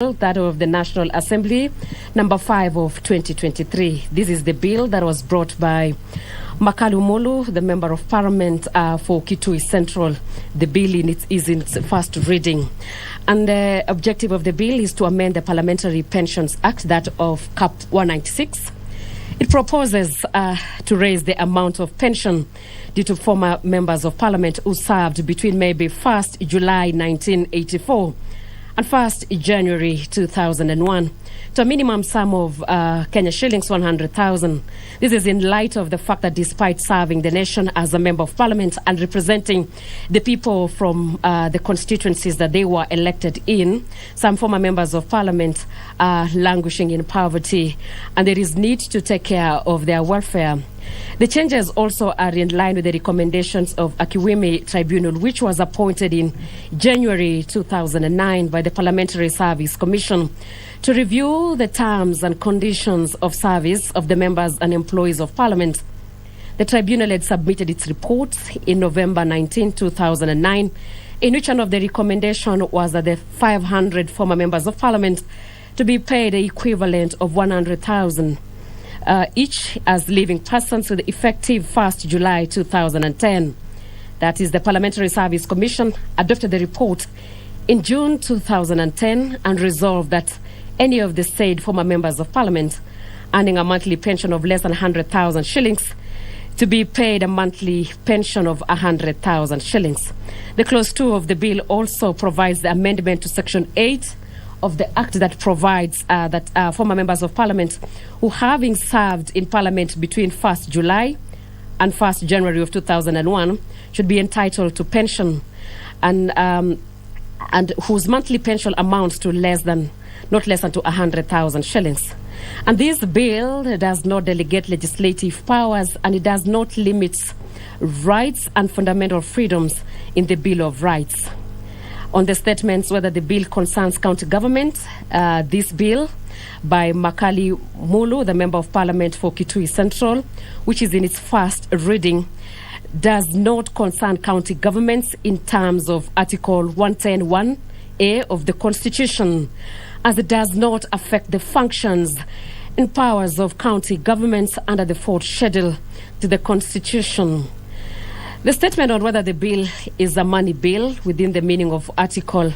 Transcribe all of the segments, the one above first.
that of the National Assembly, number 5 of 2023. This is the bill that was brought by Makalu Mulu, the Member of Parliament for Kitui Central. The bill is in its first reading. And the objective of the bill is to amend the Parliamentary Pensions Act, that of CAP 196. It proposes to raise the amount of pension due to former members of Parliament who served between maybe 1st July 1984 and 1st January 2001 to a minimum sum of Kenya shillings 100,000. This is in light of the fact that despite serving the nation as a member of Parliament and representing the people from the constituencies that they were elected in, some former members of Parliament are languishing in poverty, and there is need to take care of their welfare. The changes also are in line with the recommendations of Akiwumi Tribunal, which was appointed in January 2009 by the Parliamentary Service Commission to review the terms and conditions of service of the members and employees of Parliament. The tribunal had submitted its report in November 19, 2009, in which one of the recommendations was that the 500 former members of Parliament to be paid the equivalent of 100,000 each as living persons with effective 1st July 2010. That is, the Parliamentary Service Commission adopted the report in June 2010 and resolved that any of the said former members of Parliament earning a monthly pension of less than 100,000 shillings to be paid a monthly pension of 100,000 shillings. The clause 2 of the bill also provides the amendment to section 8 of the Act that provides that former members of Parliament who, having served in Parliament between 1st July and 1st January of 2001, should be entitled to pension and whose monthly pension amounts to not less than to 100,000 shillings. And this bill does not delegate legislative powers, and it does not limit rights and fundamental freedoms in the Bill of Rights. On the statements whether the bill concerns county government, this bill by Makali Mulu, the Member of Parliament for Kitui Central, which is in its first reading, does not concern county governments in terms of Article 110(1)(a) of the Constitution, as it does not affect the functions and powers of county governments under the 4th schedule to the Constitution. The statement on whether the bill is a money bill within the meaning of Article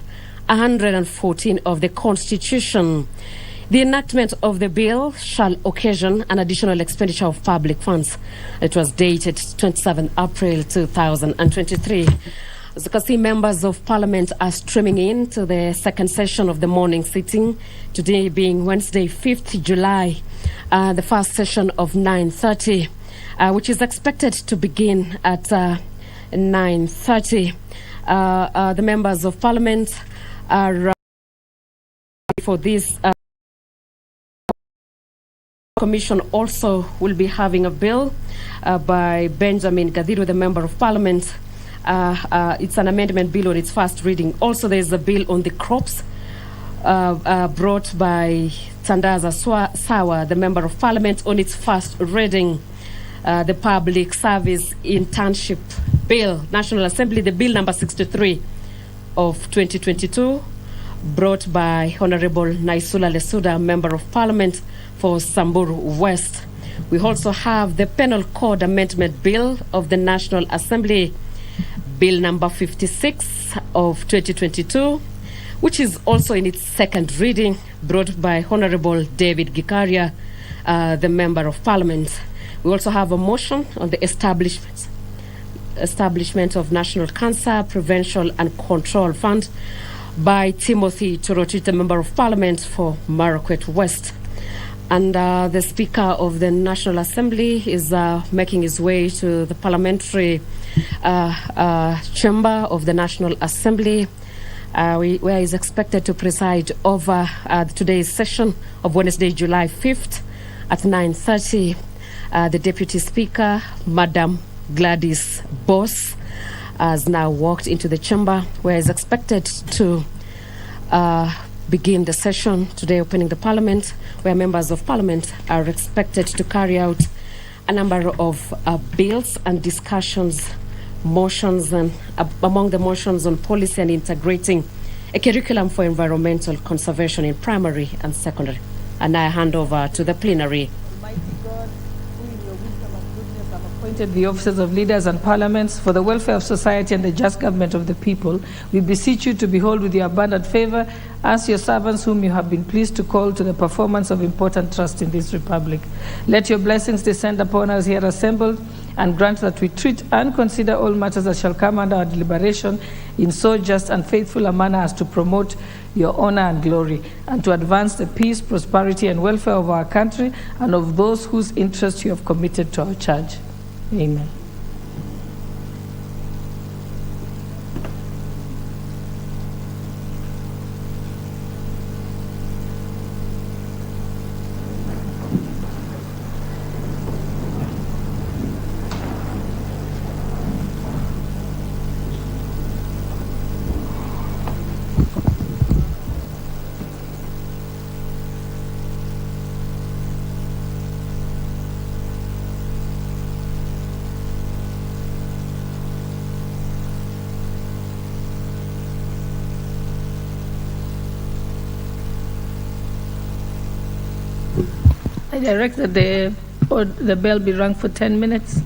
114 of the Constitution. The enactment of the bill shall occasion an additional expenditure of public funds. It was dated 27 April 2023. As you can see, members of Parliament are streaming in to the second session of the morning sitting, today being Wednesday, 5th July, the first session of 9:30. Which is expected to begin at 9:30. The members of Parliament are for this commission also will be having a bill by Benjamin Gadhiru, the Member of Parliament. It's an amendment bill on its first reading. Also, there's a bill on the crops brought by Tandaza Sawa, the Member of Parliament, on its first reading. The Public Service Internship Bill, National Assembly, the Bill number 63 of 2022, brought by Honorable Naisula Lesuda, Member of Parliament for Samburu West. We also have the Penal Code Amendment Bill of the National Assembly, Bill number 56 of 2022, which is also in its second reading, brought by Honorable David Gikaria, the Member of Parliament. We also have a motion on the establishment of National Cancer Prevention and Control Fund by Timothy Torotich, the Member of Parliament for Marakwet West. And the Speaker of the National Assembly is making his way to the parliamentary chamber of the National Assembly, where he's expected to preside over today's session of Wednesday, July 5th at 9:30. The Deputy Speaker, Madam Gladys Boss, has now walked into the chamber where is expected to begin the session today, opening the Parliament, where members of Parliament are expected to carry out a number of bills and discussions, motions, and among the motions on policy and integrating a curriculum for environmental conservation in primary and secondary. And I hand over to the plenary. Almighty God, who in your wisdom and goodness have appointed the officers of leaders and parliaments for the welfare of society and the just government of the people, we beseech you to behold with your abundant favor us, your servants, whom you have been pleased to call to the performance of important trust in this republic. Let your blessings descend upon us here assembled, and grant that we treat and consider all matters that shall come under our deliberation in so just and faithful a manner as to promote your honor and glory, and to advance the peace, prosperity, and welfare of our country and of those whose interests you have committed to our charge. Amen. I direct that the bell be rung for 10 minutes.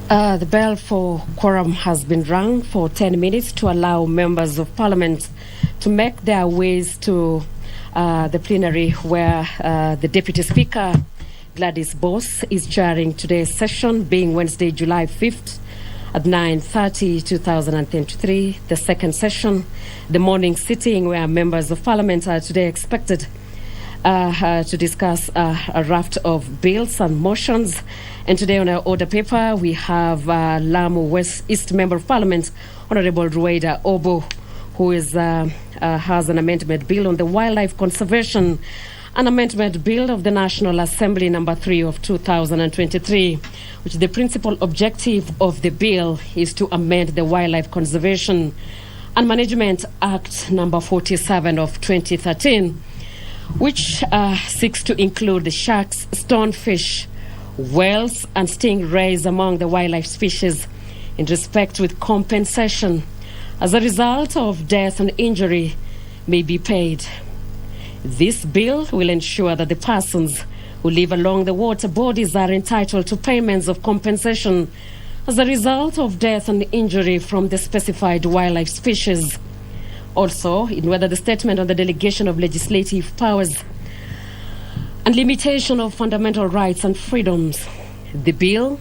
The bell for quorum has been rung for 10 minutes to allow members of parliament to make their ways to the plenary, where the Deputy Speaker, Gladys Boss, is chairing today's session, being Wednesday, July 5th, at 9:30, 2023, the second session, the morning sitting, where members of parliament are today expected to discuss a raft of bills and motions. And today on our order paper, we have Lamu West East Member of Parliament, Honorable Rueda Obo, who is has an amendment bill on the wildlife conservation, an amendment bill of the National Assembly number 3 of 2023, which the principal objective of the bill is to amend the Wildlife Conservation and Management Act number 47 of 2013, which seeks to include the sharks, stonefish, whales, and stingrays among the wildlife species in respect with compensation as a result of death and injury may be paid. This bill will ensure that the persons who live along the water bodies are entitled to payments of compensation as a result of death and injury from the specified wildlife species. Also, in whether the statement on the delegation of legislative powers and limitation of fundamental rights and freedoms, the bill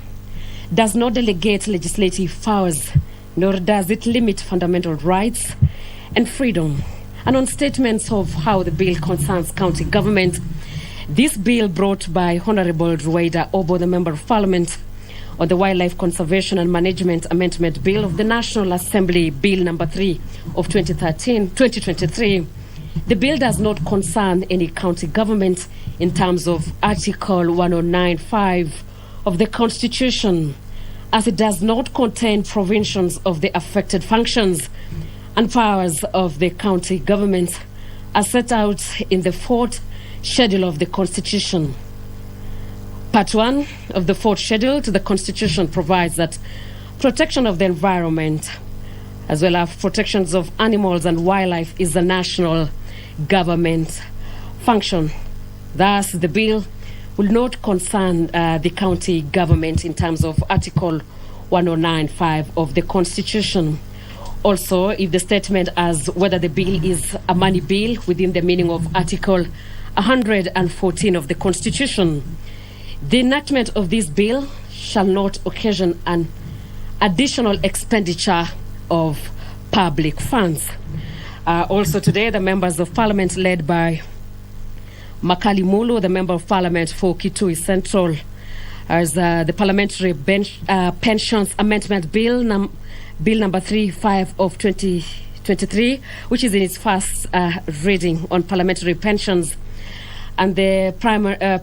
does not delegate legislative powers, nor does it limit fundamental rights and freedom. And on statements of how the bill concerns county government, this bill brought by Honorable Rueda Obo, the Member of Parliament, on the Wildlife Conservation and Management Amendment Bill of the National Assembly, Bill number 3 of 2023. The bill does not concern any county government in terms of Article 109(5) of the Constitution, as it does not contain provisions of the affected functions and powers of the county government as set out in the 4th schedule of the Constitution. Part 1 of the 4th schedule to the Constitution provides that protection of the environment, as well as protections of animals and wildlife, is a national government function. Thus, the bill will not concern the county government in terms of Article 109(5) of the Constitution. Also, if the statement as whether the bill is a money bill within the meaning of Article 114 of the Constitution, the enactment of this bill shall not occasion an additional expenditure of public funds. Also today, the members of parliament led by Makali Mulu, the Member of Parliament for Kitui Central, as the Parliamentary Pensions Amendment Bill, Bill number 35 of 2023, which is in its first reading on parliamentary pensions. And the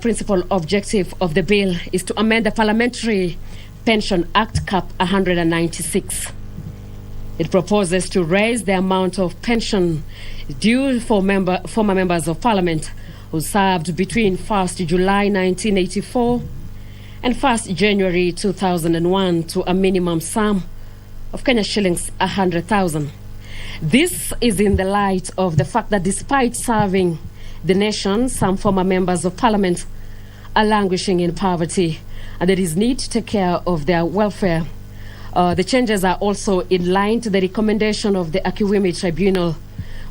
principal objective of the bill is to amend the Parliamentary Pension Act Cap 196. It proposes to raise the amount of pension due for former members of Parliament who served between 1st July 1984 and 1st January 2001 to a minimum sum of Kenya shillings 100,000. This is in the light of the fact that despite serving the nation, some former members of parliament are languishing in poverty, and there is need to take care of their welfare. The changes are also in line to the recommendation of the Akiwumi Tribunal,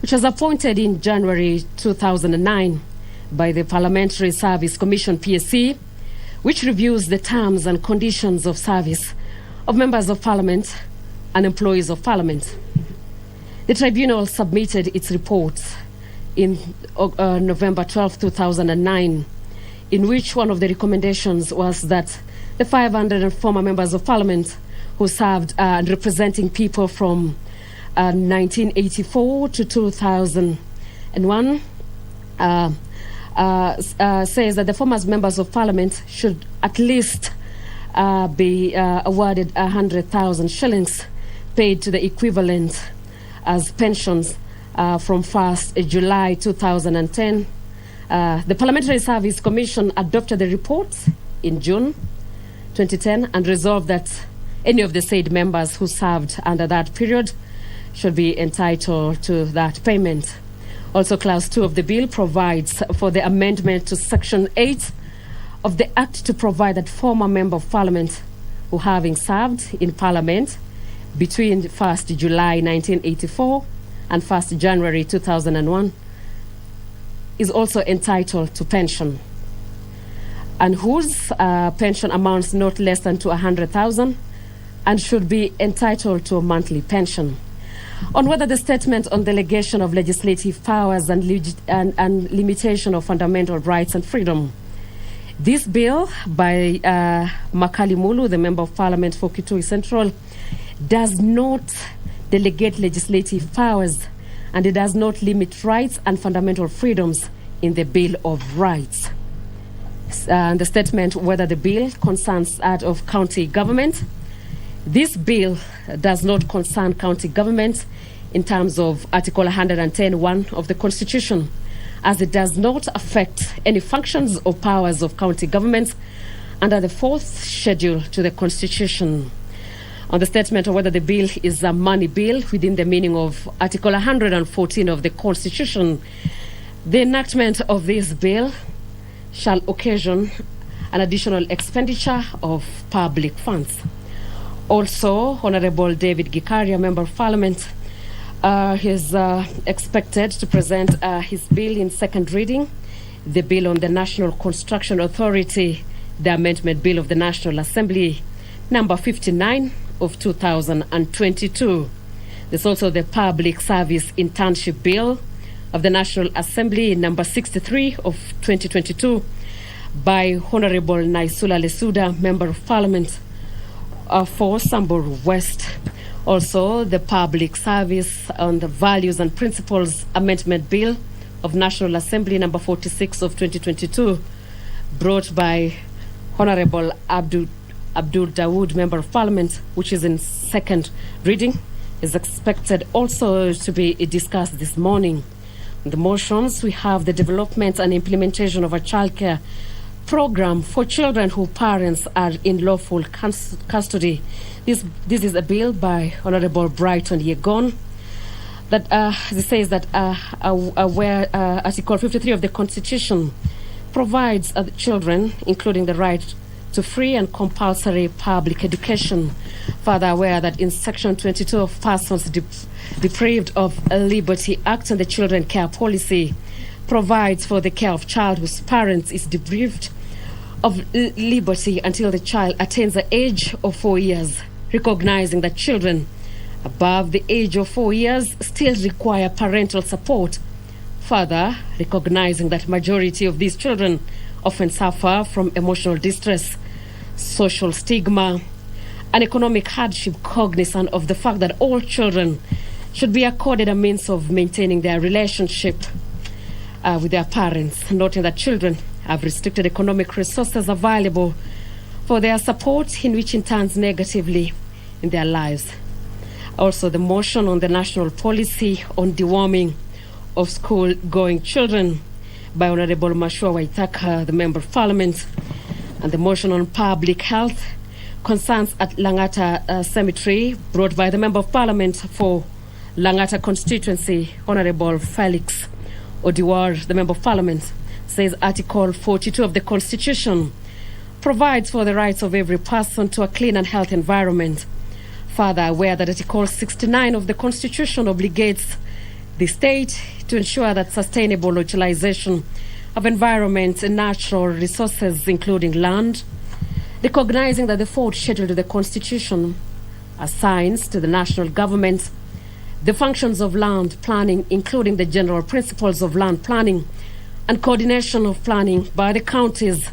which was appointed in January 2009 by the Parliamentary Service Commission, PSC, which reviews the terms and conditions of service of members of parliament and employees of parliament. The tribunal submitted its report in November 12, 2009, in which one of the recommendations was that the 500 former members of parliament who served representing people from 1984 to 2001 says that the former members of parliament should at least be awarded 100,000 shillings paid to the equivalent as pensions from 1st July 2010. The Parliamentary Service Commission adopted the report in June 2010 and resolved that any of the said members who served under that period should be entitled to that payment. Also, Clause 2 of the bill provides for the amendment to Section 8 of the Act to provide that former member of Parliament who, having served in Parliament between 1st July 1984 and 1st January 2001 is also entitled to pension, and whose pension amounts not less than to 100,000 and should be entitled to a monthly pension. On whether the statement on delegation of legislative powers and limitation of fundamental rights and freedom. This bill by Makali Mulu, the Member of Parliament for Kitui Central, does not delegate legislative powers, and it does not limit rights and fundamental freedoms in the Bill of Rights. And the statement whether the bill concerns that of county government. This bill does not concern county government in terms of Article 110(1) of the Constitution, as it does not affect any functions or powers of county governments under the 4th schedule to the Constitution. On the statement of whether the bill is a money bill within the meaning of Article 114 of the Constitution, the enactment of this bill shall occasion an additional expenditure of public funds. Also, Honorable David Gikaria, Member of Parliament, is expected to present his bill in second reading, the bill on the National Construction Authority, the Amendment Bill of the National Assembly, number 59 of 2022. There's also the Public Service Internship Bill of the National Assembly, number 63 of 2022, by Honorable Naisula Lesuda, Member of Parliament for Samburu West. Also, the Public Service on the Values and Principles Amendment Bill of National Assembly, number 46 of 2022, brought by Honorable Abdul Dawood, Member of Parliament, which is in second reading, is expected also to be discussed this morning. In the motions, we have the development and implementation of a childcare program for children whose parents are in lawful custody. This is a bill by Honorable Brighton Yegon that says that where Article 53 of the Constitution provides children, including the right to free and compulsory public education. Further aware that in Section 22 of Persons Deprived of Liberty Act and the Children Care Policy provides for the care of child whose parents is deprived of liberty until the child attains the age of 4 years, recognizing that children above the age of 4 years still require parental support. Further, recognizing that majority of these children often suffer from emotional distress, social stigma, and economic hardship, cognizant of the fact that all children should be accorded a means of maintaining their relationship with their parents, noting that children have restricted economic resources available for their support, in which in turns negatively in their lives. Also, the motion on the national policy on deworming of school-going children by Honorable Mashua Waithaka, the Member of Parliament, and the motion on public health concerns at Langata Cemetery, brought by the Member of Parliament for Langata constituency, Honorable Felix Odiwar, the Member of Parliament, says Article 42 of the Constitution provides for the rights of every person to a clean and healthy environment. Further, aware that Article 69 of the Constitution obligates the state to ensure that sustainable utilization of environment and natural resources, including land, recognizing that the fourth schedule to the Constitution assigns to the national government the functions of land planning, including the general principles of land planning and coordination of planning by the counties,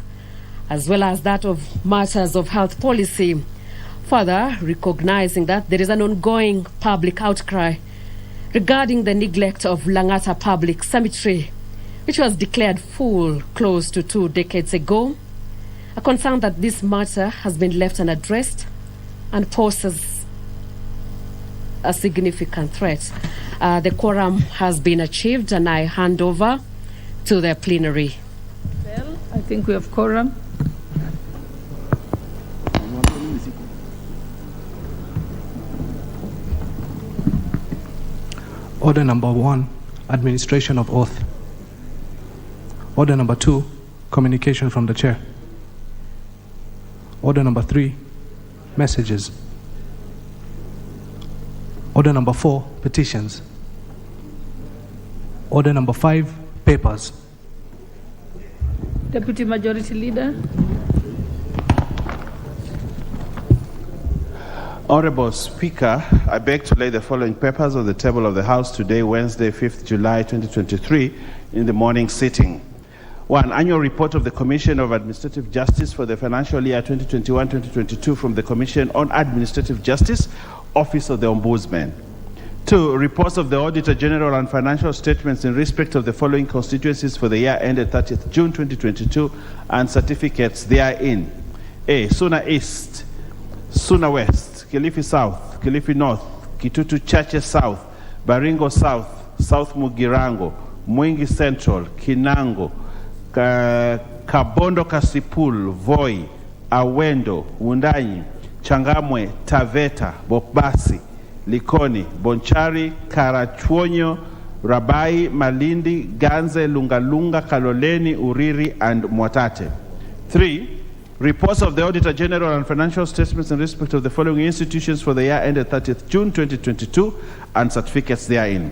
as well as that of matters of health policy. Further, recognizing that there is an ongoing public outcry regarding the neglect of Langata Public Cemetery, which was declared full close to 2 decades ago, a concern that this matter has been left unaddressed and poses a significant threat. The quorum has been achieved, and I hand over to the plenary. Well, I think we have quorum. Order number 1, administration of oath. Order number 2, communication from the chair. Order number 3, messages. Order number 4, petitions. Order number 5, papers. Deputy Majority Leader. Honorable Speaker, I beg to lay the following papers on the table of the House today, Wednesday, 5th July 2023, in the morning sitting. 1. Annual report of the Commission of Administrative Justice for the financial year 2021-2022 from the Commission on Administrative Justice, Office of the Ombudsman. 2. Reports of the Auditor General and financial statements in respect of the following constituencies for the year ended 30th June 2022 and certificates therein. A. Suna East, Suna West, Kilifi South, Kilifi North, Kitutu Chache South, Baringo South, South Mugirango, Mwingi Central, Kinango, Kabondo Kasipul, Voi, Awendo, Wundanyi, Changamwe, Taveta, Bopasi, Likoni, Bonchari, Karachuonyo, Rabai, Malindi, Ganze, Lungalunga, Kaloleni, Uriri, and Mwatate. 3. Reports of the Auditor General and financial statements in respect of the following institutions for the year ended 30th June 2022 and certificates therein.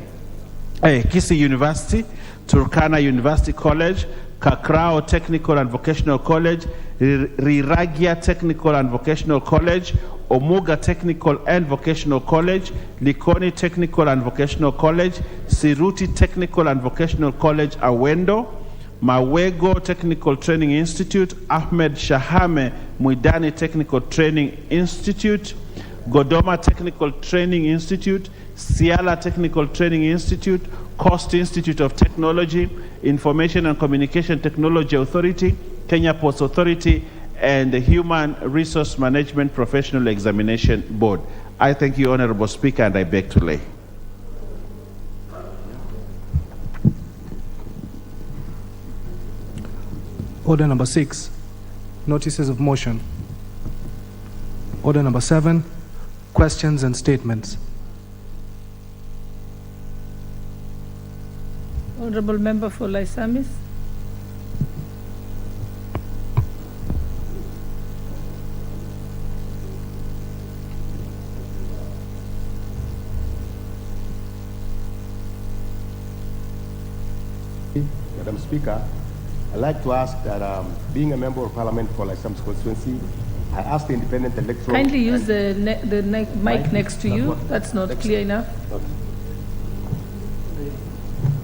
A. Kisii University, Turkana University College, Kakrao Technical and Vocational College, Riragia Technical and Vocational College, Omuga Technical and Vocational College, Likoni Technical and Vocational College, Siruti Technical and Vocational College, Awendo, Mawego Technical Training Institute, Ahmed Shahame Muidani Technical Training Institute, Godoma Technical Training Institute, Siala Technical Training Institute, Coast Institute of Technology, Information and Communication Technology Authority, Kenya Ports Authority, and the Human Resource Management Professional Examination Board. I thank you, Honorable Speaker, and I beg to lay. Order number 6, notices of motion. Order number 7, questions and statements. Honorable Member for Laisamis. Madam Speaker, I'd like to ask that, being a member of Parliament for Laisamis constituency, I asked the independent electoral... Kindly use the mic next to you. That's not clear enough. Okay.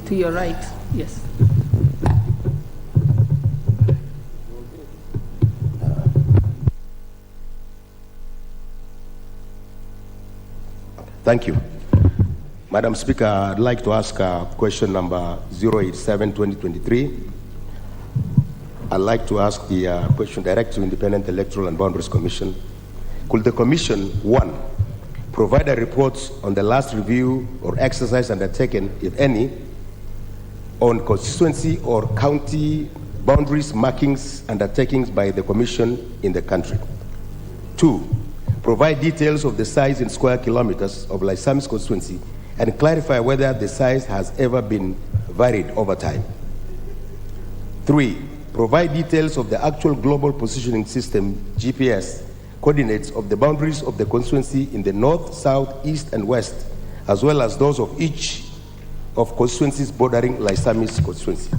To your right, yes. Thank you. Madam Speaker, I'd like to ask question number 087-2023. I'd like to ask the question direct to Independent Electoral and Boundaries Commission. Could the Commission, 1, provide a report on the last review or exercise undertaken, if any, on constituency or county boundaries markings undertakings by the Commission in the country. 2, provide details of the size in square kilometers of Laisamis constituency and clarify whether the size has ever been varied over time. 3, provide details of the actual global positioning system, GPS, coordinates of the boundaries of the constituency in the north, south, east, and west, as well as those of each of constituencies bordering Laisamis constituency.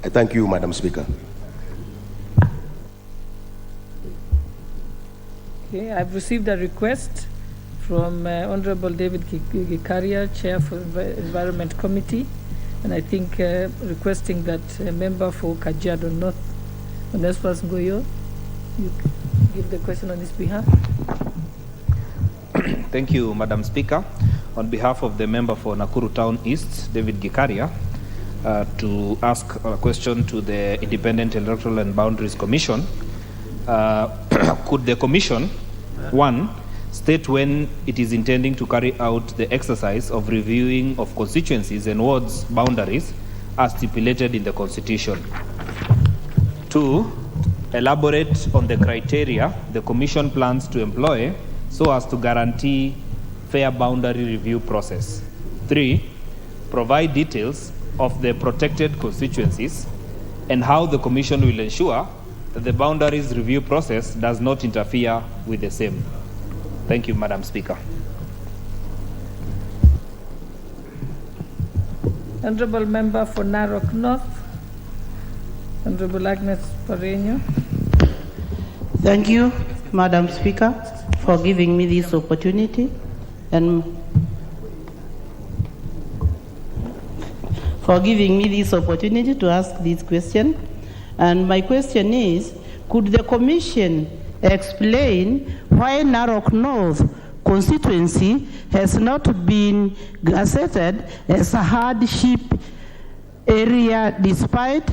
I thank you, Madam Speaker. Okay, I've received a request from Honorable David Gikaria, Chair for Environment Committee, and I think requesting that a member for Kajiado North, Onesphorus Ngoyo, you give the question on his behalf. Thank you, Madam Speaker. On behalf of the member for Nakuru Town East, David Gikaria, to ask a question to the Independent Electoral and Boundaries Commission. Could the Commission, 1, state when it is intending to carry out the exercise of reviewing of constituencies and wards boundaries as stipulated in the Constitution? 2, elaborate on the criteria the Commission plans to employ so as to guarantee fair boundary review process. 3, provide details of the protected constituencies and how the Commission will ensure that the boundaries review process does not interfere with the same. Thank you, Madam Speaker. Honorable Member for Narok North, Honorable Agnes Pareño. Thank you, Madam Speaker, for giving me this opportunity and to ask this question. And my question is, could the Commission explain why Narok North constituency has not been gazetted as a hardship area despite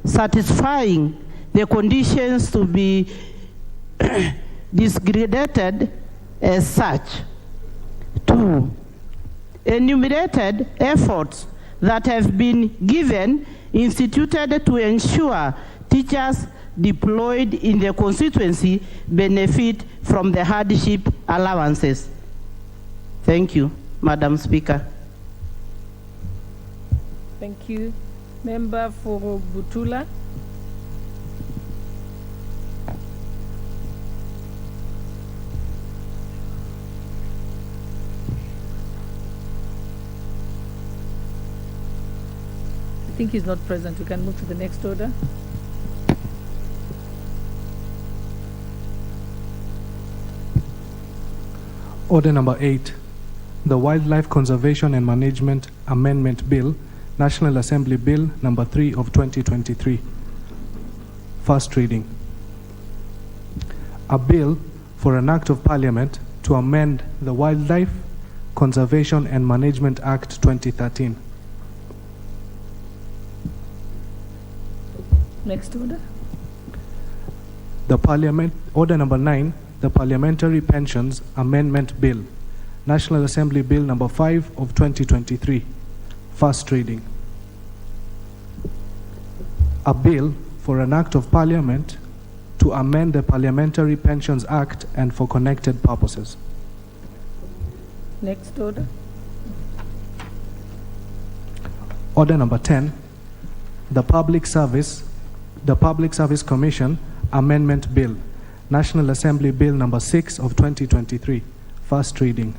satisfying the conditions to be disgraded as such? 2, enumerated efforts that have been given instituted to ensure teachers deployed in the constituency benefit from the hardship allowances. Thank you, Madam Speaker. Thank you. Member for Butula. I think he's not present. We can move to the next order. Order number 8, the Wildlife Conservation and Management Amendment Bill, National Assembly Bill number 3 of 2023. First reading. A bill for an act of Parliament to amend the Wildlife Conservation and Management Act 2013. Next order. Order number 9, the Parliamentary Pensions Amendment Bill, National Assembly Bill number 5 of 2023. First reading. A bill for an act of Parliament to amend the Parliamentary Pensions Act and for connected purposes. Next order. Order number 10, the Public Service Commission Amendment Bill, National Assembly Bill number 6 of 2023. First reading.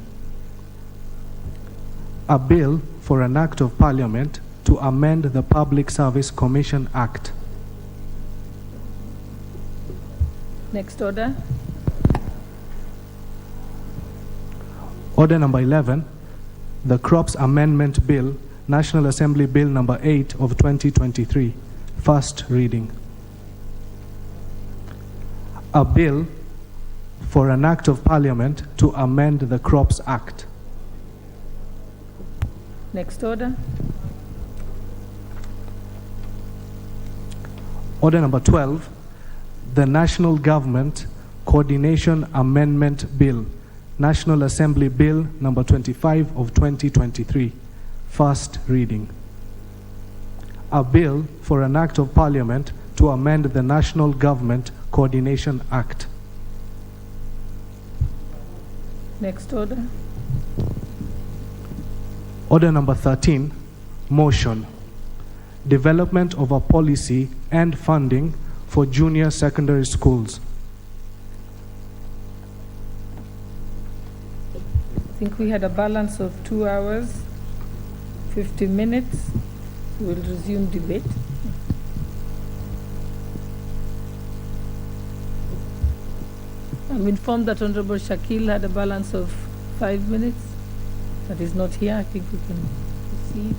A bill for an act of Parliament to amend the Public Service Commission Act. Next order. Order number 11, the Crops Amendment Bill, National Assembly Bill number 8 of 2023. First reading. A bill for an act of Parliament to amend the Crops Act. Next order. Order number 12, the National Government Coordination Amendment Bill, National Assembly Bill number 25 of 2023. First reading. a bill for an act of parliament to amend the National Government Coordination Act. Next order. Order number 13, motion. Development of a policy and funding for junior secondary schools. I think we had a balance of 2 hours, 50 minutes. We'll resume debate. I'm informed that Honorable Shakil had a balance of 5 minutes. That is not here. I think we can proceed.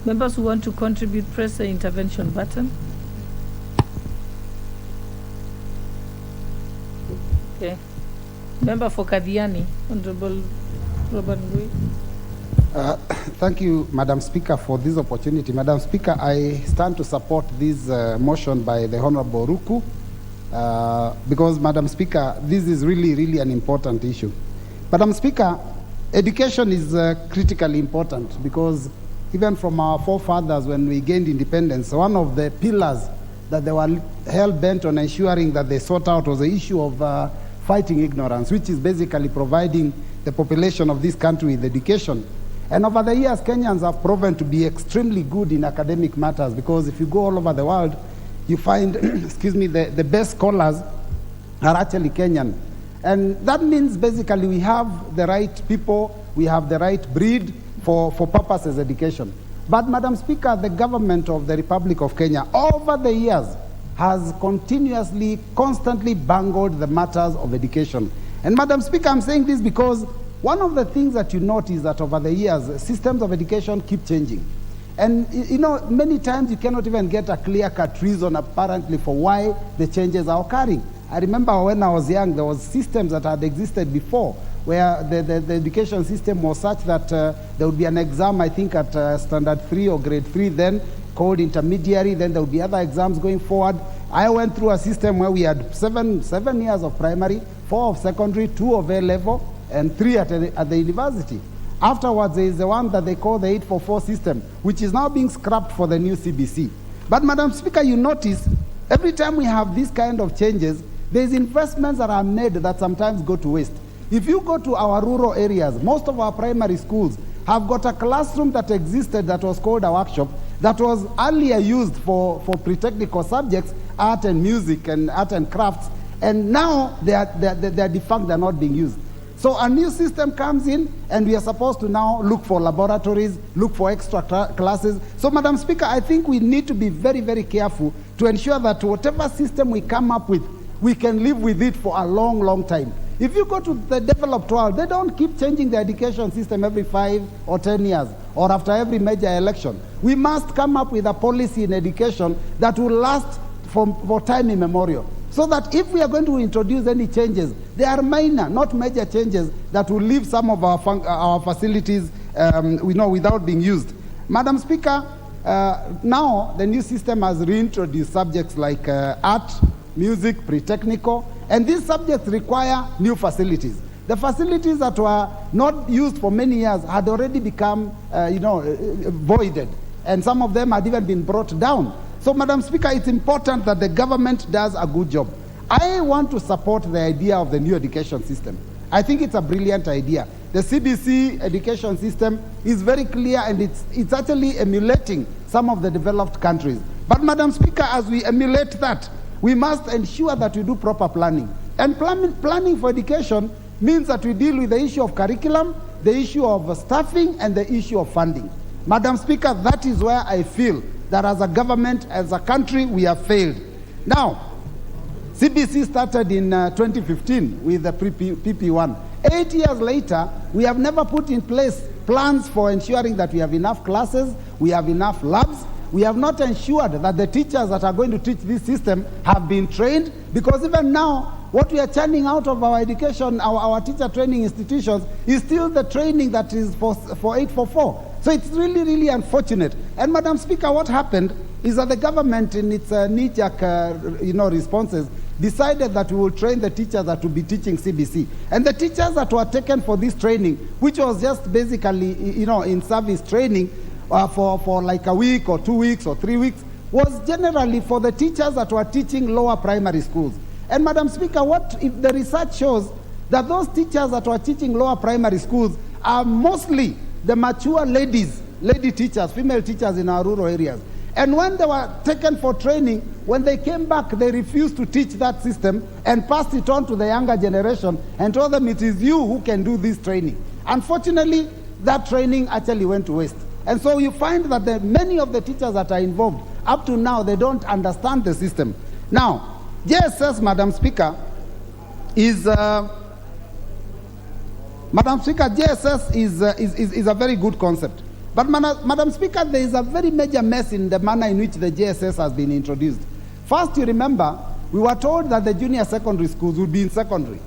Members who want to contribute, press the intervention button. Okay. Member for Kadiani, Honorable Robert Ngui. Thank you, Madam Speaker, for this opportunity. Madam Speaker, I stand to support this motion by the Honorable Ruku because, Madam Speaker, this is really an important issue. Madam Speaker, education is critically important because even from our forefathers when we gained independence, one of the pillars that they were hell-bent on ensuring that they sought out was the issue of fighting ignorance, which is basically providing the population of this country with education. And over the years, Kenyans have proven to be extremely good in academic matters because if you go all over the world, you find, excuse me, the best scholars are actually Kenyan. And that means basically we have the right people, we have the right breed for purposes education. But Madam Speaker, the government of the Republic of Kenya over the years has continuously, constantly bungled the matters of education. And Madam Speaker, I'm saying this because one of the things that you notice is that over the years, systems of education keep changing. And you know, many times you cannot even get a clear-cut reason apparently for why the changes are occurring. I remember when I was young, there was systems that had existed before where the education system was such that there would be an exam, I think at standard 3 or grade 3 then, called intermediary, then there would be other exams going forward. I went through a system where we had seven years of primary, 4 of secondary, 2 of A-level, and 3 at the university. Afterwards, there is the one that they call the 844 system, which is now being scrapped for the new CBC. But Madam Speaker, you notice, every time we have these kind of changes, there's investments that are made that sometimes go to waste. If you go to our rural areas, most of our primary schools have got a classroom that existed that was called a workshop that was earlier used for pre-technical subjects, art and music and art and crafts, and now they are defunct, they're not being used. So a new system comes in and we are supposed to now look for laboratories, look for extra classes. So Madam Speaker, I think we need to be very careful to ensure that whatever system we come up with, we can live with it for a long time. If you go to the developed world, they don't keep changing the education system every 5 or 10 years or after every major election. We must come up with a policy in education that will last for time immemorial. So that if we are going to introduce any changes, they are minor, not major changes that will leave some of our facilities without being used. Madam Speaker, now the new system has reintroduced subjects like art, music, pre-technical, and these subjects require new facilities. The facilities that were not used for many years had already become, voided, and some of them had even been brought down. So, Madam Speaker, it's important that the government does a good job. I want to support the idea of the new education system. I think it's a brilliant idea. The CBC education system is very clear and it's actually emulating some of the developed countries. But, Madam Speaker, as we emulate that, we must ensure that we do proper planning. And planning for education means that we deal with the issue of curriculum, the issue of staffing, and the issue of funding. Madam Speaker, that is where I feel that as a government, as a country, we have failed. Now, CBC started in 2015 with the PP1. 8 years later, we have never put in place plans for ensuring that we have enough classes, we have enough labs. We have not ensured that the teachers that are going to teach this system have been trained, because even now, what we are churning out of our education, our teacher training institutions, is still the training that is for 844. So it's really unfortunate. And Madam Speaker, what happened is that the government, in its knee-jerk responses, decided that we will train the teachers that will be teaching CBC. And the teachers that were taken for this training, which was just basically in service training, for like a week or 2 weeks or 3 weeks was generally for the teachers that were teaching lower primary schools. And Madam Speaker, what if the research shows that those teachers that were teaching lower primary schools are mostly the mature lady teachers, female teachers in our rural areas. And when they were taken for training, when they came back, they refused to teach that system and passed it on to the younger generation and told them it is you who can do this training. Unfortunately, that training actually went to waste. And so you find that many of the teachers that are involved, up to now, they don't understand the system. Now, JSS, Madam Speaker, is JSS is a very good concept. But Madam Speaker, there is a very major mess in the manner in which the JSS has been introduced. First, you remember, we were told that the junior secondary schools would be in secondary.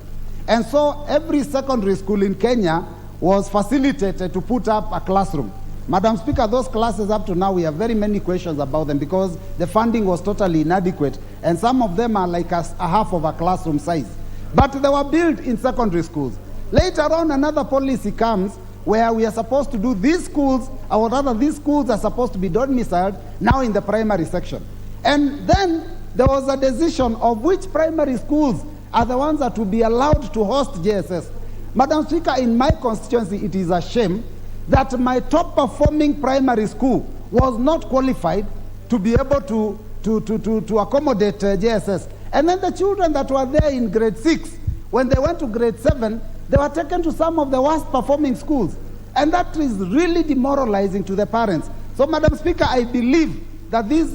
And so every secondary school in Kenya was facilitated to put up a classroom. Madam Speaker, those classes up to now, we have very many questions about them because the funding was totally inadequate. And some of them are like a half of a classroom size. But they were built in secondary schools. Later on, another policy comes where we are supposed to do these schools, or rather these schools are supposed to be domiciled now in the primary section. And then there was a decision of which primary schools are the ones that will be allowed to host JSS. Madam Speaker, in my constituency, it is a shame that my top performing primary school was not qualified to be able to accommodate JSS. And then the children that were there in grade 6, when they went to grade 7, they were taken to some of the worst performing schools. And that is really demoralizing to the parents. So, Madam Speaker, I believe that this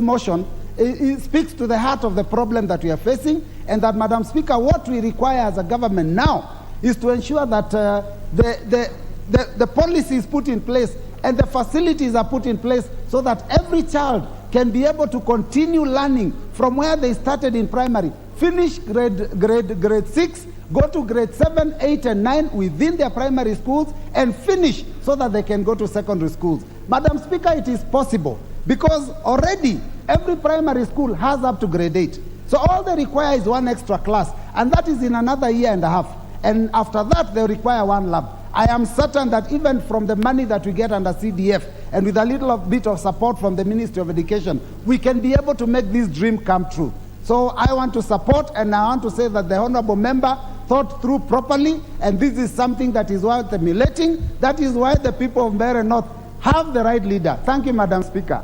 motion it speaks to the heart of the problem that we are facing, and that, Madam Speaker, what we require as a government now is to ensure that the policy is put in place and the facilities are put in place so that every child can be able to continue learning from where they started in primary, finish grade 6, go to grade 7, 8, and 9 within their primary schools, and finish so that they can go to secondary schools. Madam Speaker, it is possible because already every primary school has up to grade 8. So all they require is one extra class, and that is in another year and a half. And after that, they require one lab. I am certain that even from the money that we get under CDF and with a little bit of support from the Ministry of Education, we can be able to make this dream come true. So I want to support, and I want to say that the honorable member thought through properly, and this is something that is worth emulating. That is why the people of Mbeere North have the right leader. Thank you, Madam Speaker.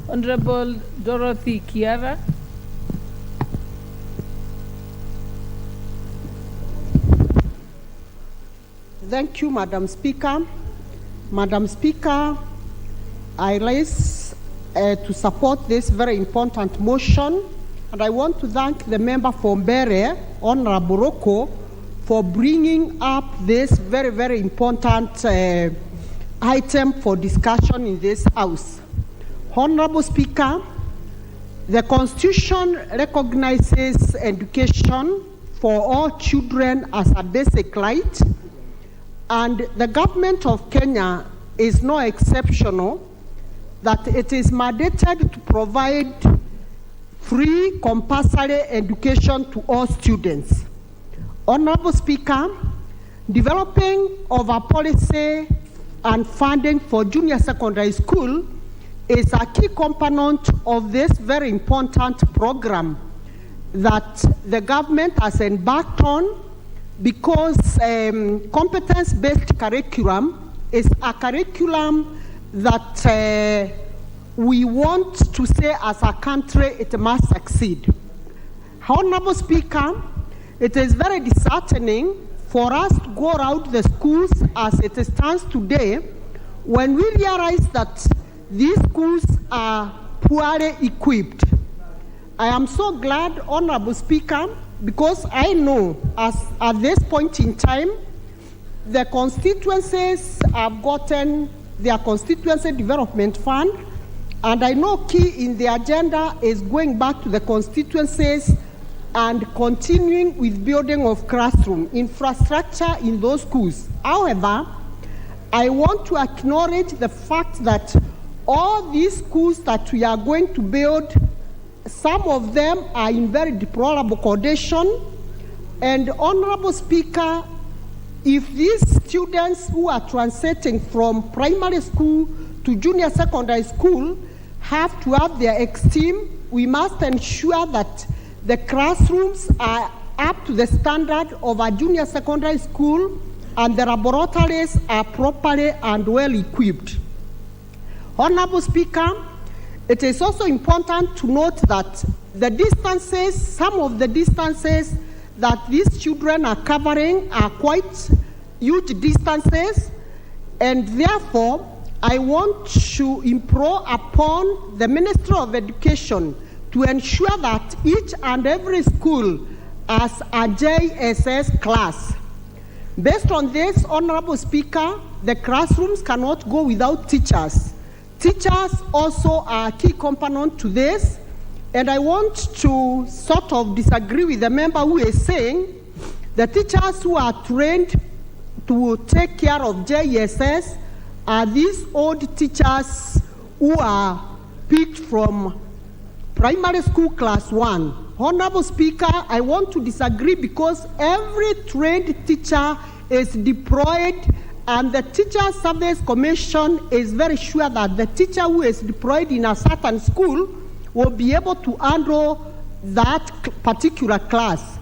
Honorable Dorothy Kiara. Thank you, Madam Speaker. Madam Speaker, I rise to support this very important motion, and I want to thank the member for Mbeere, Honorable Roko, for bringing up this very, very important item for discussion in this House. Honorable Speaker, the Constitution recognizes education for all children as a basic right, and the government of Kenya is no exceptional, that it is mandated to provide free compulsory education to all students. Honorable Speaker, developing of a policy and funding for junior secondary school is a key component of this very important program that the government has embarked on, because competence-based curriculum is a curriculum that we want to say as a country it must succeed. Honorable Speaker, it is very disheartening for us to go around the schools as it stands today when we realize that these schools are poorly equipped. I am so glad, Honorable Speaker, because I know as at this point in time, the constituencies have gotten their constituency development fund, and I know key in the agenda is going back to the constituencies and continuing with building of classroom infrastructure in those schools. However, I want to acknowledge the fact that all these schools that we are going to build, some of them are in very deplorable condition, And Honorable Speaker, if these students who are transiting from primary school to junior secondary school have to have their esteem, we must ensure that the classrooms are up to the standard of a junior secondary school and the laboratories are properly and well equipped. Honorable Speaker, it is also important to note that the distances, some of the distances that these children are covering are quite huge distances, and therefore I want to implore upon the Ministry of Education to ensure that each and every school has a JSS class. Based on this, Honorable Speaker, the classrooms cannot go without teachers. Teachers also are a key component to this, and I want to sort of disagree with the member who is saying the teachers who are trained to take care of JSS are these old teachers who are picked from primary school class 1. Honorable Speaker, I want to disagree because every trained teacher is deployed, and the Teacher Service Commission is very sure that the teacher who is deployed in a certain school will be able to handle that particular class.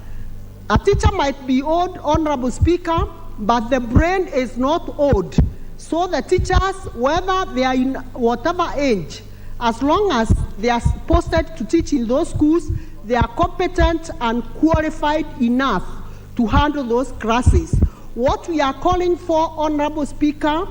A teacher might be old, Honorable Speaker, but the brain is not old. So the teachers, whether they are in whatever age, as long as they are posted to teach in those schools, they are competent and qualified enough to handle those classes. What we are calling for, Honorable Speaker,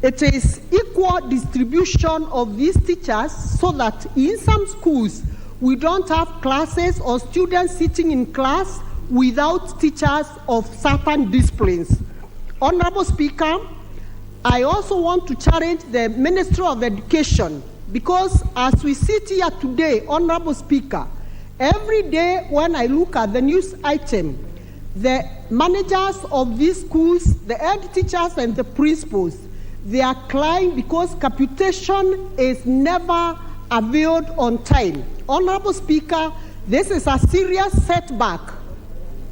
it is equal distribution of these teachers so that in some schools we don't have classes or students sitting in class without teachers of certain disciplines. Honorable Speaker, I also want to challenge the Ministry of Education, because as we sit here today, Honorable Speaker, every day when I look at the news item, the managers of these schools, the head teachers and the principals, they are crying because capitation is never availed on time. Honorable Speaker, this is a serious setback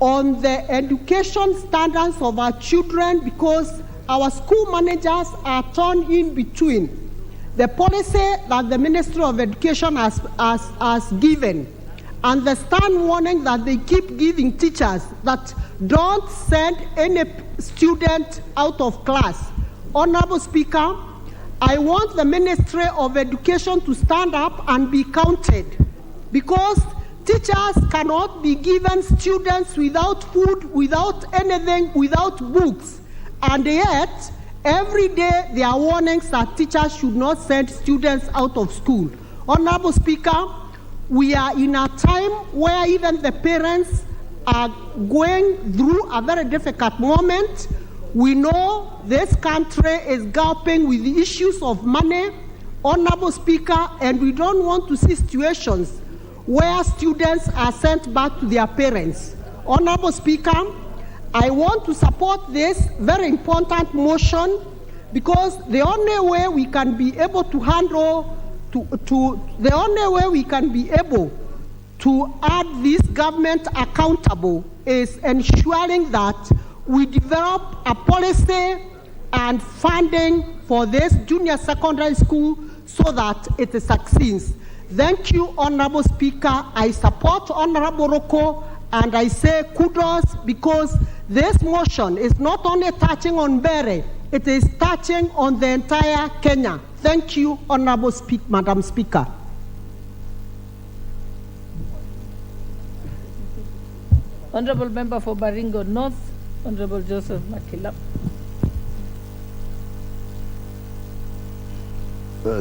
on the education standards of our children, because our school managers are torn in between the policy that the Ministry of Education has given and the stern warning that they keep giving teachers that don't send any student out of class. Honorable Speaker, I want the Ministry of Education to stand up and be counted, because teachers cannot be given students without food, without anything, without books, and yet every day there are warnings that teachers should not send students out of school. Honorable Speaker, we are in a time where even the parents are going through a very difficult moment. We know this country is grappling with the issues of money, Honorable Speaker, and we don't want to see situations where students are sent back to their parents. Honorable Speaker, I want to support this very important motion, because the only way we can be able to handle the only way we can be able to add this government accountable is ensuring that we develop a policy and funding for this junior secondary school so that it succeeds. Thank you, Honorable Speaker. I support Honorable Roko, and I say kudos, because this motion is not only touching on Bere, it is touching on the entire Kenya. Thank you, Honorable Madam Speaker. Honorable Member for Baringo North, Honorable Joseph Makilap.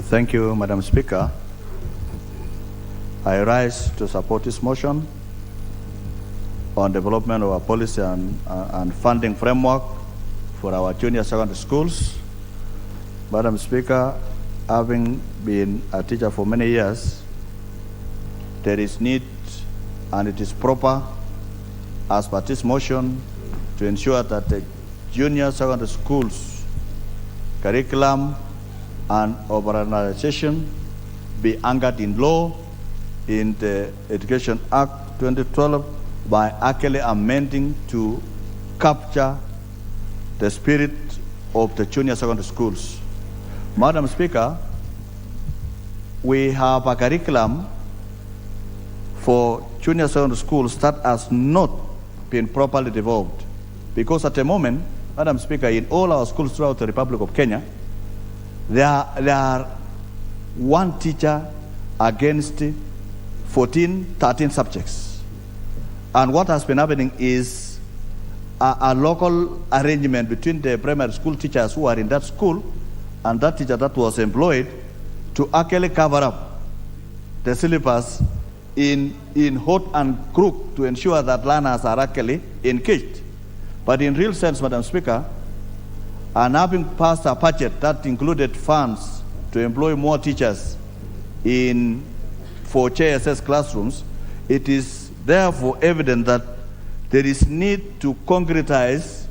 Thank you, Madam Speaker. I rise to support this motion on development of a policy and funding framework for our junior secondary schools. Madam Speaker, having been a teacher for many years, there is need and it is proper as per this motion to ensure that the junior secondary schools curriculum and organization be anchored in law in the Education Act 2012 by actually amending to capture the spirit of the junior secondary schools. Madam Speaker, we have a curriculum for junior secondary schools that has not been properly developed. Because at the moment, Madam Speaker, in all our schools throughout the Republic of Kenya, there are one teacher against 14, 13 subjects. And what has been happening is a local arrangement between the primary school teachers who are in that school and that teacher that was employed to actually cover up the syllabus in hook and crook to ensure that learners are actually engaged. But in real sense, Madam Speaker, and having passed a budget that included funds to employ more teachers for JSS classrooms, it is therefore evident that there is need to concretize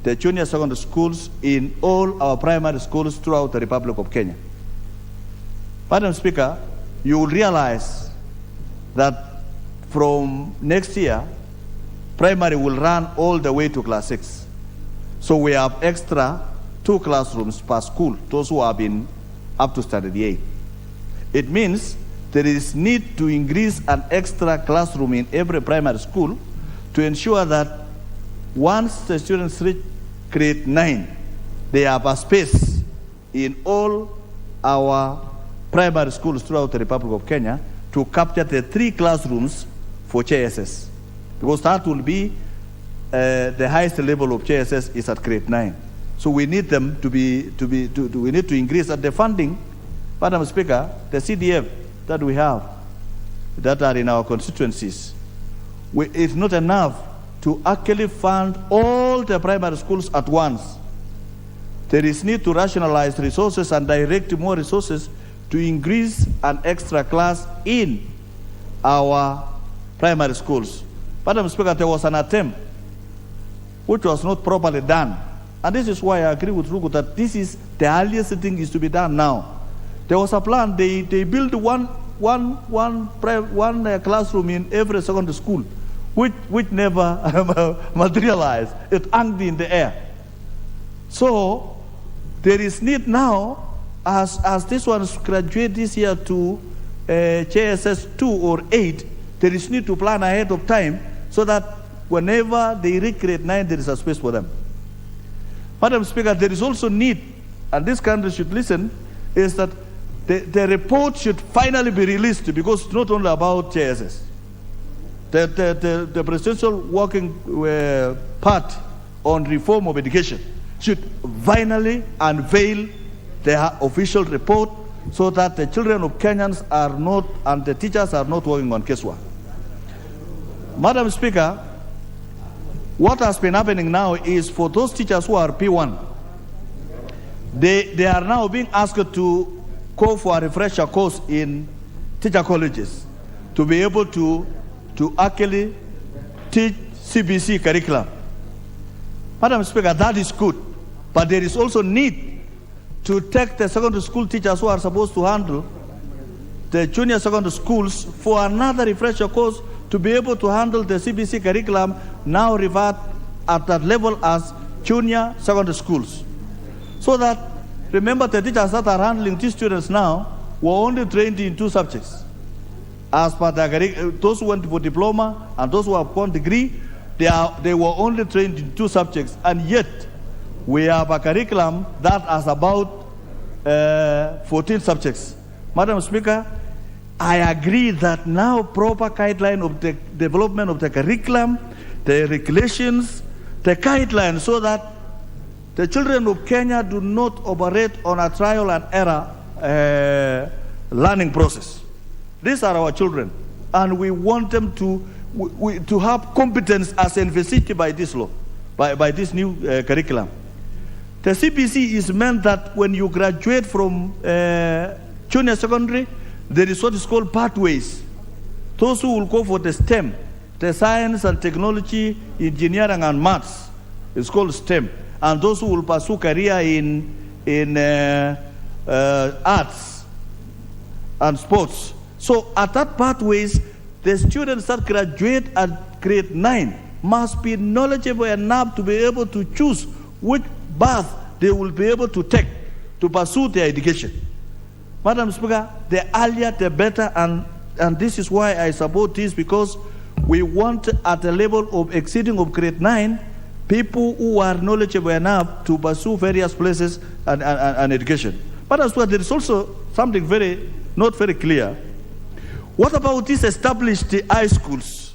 the junior secondary schools in all our primary schools throughout the Republic of Kenya. Madam Speaker, you will realize that from next year, primary will run all the way to class 6. So we have extra 2 classrooms per school, those who have been up to standard 8. It means there is need to increase an extra classroom in every primary school to ensure that once the students reach grade 9, they have a space in all our primary schools throughout the Republic of Kenya to capture the 3 classrooms for JSS. Because that will be the highest level of JSS is at grade 9. So we need them we need to increase the funding. Madam Speaker, the CDF that we have that are in our constituencies, it's not enough to actually fund all the primary schools at once. There is need to rationalize resources and direct more resources to increase an extra class in our primary schools. Madam Speaker, there was an attempt which was not properly done. And this is why I agree with Rugu that this is the earliest thing is to be done now. There was a plan, they built one classroom in every secondary school, which never materialized. It hung in the air. So there is need now, as this one graduate this year to JSS 2 or 8, there is need to plan ahead of time so that whenever they reach grade 9, there is a space for them. Madam Speaker, there is also need, and this country should listen, is that the report should finally be released, because it's not only about JSS. The presidential working part on reform of education should finally unveil their official report so that the children of Kenyans are not, and the teachers are not working on guesswork. Madam Speaker, what has been happening now is for those teachers who are P1, they are now being asked to go for a refresher course in teacher colleges to be able to actually teach CBC curriculum. Madam Speaker, that is good, but there is also need to take the secondary school teachers who are supposed to handle the junior secondary schools for another refresher course to be able to handle the CBC curriculum now revert at that level as junior secondary schools. So that, remember, the teachers that are handling these students now were only trained in 2 subjects. As per the those who went for diploma and those who have gone degree, they were only trained in 2 subjects, and yet we have a curriculum that has about 14 subjects. Madam Speaker, I agree that now proper guideline of the development of the curriculum, the regulations, the guidelines, so that the children of Kenya do not operate on a trial and error learning process. These are our children, and we want them to have competence as envisaged by this law, by this new curriculum. The CBC is meant that when you graduate from junior secondary, there is what is called pathways. Those who will go for the STEM, the science and technology, engineering and maths, it's called STEM. And those who will pursue career in arts and sports. So at that pathways, the students that graduate at grade 9 must be knowledgeable enough to be able to choose which path they will be able to take to pursue their education. Madam Speaker, the earlier the better, and this is why I support this, because we want at the level of exceeding of grade 9, people who are knowledgeable enough to pursue various places and education. But as well, there is also something not very clear. What about these established high schools?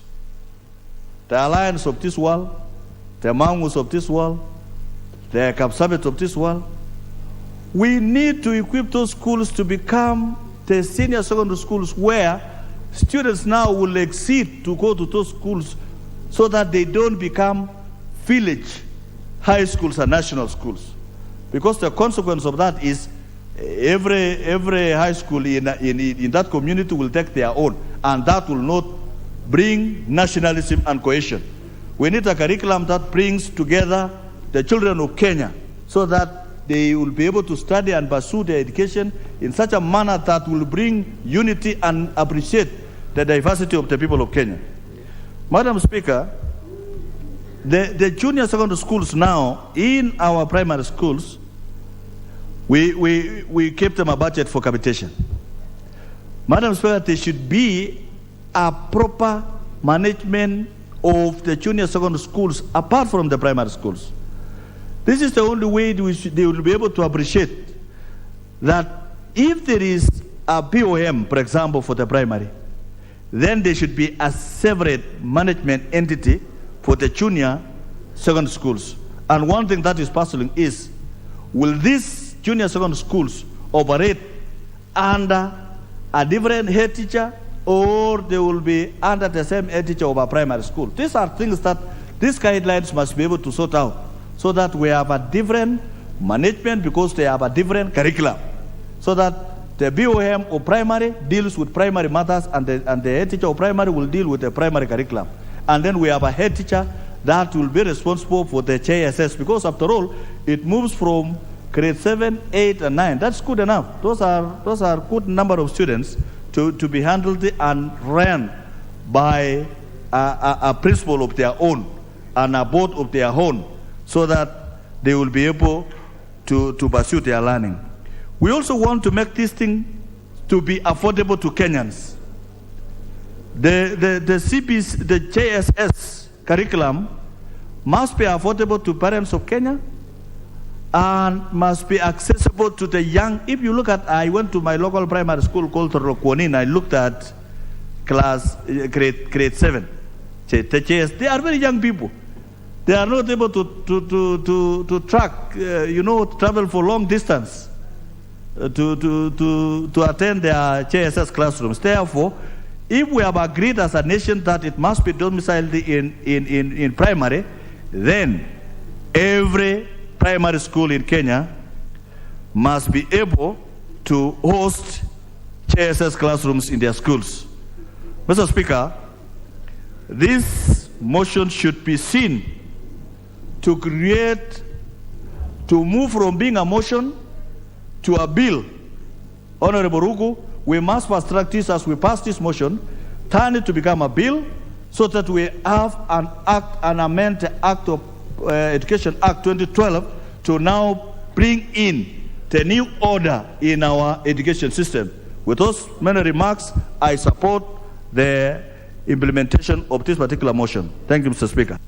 The Alliance of this world, the Mangus of this world, the Kapsabet of this world. We need to equip those schools to become the senior secondary schools where students now will exceed to go to those schools so that they don't become village high schools and national schools. Because the consequence of that is every high school in that community will take their own, and that will not bring nationalism and cohesion. We need a curriculum that brings together the children of Kenya so that they will be able to study and pursue their education in such a manner that will bring unity and appreciate the diversity of the people of Kenya. Madam Speaker, the junior secondary schools now in our primary schools, we keep them a budget for capitation. Madam Speaker, there should be a proper management of the junior secondary schools apart from the primary schools. This is the only way they will be able to appreciate that if there is a BOM, for example, for the primary, then there should be a separate management entity for the junior secondary schools. And one thing that is puzzling is, will these junior secondary schools operate under a different head teacher, or they will be under the same head teacher of a primary school? These are things that these guidelines must be able to sort out, so that we have a different management because they have a different curriculum, so that the BOM of primary deals with primary matters and the head teacher of primary will deal with the primary curriculum. And then we have a head teacher that will be responsible for the JSS, because after all, it moves from grade 7, 8, and 9. That's good enough. Those are good number of students to be handled and ran by a principal of their own and a board of their own, so that they will be able to pursue their learning. We also want to make this thing to be affordable to Kenyans. The CBC, the JSS curriculum must be affordable to parents of Kenya and must be accessible to the young. If you look at, I went to my local primary school called Torokwonin, I looked at grade 7. They are very young people. They are not able to track, travel for long distance to attend their JSS classrooms. Therefore, if we have agreed as a nation that it must be domiciled in primary, then every primary school in Kenya must be able to host JSS classrooms in their schools. Mr. Speaker, this motion should be seen to move from being a motion to a bill. Honorable Ruku, we must fast track this as we pass this motion, turn it to become a bill, so that we have an amend the Act of Education Act 2012 to now bring in the new order in our education system. With those many remarks, I support the implementation of this particular motion. Thank you, Mr. Speaker.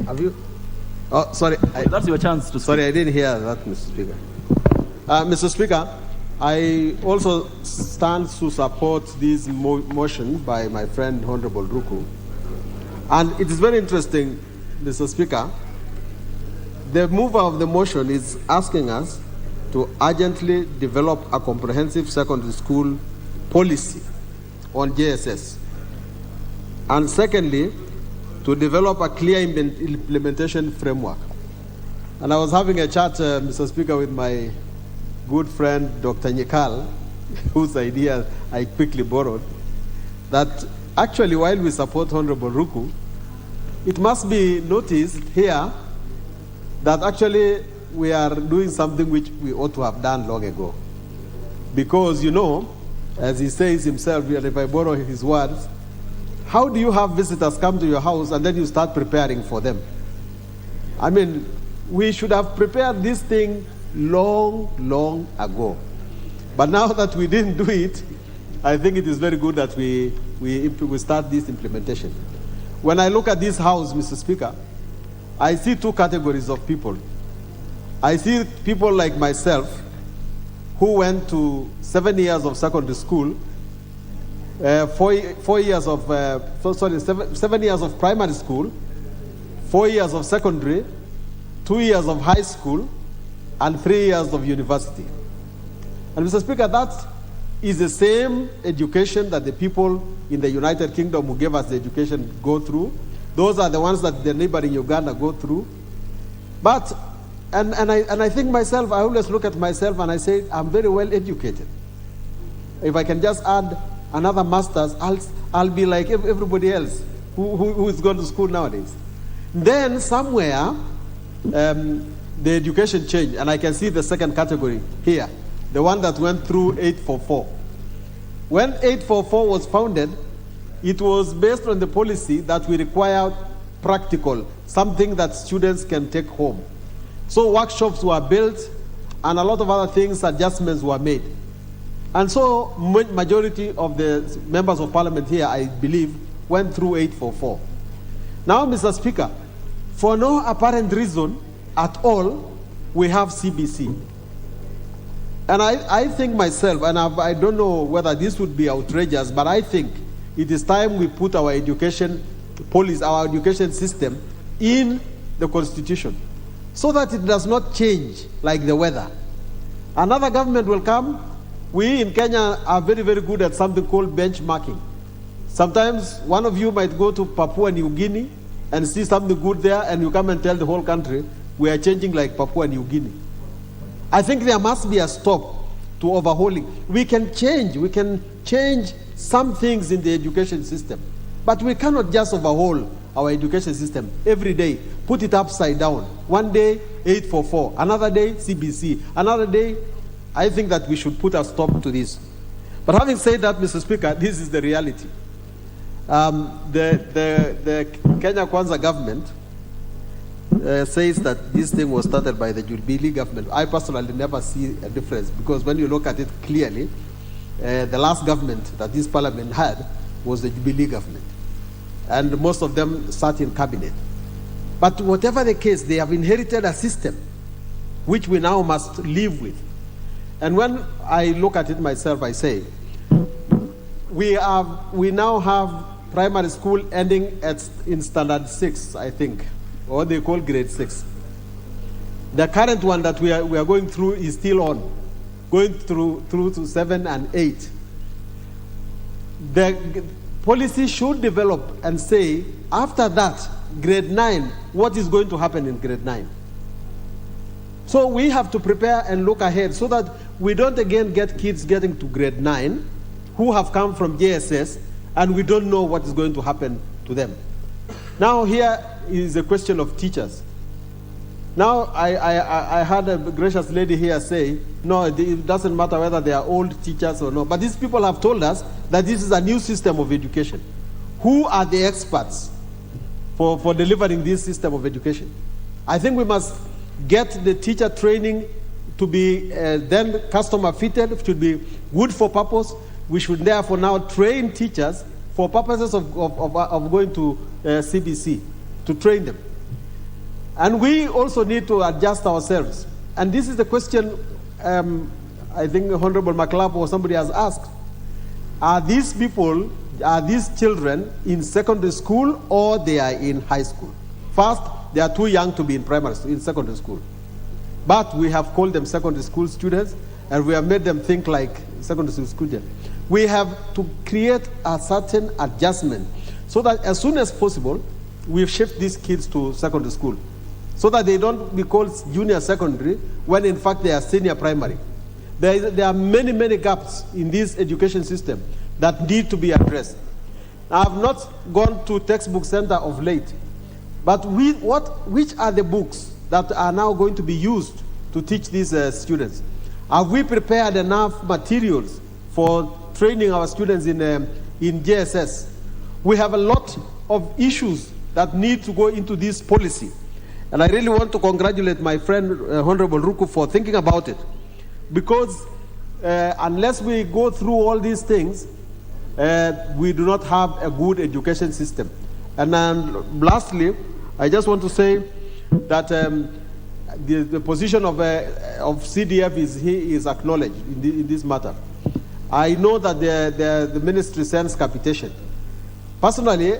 Have you? Oh, sorry. That's your chance to speak. Sorry, I didn't hear that, Mr. Speaker. Mr. Speaker, I also stand to support this motion by my friend Honorable Ruku. And it is very interesting, Mr. Speaker. The mover of the motion is asking us to urgently develop a comprehensive secondary school policy on JSS. And secondly, to develop a clear implementation framework. And I was having a chat, Mr. Speaker, with my good friend, Dr. Nyekal, whose idea I quickly borrowed, that actually while we support Honorable Ruku, it must be noticed here that actually we are doing something which we ought to have done long ago. Because, you know, as he says himself, and if I borrow his words, how do you have visitors come to your house and then you start preparing for them? I mean, we should have prepared this thing long ago. But now that we didn't do it, I think it is very good that we start this implementation. When I look at this house, Mr. Speaker, I see two categories of people. I see people like myself who went to 7 years of secondary school, 7 years of primary school, 4 years of secondary, 2 years of high school, and 3 years of university. And Mr. Speaker, that is the same education that the people in the United Kingdom who gave us the education go through. Those are the ones that the neighboring Uganda go through. But, and I think myself, I always look at myself and I say, I'm very well educated. If I can just add another master's, I'll be like everybody else who is going to school nowadays. Then somewhere, the education changed, and I can see the second category here, the one that went through 844. When 844 was founded, it was based on the policy that we require practical, something that students can take home. So workshops were built, and a lot of other things, adjustments were made. And so majority of the members of parliament here, I believe, went through 844. Now, Mr. Speaker, for no apparent reason at all, we have CBC. And I think myself, and I don't know whether this would be outrageous, but I think it is time we put our education policy, our education system in the Constitution, so that it does not change like the weather. Another government will come. We in Kenya are very good at something called benchmarking. Sometimes one of you might go to Papua New Guinea and see something good there, and you come and tell the whole country, we are changing like Papua New Guinea. I think there must be a stop to overhauling. We can change some things in the education system, but we cannot just overhaul our education system every day, put it upside down. One day, 844, another day, CBC, another day. I think that we should put a stop to this. But having said that, Mr. Speaker, this is the reality. The Kenya Kwanza government says that this thing was started by the Jubilee government. I personally never see a difference, because when you look at it clearly, the last government that this parliament had was the Jubilee government. And most of them sat in cabinet. But whatever the case, they have inherited a system which we now must live with. And when I look at it myself, I say, we now have primary school ending in standard 6, I think, or they call grade 6. The current one that we are going through is still on, going through to 7 and 8. The policy should develop and say, after that, grade 9, what is going to happen in grade 9? So we have to prepare and look ahead so that we don't again get kids getting to grade 9 who have come from JSS and we don't know what is going to happen to them. Now here is a question of teachers. Now I had a gracious lady here say, no, it doesn't matter whether they are old teachers or not, but these people have told us that this is a new system of education. Who are the experts for delivering this system of education? I think we must get the teacher training to be then customer fitted, it should be good for purpose. We should therefore now train teachers for purposes of going to CBC, to train them. And we also need to adjust ourselves. And this is the question I think Honorable McLeod or somebody has asked. Are these people, are these children in secondary school or they are in high school? First, they are too young to be in secondary school. But we have called them secondary school students, and we have made them think like secondary school students. We have to create a certain adjustment so that as soon as possible, we shift these kids to secondary school, so that they don't be called junior secondary when in fact they are senior primary. There are many gaps in this education system that need to be addressed. I have not gone to textbook center of late, but which are the books that are now going to be used to teach these students? Have we prepared enough materials for training our students in JSS? We have a lot of issues that need to go into this policy. And I really want to congratulate my friend, Honorable Ruku, for thinking about it. Because unless we go through all these things, we do not have a good education system. And then lastly, I just want to say that the position of CDF is acknowledged in this matter. I know that the ministry sends capitation. Personally,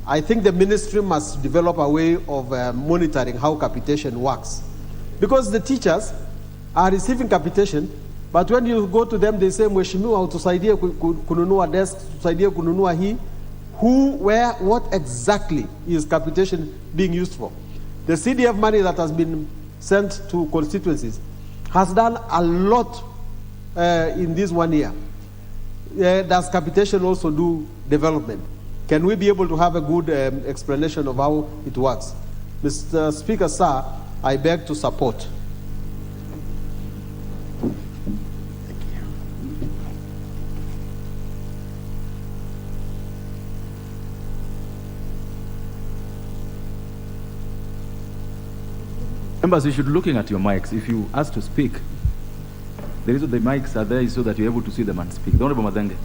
I think the ministry must develop a way of monitoring how capitation works. Because the teachers are receiving capitation, but when you go to them, they say, Mheshimiwa, utusaidie kununua desk, tusaidie kununua hii. Who, where, what exactly is capitation being used for? The CDF money that has been sent to constituencies has done a lot in this 1 year. Does capitation also do development? Can we be able to have a good explanation of how it works? Mr. Speaker, sir, I beg to support. Members, you should be looking at your mics. If you ask to speak, the reason the mics are there is so that you're able to see them and speak. The Honorable Madenge.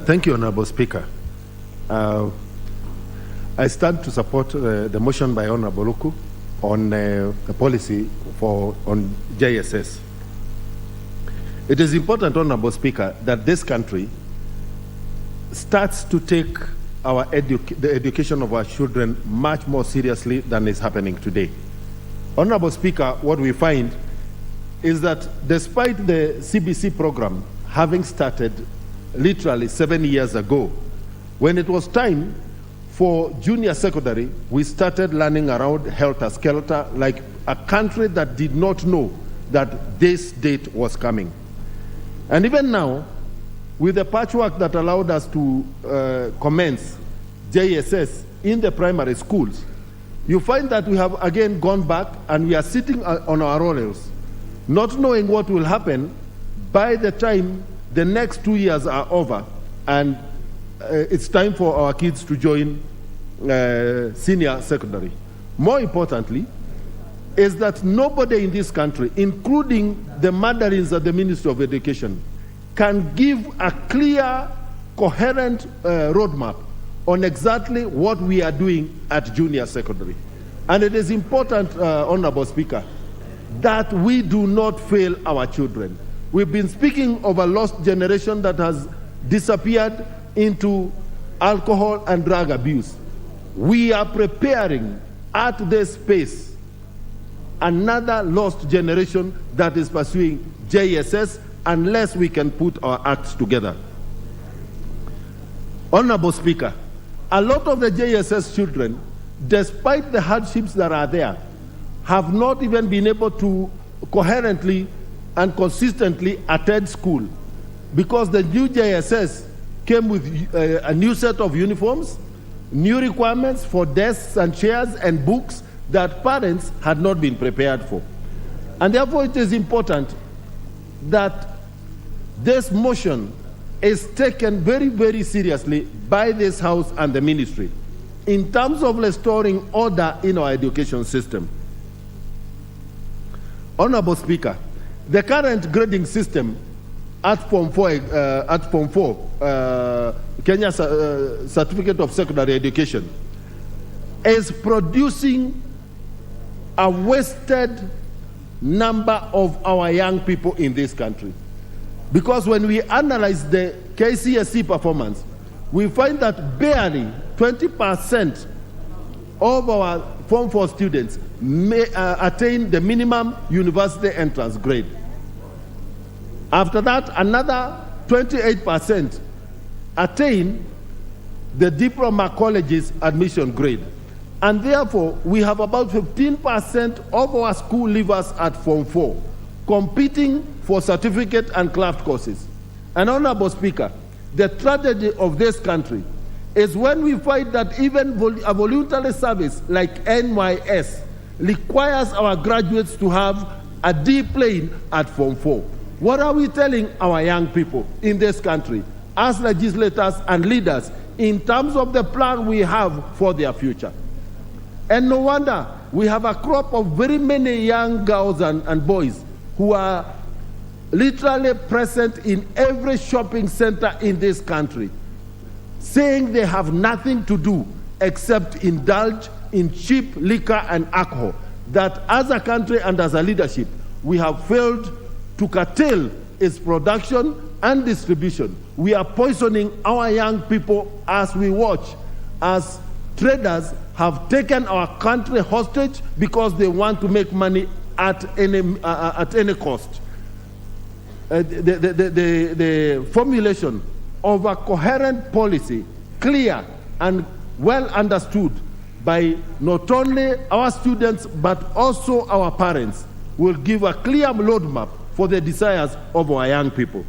Thank you, Honorable Speaker. I stand to support the motion by Honorable Ruku on the policy on JSS. It is important, Honorable Speaker, that this country starts to take the education of our children much more seriously than is happening today. Honorable Speaker, what we find is that despite the CBC program having started literally 7 years ago, when it was time for junior secondary, we started learning around helter-skelter like a country that did not know that this date was coming. And even now, with the patchwork that allowed us to commence JSS in the primary schools, you find that we have again gone back and we are sitting on our laurels, not knowing what will happen by the time the next 2 years are over and it's time for our kids to join senior secondary. More importantly, is that nobody in this country, including the mandarins at the Ministry of Education, can give a clear, coherent roadmap on exactly what we are doing at junior secondary. And it is important, Honorable Speaker, that we do not fail our children. We've been speaking of a lost generation that has disappeared into alcohol and drug abuse. We are preparing at this pace another lost generation that is pursuing JSS unless we can put our acts together. Honorable Speaker, a lot of the JSS children, despite the hardships that are there, have not even been able to coherently and consistently attend school because the new JSS came with a new set of uniforms, new requirements for desks and chairs and books that parents had not been prepared for. And therefore it is important that this motion is taken very, very seriously by this House and the Ministry in terms of restoring order in our education system. Honorable Speaker, the current grading system at Form 4, Kenya Certificate of Secondary Education, is producing a wasted number of our young people in this country. Because when we analyze the KCSE performance, we find that barely 20% of our Form 4 students may attain the minimum university entrance grade. After that, another 28% attain the diploma college's admission grade. And therefore, we have about 15% of our school leavers at Form 4 competing for certificate and craft courses. And Honorable Speaker, the tragedy of this country is when we find that even a voluntary service like NYS requires our graduates to have a D plane at Form 4. What are we telling our young people in this country as legislators and leaders in terms of the plan we have for their future? And no wonder we have a crop of very many young girls and boys who are literally present in every shopping center in this country, saying they have nothing to do except indulge in cheap liquor and alcohol, that as a country and as a leadership, we have failed to curtail its production and distribution. We are poisoning our young people as we watch, as traders have taken our country hostage because they want to make money at any cost. The formulation of a coherent policy, clear and well understood by not only our students but also our parents, will give a clear roadmap for the desires of our young people.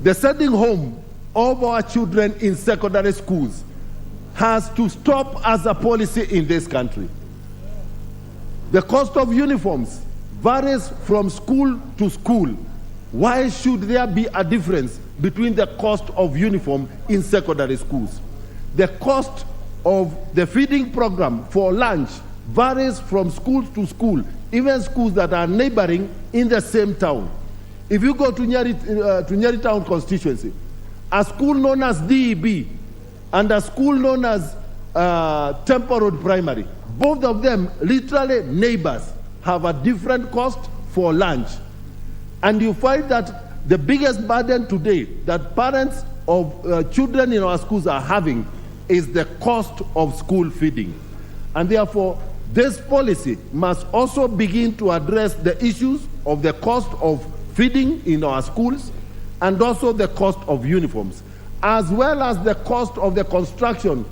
The sending home of our children in secondary schools has to stop as a policy in this country. The cost of uniforms varies from school to school. Why should there be a difference between the cost of uniform in secondary schools? The cost of the feeding program for lunch varies from school to school, even schools that are neighboring in the same town. If you go to Nyeri Town constituency, a school known as DEB and a school known as Temple Road Primary, both of them literally neighbors, have a different cost for lunch. And you find that the biggest burden today that parents of children in our schools are having is the cost of school feeding. And therefore, this policy must also begin to address the issues of the cost of feeding in our schools and also the cost of uniforms, as well as the cost of the construction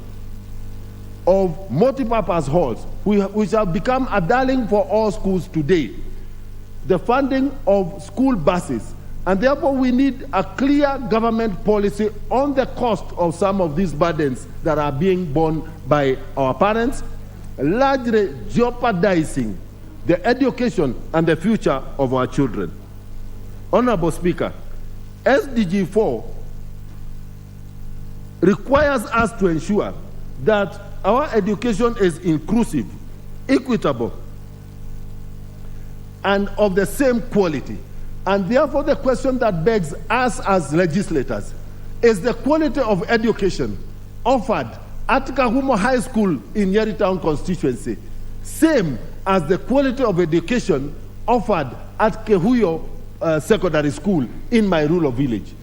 of multipurpose halls, which have become a darling for all schools today, the funding of school buses, and therefore we need a clear government policy on the cost of some of these burdens that are being borne by our parents, largely jeopardizing the education and the future of our children. Honorable Speaker, SDG 4 requires us to ensure that our education is inclusive, equitable, and of the same quality. And therefore, the question that begs us as legislators is the quality of education offered at Kahumo High School in Nyeri Town constituency same as the quality of education offered at Kehuyo Secondary School in my rural village?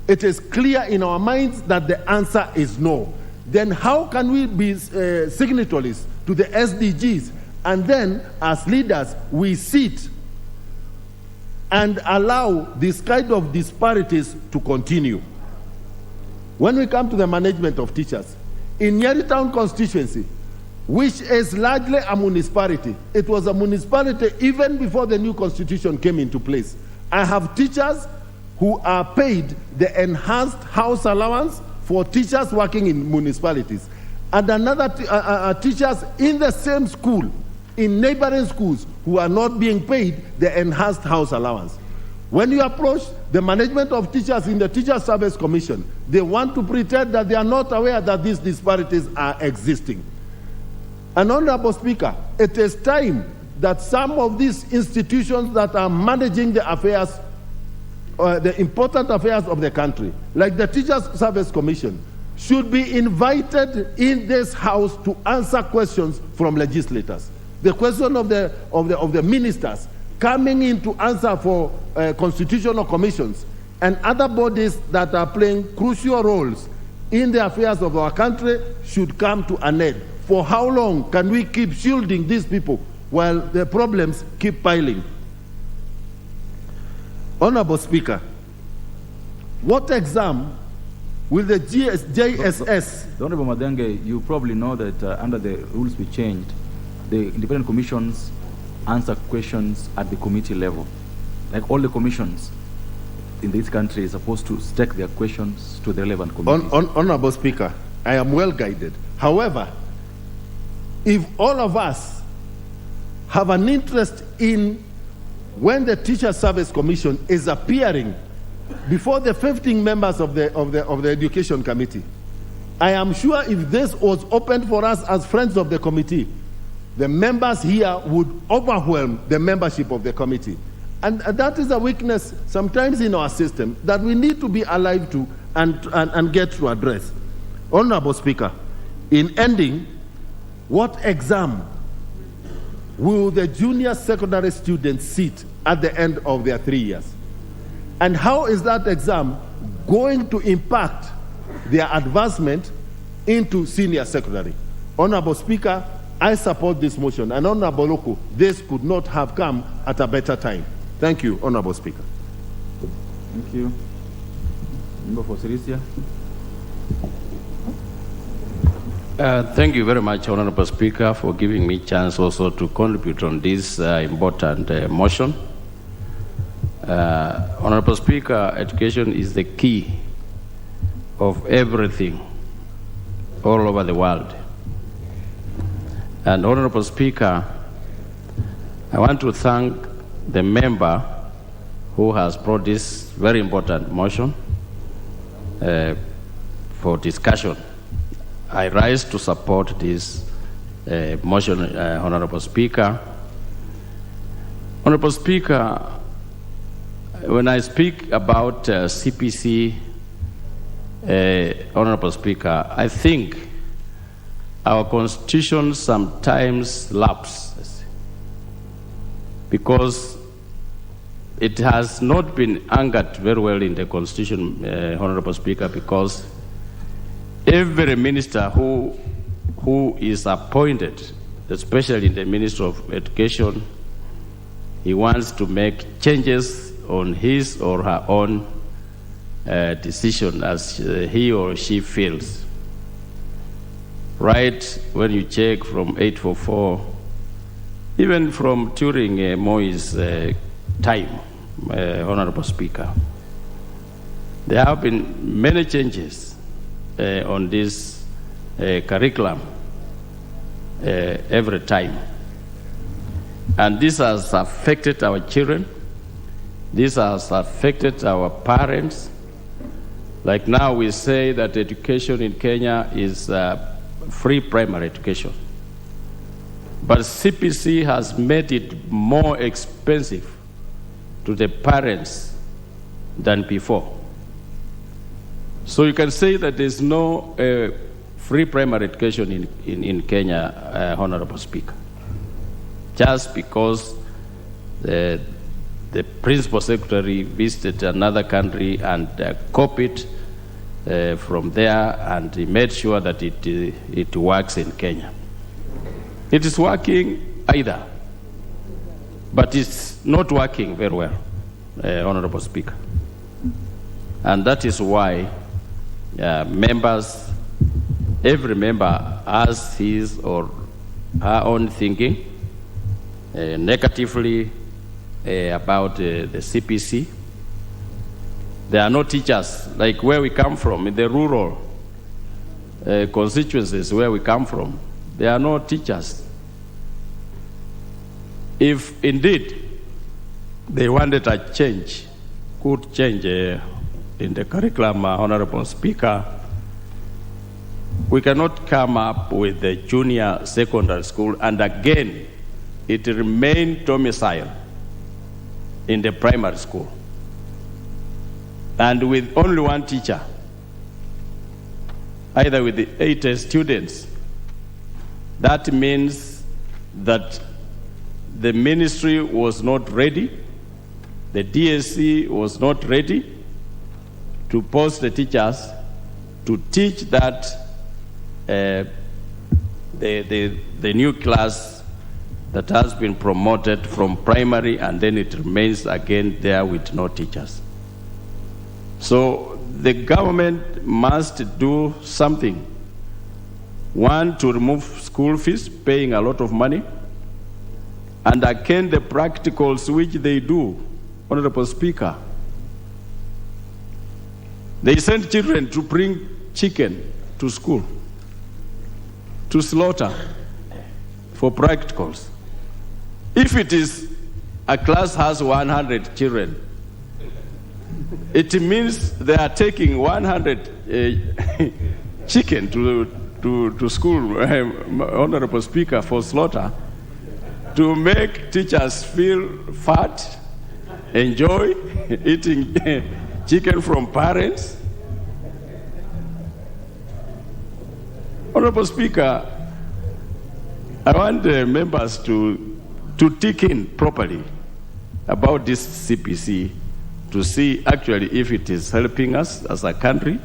It is clear in our minds that the answer is no. Then how can we be signatories to the SDGs and then as leaders we sit and allow this kind of disparities to continue? When we come to the management of teachers, in Nyeri Town constituency, which is largely a municipality, it was a municipality even before the new constitution came into place. I have teachers who are paid the enhanced house allowance for teachers working in municipalities, and another teachers in the same school, in neighboring schools, who are not being paid the enhanced house allowance. When you approach the management of teachers in the Teacher Service Commission, they want to pretend that they are not aware that these disparities are existing. And Honorable Speaker, it is time that some of these institutions that are managing the affairs, the important affairs of the country, like the Teachers Service Commission, should be invited in this House to answer questions from legislators. The question of the ministers coming in to answer for constitutional commissions and other bodies that are playing crucial roles in the affairs of our country should come to an end. For how long can we keep shielding these people while the problems keep piling? Honorable Speaker, what exam will the JSS... Honorable Madenge, you probably know that under the rules we changed, the independent commissions answer questions at the committee level. Like all the commissions, in this country is supposed to stake their questions to the relevant committees. Honorable Speaker, I am well guided. However, if all of us have an interest in when the Teacher Service Commission is appearing before the 15 members of the Education Committee, I am sure if this was opened for us as friends of the committee, the members here would overwhelm the membership of the committee. And that is a weakness sometimes in our system that we need to be alive to and get to address. Honorable Speaker, in ending, what exam will the junior secondary students sit at the end of their 3 years? And how is that exam going to impact their advancement into senior secondary? Honorable Speaker, I support this motion. And Honorable Oko, this could not have come at a better time. Thank you, Honorable Speaker. Thank you. Member for Sirisia. Thank you very much, Honorable Speaker, for giving me a chance also to contribute on this important motion. Honorable Speaker, education is the key of everything all over the world. And Honorable Speaker, I want to thank the member who has brought this very important motion for discussion. I rise to support this motion, Honorable Speaker. Honorable Speaker, when I speak about CPC, Honorable Speaker, I think our constitution sometimes lapses because it has not been anchored very well in the constitution, Honorable Speaker, because every minister who is appointed, especially the Minister of Education, he wants to make changes on his or her own decision as he or she feels. Right when you check from 844, even from during Moi's time, Honorable Speaker, there have been many changes on this curriculum every time. And this has affected our children. This has affected our parents. Like now we say that education in Kenya is free primary education. But CPC has made it more expensive to the parents than before. So you can say that there's no free primary education in Kenya, Honorable Speaker, just because the Principal Secretary visited another country and copied from there, and he made sure that it works in Kenya. It is working either, but it's not working very well, Honorable Speaker. And that is why members, every member has his or her own thinking negatively about the CPC. There are no teachers, like where we come from, in the rural constituencies where we come from. There are no teachers. If indeed they wanted a change, good change in the curriculum, Honorable Speaker, we cannot come up with the junior secondary school and again it remain domicile in the primary school and with only one teacher, either with the 80 students. That means that the ministry was not ready, the DSC was not ready to post the teachers to teach that the new class that has been promoted from primary, and then it remains again there with no teachers. So the government must do something. One, to remove school fees, paying a lot of money, and again the practicals which they do, Honorable Speaker, They send children to bring chicken to school, to slaughter for practicals. If it is a class has 100 children, it means they are taking 100 chicken to school, Honorable Speaker, for slaughter, to make teachers feel fat, enjoy eating chicken from parents. Honorable Speaker, I want the members to dig in properly about this CPC to see actually if it is helping us as a country,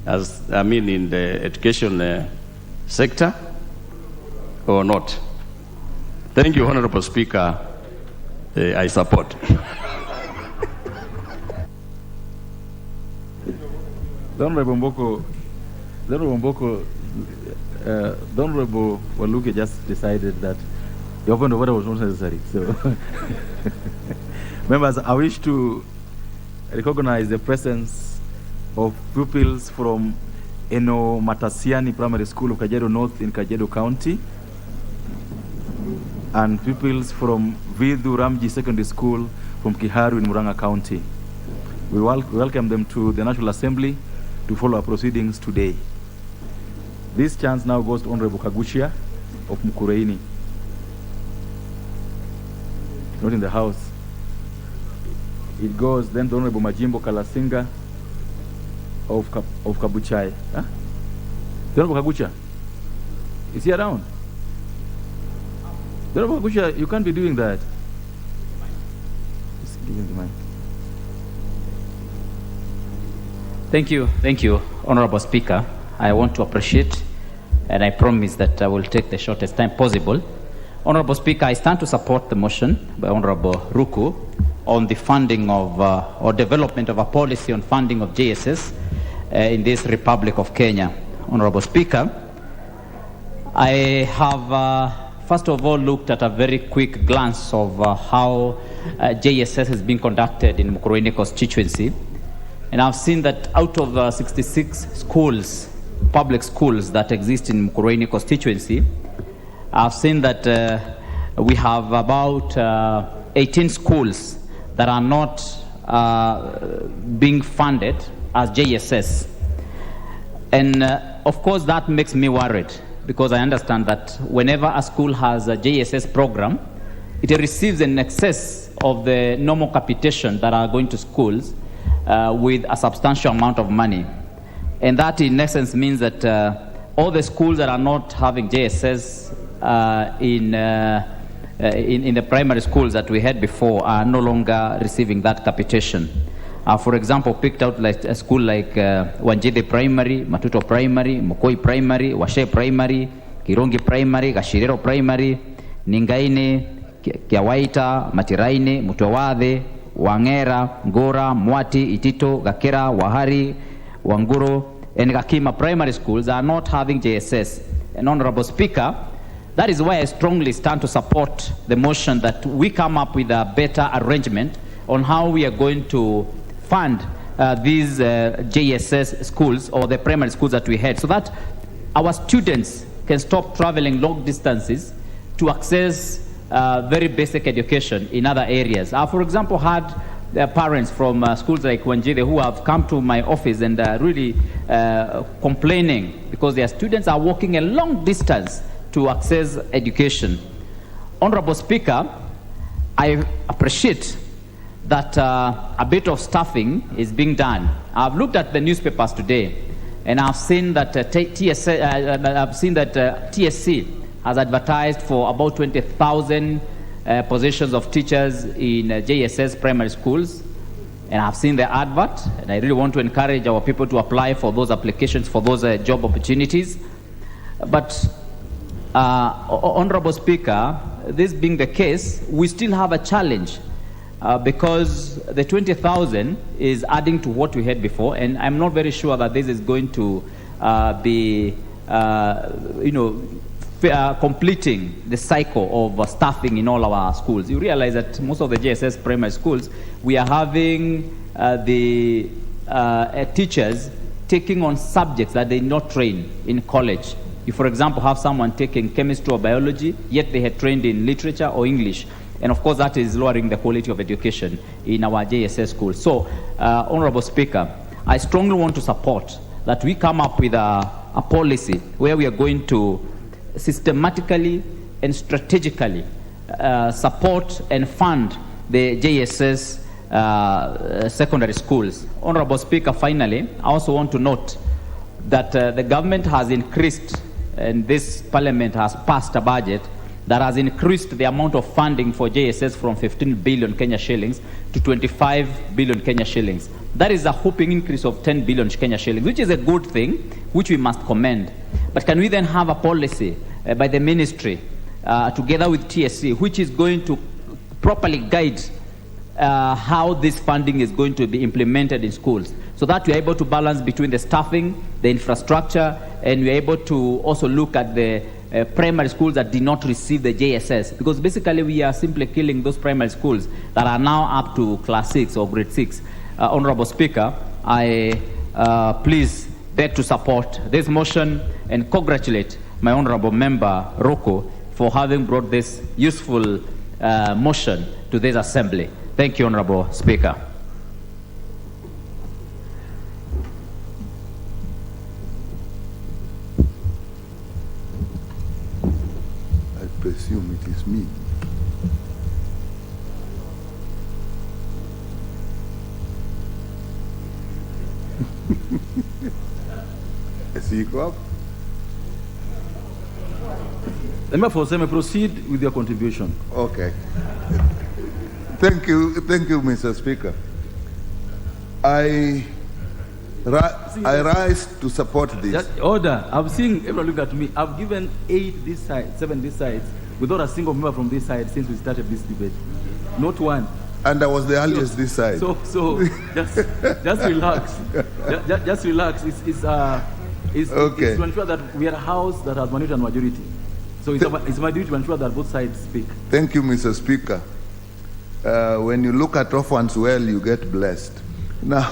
in the education sector or not. Thank you, Honorable Speaker. I support. The Honorable Waluke just decided that the open of order was not necessary. So, members, I wish to recognize the presence of pupils from Eno Matasiani Primary School of Kajiado North in Kajiado County, and pupils from Vidhu Ramji Secondary School from Kiharu in Murang'a County. We welcome them to the National Assembly to follow our proceedings today. This chance now goes to Honorable Kaguchia of Mukurweini. Not in the House. It goes then to Honorable Majimbo Kalasinga of Kabuchai. Huh? Honorable Kaguchia, is he around? Honorable Kaguchia, you can't be doing that. Just give him the mic. Thank you, Honorable Speaker. I want to appreciate, and I promise that I will take the shortest time possible. Honorable Speaker, I stand to support the motion by Honorable Ruku on the funding of, or development of a policy on funding of JSS in this Republic of Kenya. Honorable Speaker, I have, first of all, looked at a very quick glance of how JSS has been conducted in Mukurweini constituency. And I've seen that out of 66 schools, public schools that exist in Mukurweini constituency, I've seen that we have about 18 schools that are not being funded as JSS. And of course that makes me worried, because I understand that whenever a school has a JSS program, it receives an excess of the normal capitation that are going to schools with a substantial amount of money. And that in essence means that all the schools that are not having JSS in the primary schools that we had before are no longer receiving that capitation. For example, picked out like a school like Wanjide Primary, Matuto Primary, Mukoi Primary, Washe Primary, Kirongi Primary, Gashirero Primary, Ningaine, Kiawaita, Matiraine, Mutawade, Wangera, Ngora, Mwati, Itito, Gakera, Wahari, Wanguro, and Gakima primary schools are not having JSS. And Honorable Speaker, that is why I strongly stand to support the motion that we come up with a better arrangement on how we are going to fund these JSS schools or the primary schools that we had, so that our students can stop traveling long distances to access very basic education in other areas. I, for example, had parents from schools like Wanjide who have come to my office and really complaining because their students are walking a long distance to access education. Honorable Speaker, I appreciate that a bit of staffing is being done. I've looked at the newspapers today, and I've seen that TSC has advertised for about 20,000 positions of teachers in JSS primary schools. And I've seen the advert, and I really want to encourage our people to apply for those applications, for those job opportunities. But, Honorable Speaker, this being the case, we still have a challenge because the 20,000 is adding to what we had before, and I'm not very sure that this is going to be, completing the cycle of staffing in all our schools. You realize that most of the JSS primary schools, we are having the teachers taking on subjects that they not train in college. You, for example, have someone taking chemistry or biology, yet they had trained in literature or English. And of course, that is lowering the quality of education in our JSS schools. So, Honorable Speaker, I strongly want to support that we come up with a policy where we are going to systematically and strategically support and fund the JSS secondary schools. Honorable Speaker, finally, I also want to note that the government has increased, and this parliament has passed a budget that has increased the amount of funding for JSS from 15 billion Kenya shillings to 25 billion Kenya shillings. That is a whopping increase of 10 billion Kenya shillings, which is a good thing, which we must commend. But can we then have a policy by the ministry, together with TSC, which is going to properly guide how this funding is going to be implemented in schools, so that we are able to balance between the staffing, the infrastructure, and we are able to also look at the primary schools that did not receive the JSS, because basically we are simply killing those primary schools that are now up to class 6 or grade 6. Honorable Speaker, I please beg to support this motion and congratulate my honorable member Roko for having brought this useful motion to this assembly. Thank you, Honorable Speaker. I presume it is me. Speak up. Let me first proceed with your contribution. Okay. Thank you, Mr. Speaker. I rise to support this. Just order. I'm seeing everyone look at me. I've given 8 this side, 7 this side, without a single member from this side since we started this debate. Not one. And I was the earliest this side. So just relax. Just relax. It's to ensure that we are a house that has minority and majority. So it's my duty to ensure that both sides speak. Thank you, Mr. Speaker. When you look at orphans well, you get blessed. Now,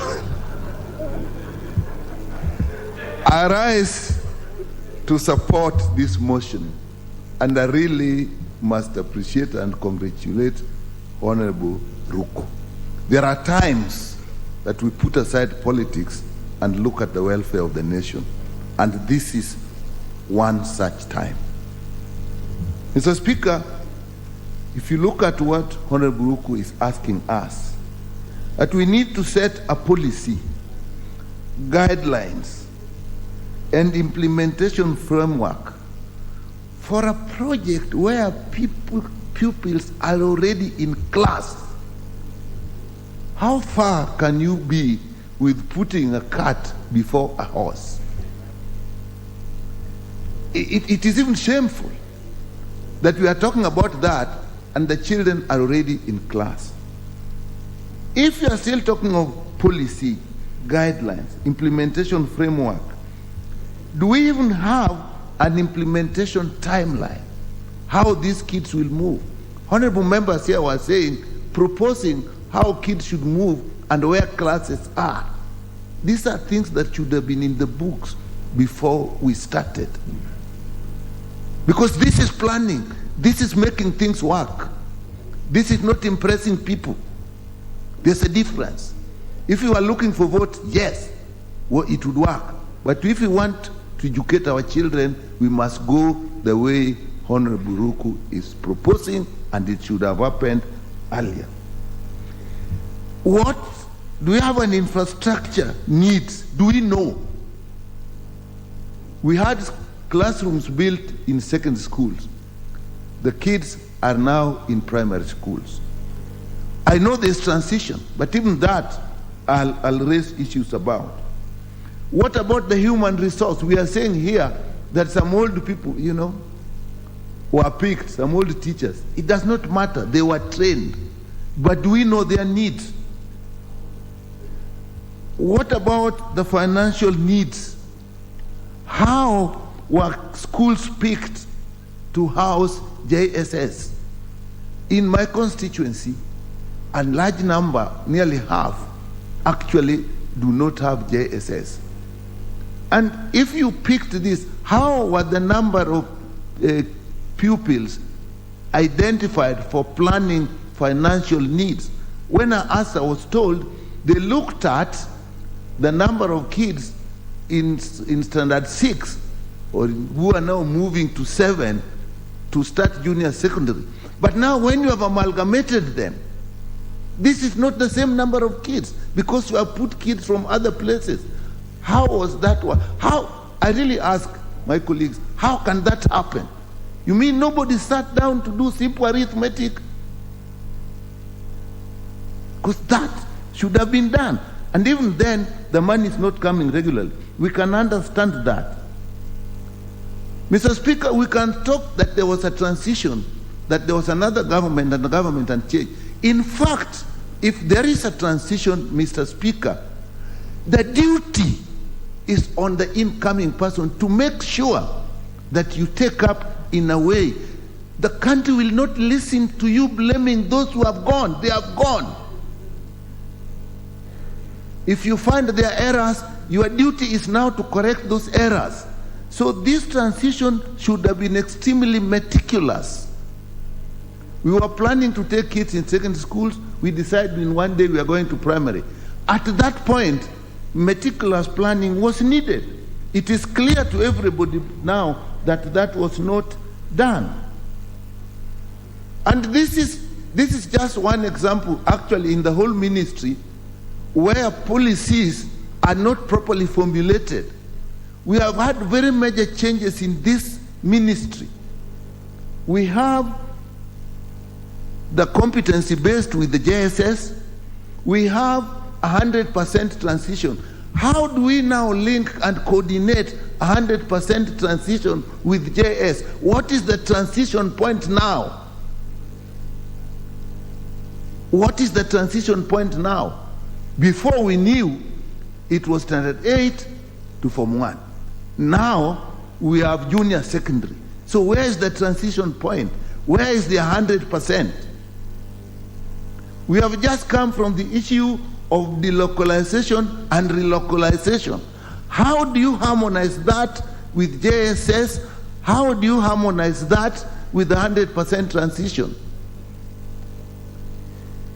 I rise to support this motion, and I really must appreciate and congratulate Honorable Ruku. There are times that we put aside politics and look at the welfare of the nation, and this is one such time. Mr. Speaker, if you look at what Honorable Ruku is asking us, that we need to set a policy, guidelines, and implementation framework for a project where pupils are already in class. How far can you be with putting a cart before a horse? It is even shameful that we are talking about that and the children are already in class. If you are still talking of policy, guidelines, implementation framework, do we even have an implementation timeline? How these kids will move? Honorable members here were saying, proposing how kids should move and where classes are. These are things that should have been in the books before we started. Because this is planning. This is making things work. This is not impressing people. There's a difference. If you are looking for vote, yes, well, it would work. But if we want to educate our children, we must go the way Honorable Ruku is proposing, and it should have happened earlier. What do we have an infrastructure needs? Do we know? We had classrooms built in secondary schools. The kids are now in primary schools. I know there's transition, but even that I'll raise issues about. What about the human resource? We are saying here that some old people, were picked, some old teachers. It does not matter. They were trained. But do we know their needs? What about the financial needs? How were schools picked to house JSS? In my constituency, a large number, nearly half, actually do not have JSS. And if you picked this, how was the number of pupils identified for planning financial needs? When I asked, I was told they looked at the number of kids in standard 6, or who are now moving to 7 to start junior secondary. But now when you have amalgamated them, this is not the same number of kids because you have put kids from other places. How was that one? How, I really ask my colleagues, how can that happen? You mean nobody sat down to do simple arithmetic? Because that should have been done. And even then, the money is not coming regularly. We can understand that. Mr. Speaker, we can talk that there was a transition, that there was another government and the government and change. In fact, if there is a transition, Mr. Speaker, the duty is on the incoming person to make sure that you take up in a way. The country will not listen to you blaming those who have gone. They have gone. If you find there are errors, your duty is now to correct those errors. So this transition should have been extremely meticulous. We were planning to take kids in secondary schools. We decided in one day we are going to primary. At that point, meticulous planning was needed. It is clear to everybody now that that was not done. And this is just one example, actually, in the whole ministry, where policies are not properly formulated. We have had very major changes in this ministry. We have the competency based with the JSS. We have 100% transition. How do we now link and coordinate 100% transition with JS? What is the transition point now? What is the transition point now? Before we knew, it was standard 8 to Form 1. Now we have junior secondary. So where is the transition point? Where is the 100%? We have just come from the issue of delocalization and relocalization. How do you harmonize that with JSS? How do you harmonize that with the 100% transition?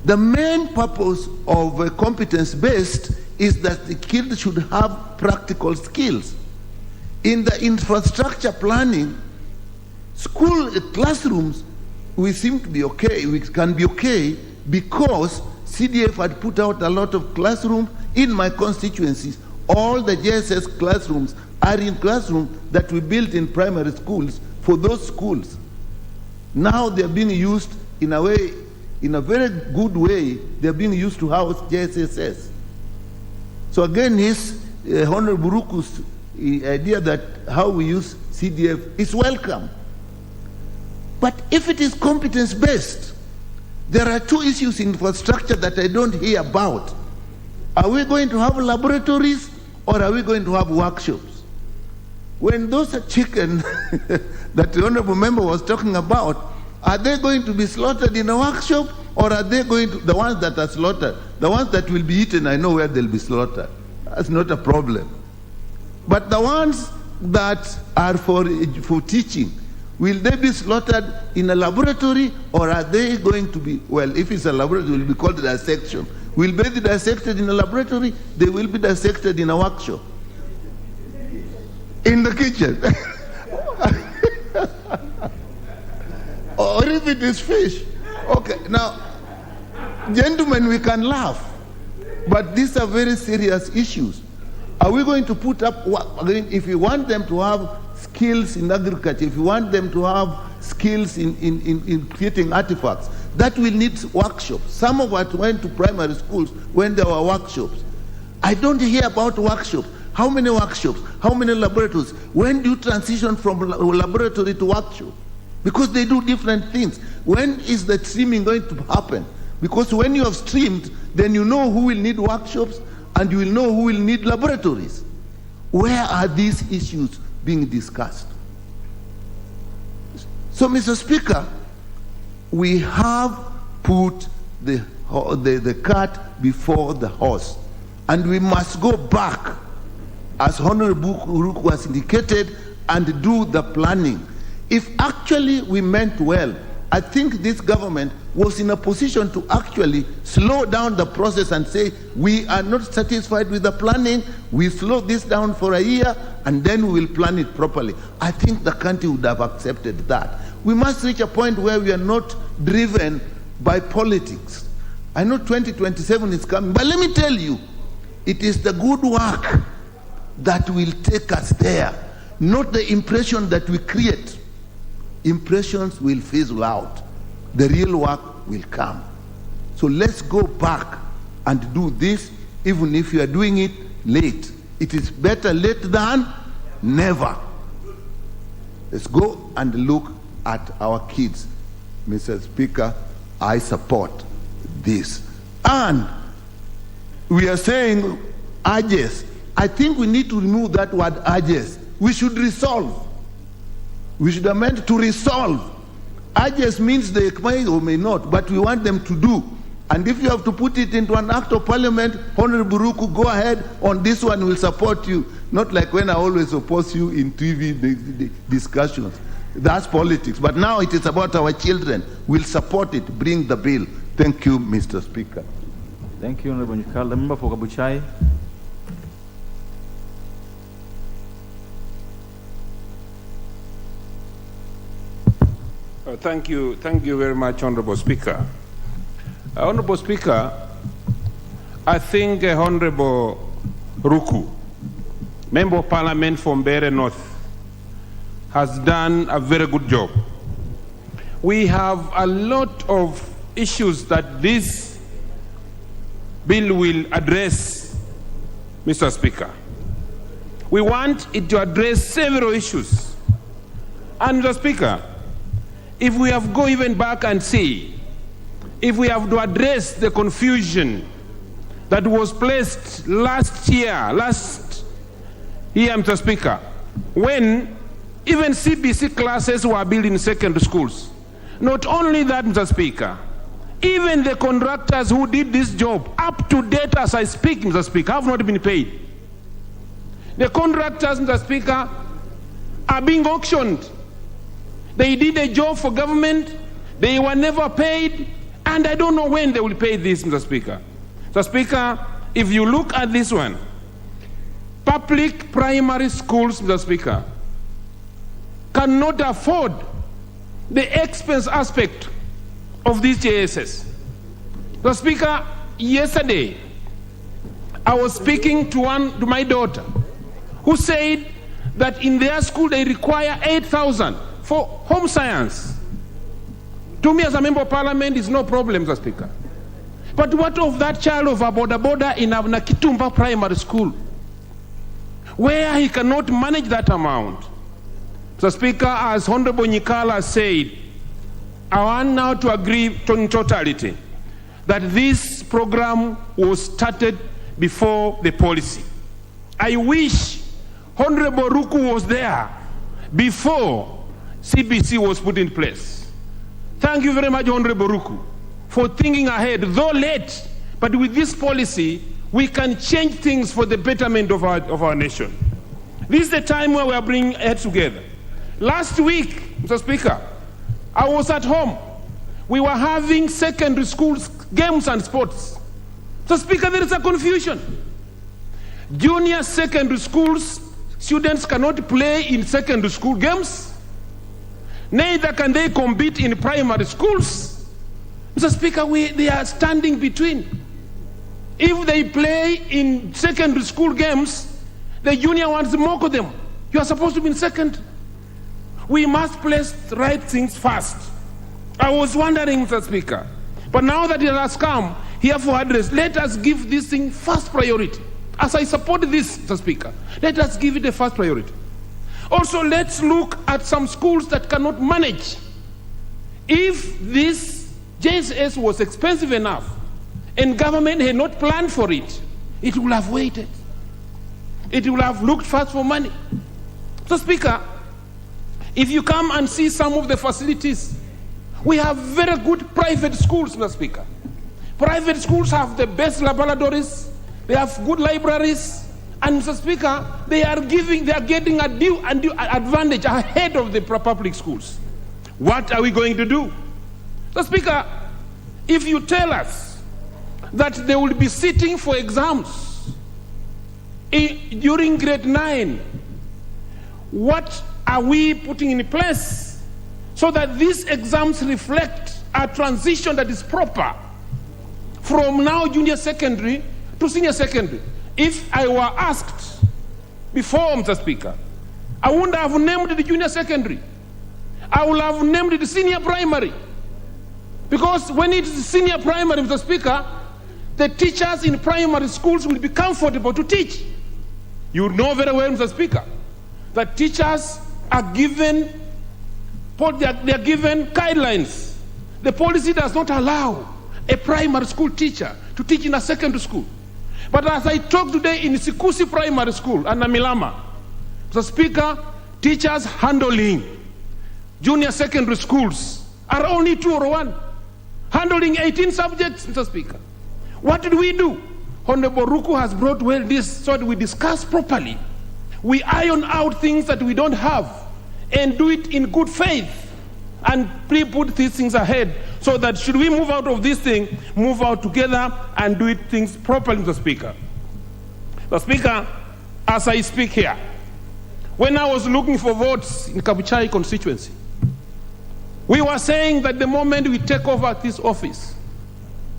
The main purpose of competence-based is that the kids should have practical skills. In the infrastructure planning, school classrooms, we seem to be okay, we can be okay because CDF had put out a lot of classrooms in my constituencies. All the JSS classrooms are in classrooms that we built in primary schools for those schools. Now they're being used in a way, in a very good way, they're being used to house JSSS. So again, his Honorable Ruku's idea that how we use CDF is welcome. But if it is competence-based, there are two issues in infrastructure that I don't hear about. Are we going to have laboratories or are we going to have workshops? When those are chicken that the Honorable Member was talking about, are they going to be slaughtered in a workshop or are they going to, the ones that are slaughtered, the ones that will be eaten, I know where they'll be slaughtered. That's not a problem. But the ones that are for teaching, will they be slaughtered in a laboratory or are they going to be, well, if it's a laboratory, it will be called dissection. Will they be dissected in a laboratory? They will be dissected in a workshop. In the kitchen. Or if it is fish. Okay, now, gentlemen, we can laugh, but these are very serious issues. Are we going to put up, if you want them to have skills in agriculture, if you want them to have skills in creating artifacts, that will need workshops. Some of us went to primary schools when there were workshops. I don't hear about workshops. How many workshops? How many laboratories? When do you transition from laboratory to workshop? Because they do different things. When is the streaming going to happen? Because when you have streamed, then you know who will need workshops and you will know who will need laboratories. Where are these issues being discussed? So, Mr. Speaker, we have put the cart before the horse. And we must go back, as Honorable Uruk was indicated, and do the planning. If actually we meant well, I think this government was in a position to actually slow down the process and say, we are not satisfied with the planning, we slow this down for a year, and then we will plan it properly. I think the country would have accepted that. We must reach a point where we are not driven by politics. I know 2027 is coming, but let me tell you, it is the good work that will take us there, not the impression that we create. Impressions will fizzle out. The real work will come. So let's go back and do this, even if you are doing it late. It is better late than never. Let's go and look at our kids. Mr. Speaker, I support this. And we are saying urges. I think we need to remove that word urges. We should resolve. We should amend to resolve. Urges means they may or may not, but we want them to do. And if you have to put it into an act of parliament, Honorable Ruku, go ahead on this one, we'll support you. Not like when I always oppose you in TV discussions. That's politics. But now it is about our children. We'll support it. Bring the bill. Thank you, Mr. Speaker. Thank you, Honorable Nyikal. The member for Kabuchai. Thank you very much, Honorable Speaker. Honorable Speaker, I think Honorable Ruku, Member of Parliament from Mbeere North, has done a very good job. We have a lot of issues that this bill will address, Mr. Speaker. We want it to address several issues. And Mr. Speaker, if we have to go even back and see, if we have to address the confusion that was placed last year, Mr. Speaker, when even CBC classes were built in secondary schools. Not only that, Mr. Speaker, even the contractors who did this job, up to date as I speak, Mr. Speaker, have not been paid. The contractors, Mr. Speaker, are being auctioned. They did a job for government, they were never paid, and I don't know when they will pay this, Mr. Speaker. Mr. Speaker, if you look at this one, public primary schools, Mr. Speaker, cannot afford the expense aspect of these JSS. Mr. Speaker, yesterday, I was speaking to my daughter, who said that in their school they require 8,000 for home science. To me as a member of parliament, is no problem, Mr. Speaker. But what of that child of a border in Nakitumba primary school, where he cannot manage that amount? Mr. Speaker, as Honorable Nyikala said, I want now to agree in totality that this program was started before the policy. I wish Honorable Ruku was there before CBC was put in place. Thank you very much, Honorable Ruku, for thinking ahead, though late, but with this policy, we can change things for the betterment of our nation. This is the time where we are bringing heads together. Last week, Mr. Speaker, I was at home. We were having secondary school games and sports. Mr. Speaker, there is a confusion. Junior secondary schools, students cannot play in secondary school games. Neither can they compete in primary schools. Mr. Speaker, they are standing between. If they play in secondary school games, the junior ones mock them. You are supposed to be in second. We must place the right things first. I was wondering, Mr. Speaker, but now that it has come here for address, let us give this thing first priority. As I support this, Mr. Speaker, let us give it the first priority. Also, let's look at some schools that cannot manage. If this JSS was expensive enough and government had not planned for it, it would have waited. It would have looked first for money. So, Speaker, if you come and see some of the facilities, we have very good private schools, Mr. Speaker. Private schools have the best laboratories, They have good libraries. And Mr. Speaker, they are getting a due advantage ahead of the public schools. What are we going to do? Mr. Speaker, if you tell us that they will be sitting for exams during grade 9, what are we putting in place so that these exams reflect a transition that is proper from now junior secondary to senior secondary? If I were asked before, Mr. Speaker, I wouldn't have named the junior secondary. I would have named the senior primary. Because when it is senior primary, Mr. Speaker, the teachers in primary schools will be comfortable to teach. You know very well, Mr. Speaker, that teachers are given guidelines. The policy does not allow a primary school teacher to teach in a secondary school. But as I talk today in Sikusi Primary School and Namilama, Mr. Speaker, teachers handling junior secondary schools are only 2 or 1, handling 18 subjects, Mr. Speaker. What did we do? Honorable Ruku has brought well this so that we discuss properly. We iron out things that we don't have and do it in good faith and put these things ahead so that should we move out of this thing, move out together and do it things properly, Mr. Speaker. Mr. Speaker, as I speak here, when I was looking for votes in Kabuchai constituency, we were saying that the moment we take over this office,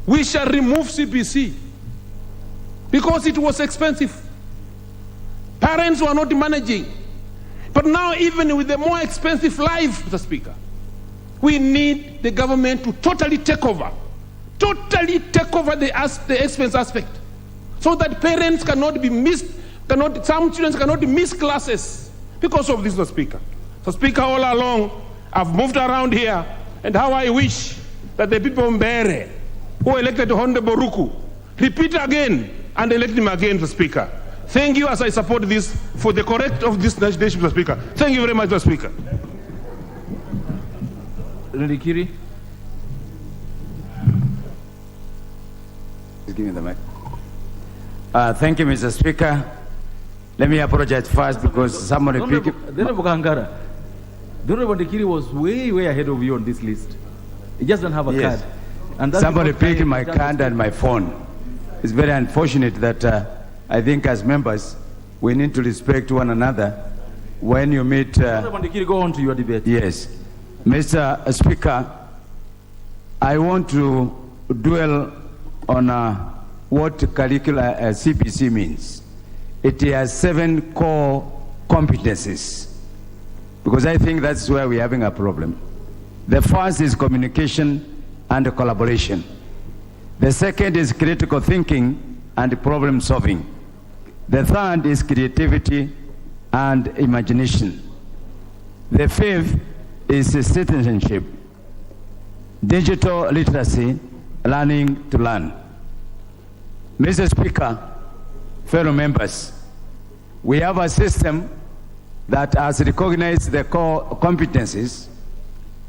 we shall remove CBC because it was expensive. Parents were not managing. But now even with the more expensive life, Mr. Speaker, we need the government to totally take over the expense aspect so that parents cannot be missed, some students cannot miss classes because of this, Mr. Speaker. So Speaker, all along, I've moved around here, and how I wish that the people of Mbere who elected Honorable Ruku repeat again and elect him again, Mr. Speaker. Thank you as I support this for the correct of this nation, Mr. Speaker. Thank you very much, Mr. Speaker. Kiri. Give me the mic. Thank you, Mr. Speaker. Let me apologize first because somebody picked it. The Honorable Kiri was way ahead of you on this list. He just doesn't have a card. And somebody picked my card and my phone. It's very unfortunate that I think as members, we need to respect one another when you meet. Honorable Kiri, go on to your debate. Yes. Mr. Speaker, I want to dwell on what curricula CBC means. It has 7 core competencies, because I think that's where we're having a problem. The first is communication and collaboration. The second is critical thinking and problem solving. The third is creativity and imagination. The fifth is citizenship, digital literacy, learning to learn. Mr. Speaker, fellow members, we have a system that has recognized the core competencies,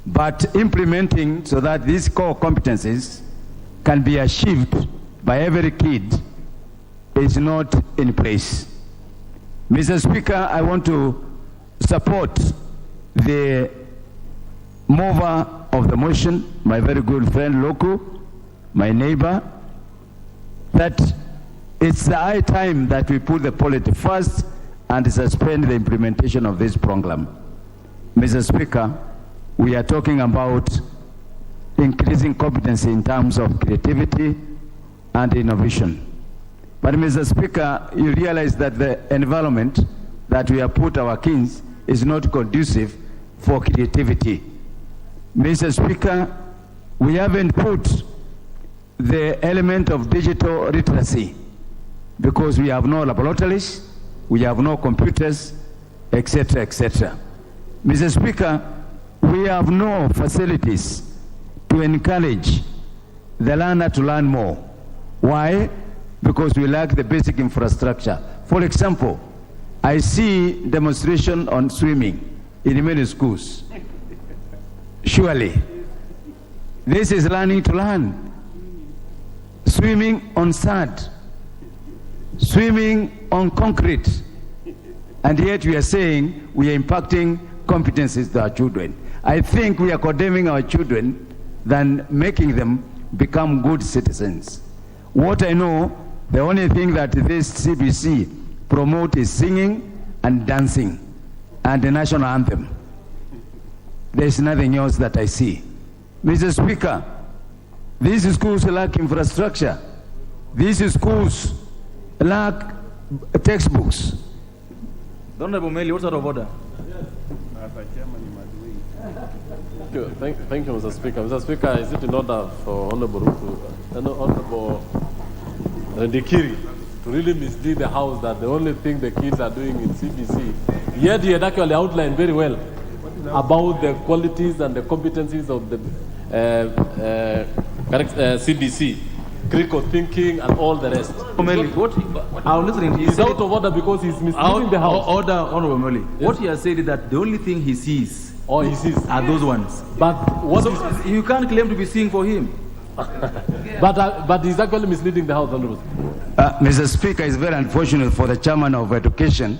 but implementing so that these core competencies can be achieved by every kid is not in place. Mr. Speaker, I want to support the mover of the motion, my very good friend Loku, my neighbor, that it's the high time that we put the polity first and suspend the implementation of this program. Mr. Speaker, we are talking about increasing competency in terms of creativity and innovation. But Mr. Speaker, you realize that the environment that we have put our kids is not conducive for creativity. Mr. Speaker, we haven't put the element of digital literacy because we have no laboratories, we have no computers, etc., etc. Mr. Speaker, we have no facilities to encourage the learner to learn more. Why? Because we lack the basic infrastructure. For example, I see demonstration on swimming in many schools. Surely, this is learning to learn. Swimming on sand. swimming on concrete. And yet we are saying we are impacting competencies to our children. I think we are condemning our children than making them become good citizens. What I know, the only thing that this CBC promote is singing and dancing and the national anthem. There's nothing else that I see. Mr. Speaker, these schools lack infrastructure. These schools lack textbooks. Honorable Meli, what's out of order? Thank you, Mr. Speaker. Mr. Speaker, is it in order for Honorable Ndikiri to really mislead the House that the only thing the kids are doing in CBC, yet he had actually outlined very well about the qualities and the competencies of the CBC, critical thinking and all the rest. I'm listening to you. He's out of order because he's misleading the House. Order, Honorable Meli. Yes. What he has said is that the only thing he sees are those ones. But what you can't claim to be seeing for him. but he's actually misleading the House, Honorable. Mr. Speaker, it's very unfortunate for the Chairman of Education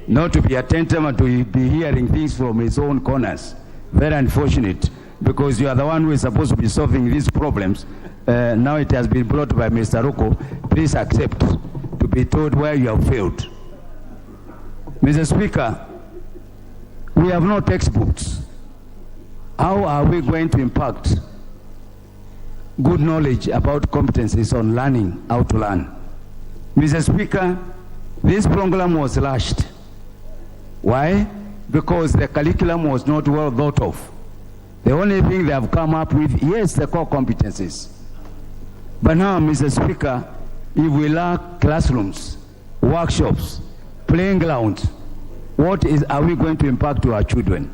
not to be attentive and to be hearing things from his own corners. Very unfortunate, because you are the one who is supposed to be solving these problems. Now it has been brought by Mr. Ruko. Please accept to be told where you have failed. Mr. Speaker, we have no textbooks. How are we going to impact good knowledge about competencies on learning, how to learn? Mr. Speaker, this program was slashed. Why? Because the curriculum was not well thought of. The only thing they have come up with, yes, the core competencies. But now, Mr. Speaker, if we lack classrooms, workshops, playing grounds, what are we going to impact to our children?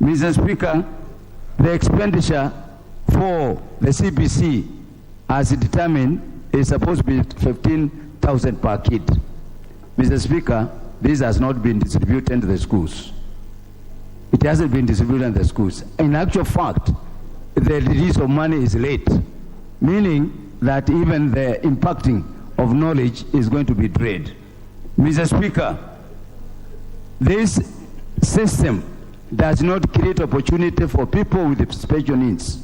Mr. Speaker, the expenditure for the CBC, as determined, is supposed to be 15,000 per kid. Mr. Speaker, this has not been distributed to the schools. It hasn't been distributed in the schools. In actual fact, the release of money is late, meaning that even the impacting of knowledge is going to be delayed. Mr. Speaker, this system does not create opportunity for people with special needs.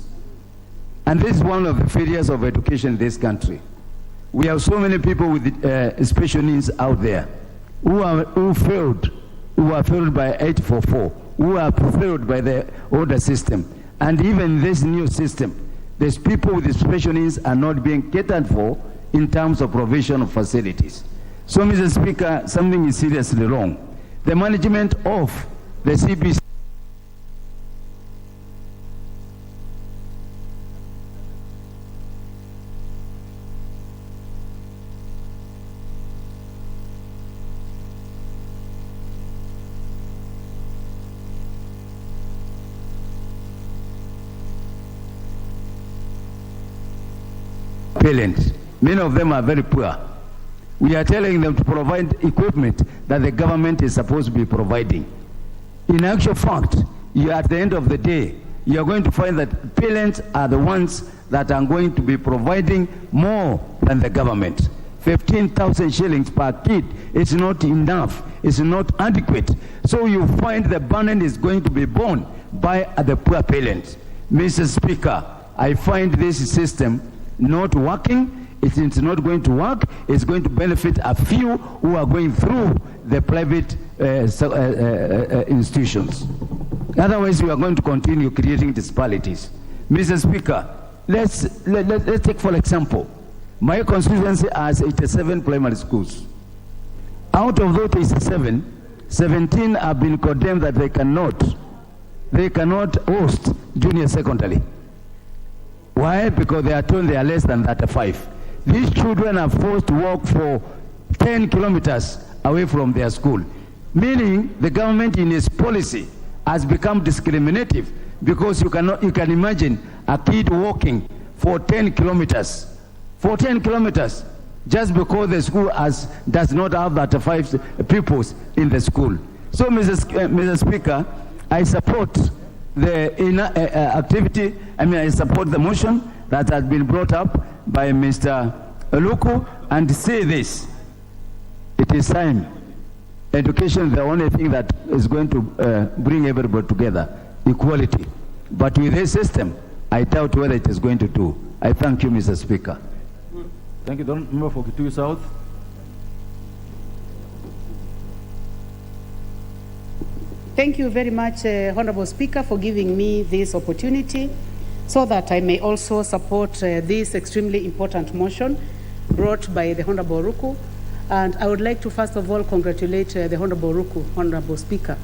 And this is one of the failures of education in this country. We have so many people with special needs out there who are failed by 844, who are failed by the older system. And even this new system, these people with special needs are not being catered for in terms of provision of facilities. So, Mr. Speaker, something is seriously wrong. The management of the CBC parents. Many of them are very poor. We are telling them to provide equipment that the government is supposed to be providing. In actual fact, at the end of the day, you are going to find that parents are the ones that are going to be providing more than the government. 15,000 shillings per kid is not enough. It's not adequate. So you find the burden is going to be borne by the poor parents. Mr. Speaker, I find this system not working. It is not going to work. It's going to benefit a few who are going through the private institutions. Otherwise, we are going to continue creating disparities. Mr. Speaker, let's take for example, my constituency has 87 primary schools. Out of those 87, 17 have been condemned that they cannot host junior secondary. Why? Because they are told they are less than 35. These children are forced to walk for 10 kilometers away from their school, meaning the government in its policy has become discriminative, because you can imagine a kid walking for 10 kilometers, just because the school does not have that 5 pupils in the school. So, Mr. Speaker, I support the activity. I support the motion that has been brought up by Mr. Luku, and say this: It is time. Education is the only thing that is going to bring everybody together, equality. But with this system, I doubt whether it is going to do. I thank you, Mr. Speaker. Thank you. The member for Kitui South. Thank you very much, Honorable Speaker, for giving me this opportunity so that I may also support this extremely important motion brought by the Honorable Ruku. And I would like to first of all congratulate the Honorable Ruku, Honorable Speaker.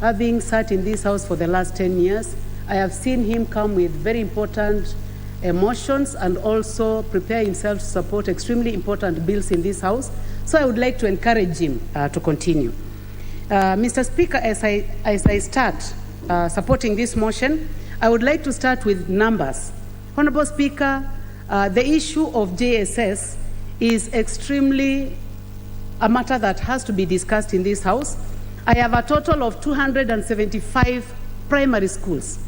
Having sat in this House for the last 10 years, I have seen him come with very important motions and also prepare himself to support extremely important bills in this House. So I would like to encourage him to continue. Mr. Speaker, as I start supporting this motion, I would like to start with numbers. Honorable Speaker, the issue of JSS is extremely a matter that has to be discussed in this House. I have a total of 275 primary schools.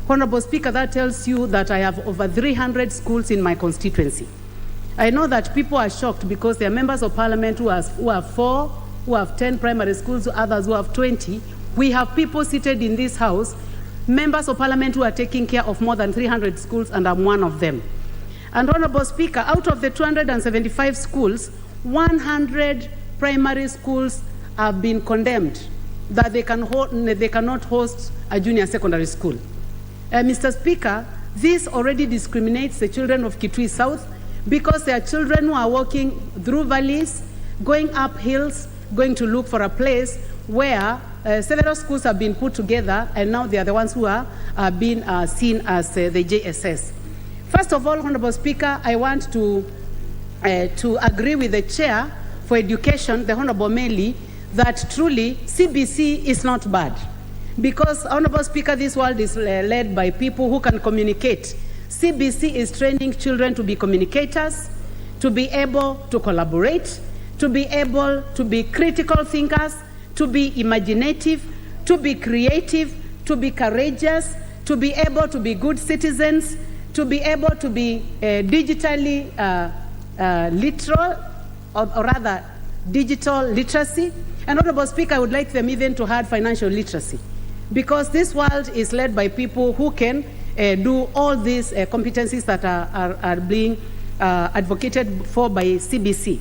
Honorable Speaker, that tells you that I have over 300 schools in my constituency. I know that people are shocked because there are members of parliament who have 4, who have 10 primary schools, others who have 20. We have people seated in this House, members of parliament who are taking care of more than 300 schools, and I'm one of them. And Honorable Speaker, out of the 275 schools, 100 primary schools have been condemned that they cannot host a junior secondary school. Mr. Speaker, this already discriminates the children of Kitui South because there are children who are walking through valleys, going up hills, going to look for a place where several schools have been put together, and now they are the ones who are being seen as the JSS. First of all, Honorable Speaker, I want to agree with the Chair for Education, the Honorable Meli, that truly CBC is not bad. Because, Honorable Speaker, this world is led by people who can communicate. CBC is training children to be communicators, to be able to collaborate, to be able to be critical thinkers, to be imaginative, to be creative, to be courageous, to be able to be good citizens, to be able to be digitally literal, or rather digital literacy. And Honorable Speaker, I would like them even to add financial literacy, because this world is led by people who can do all these competencies that are being advocated for by CBC.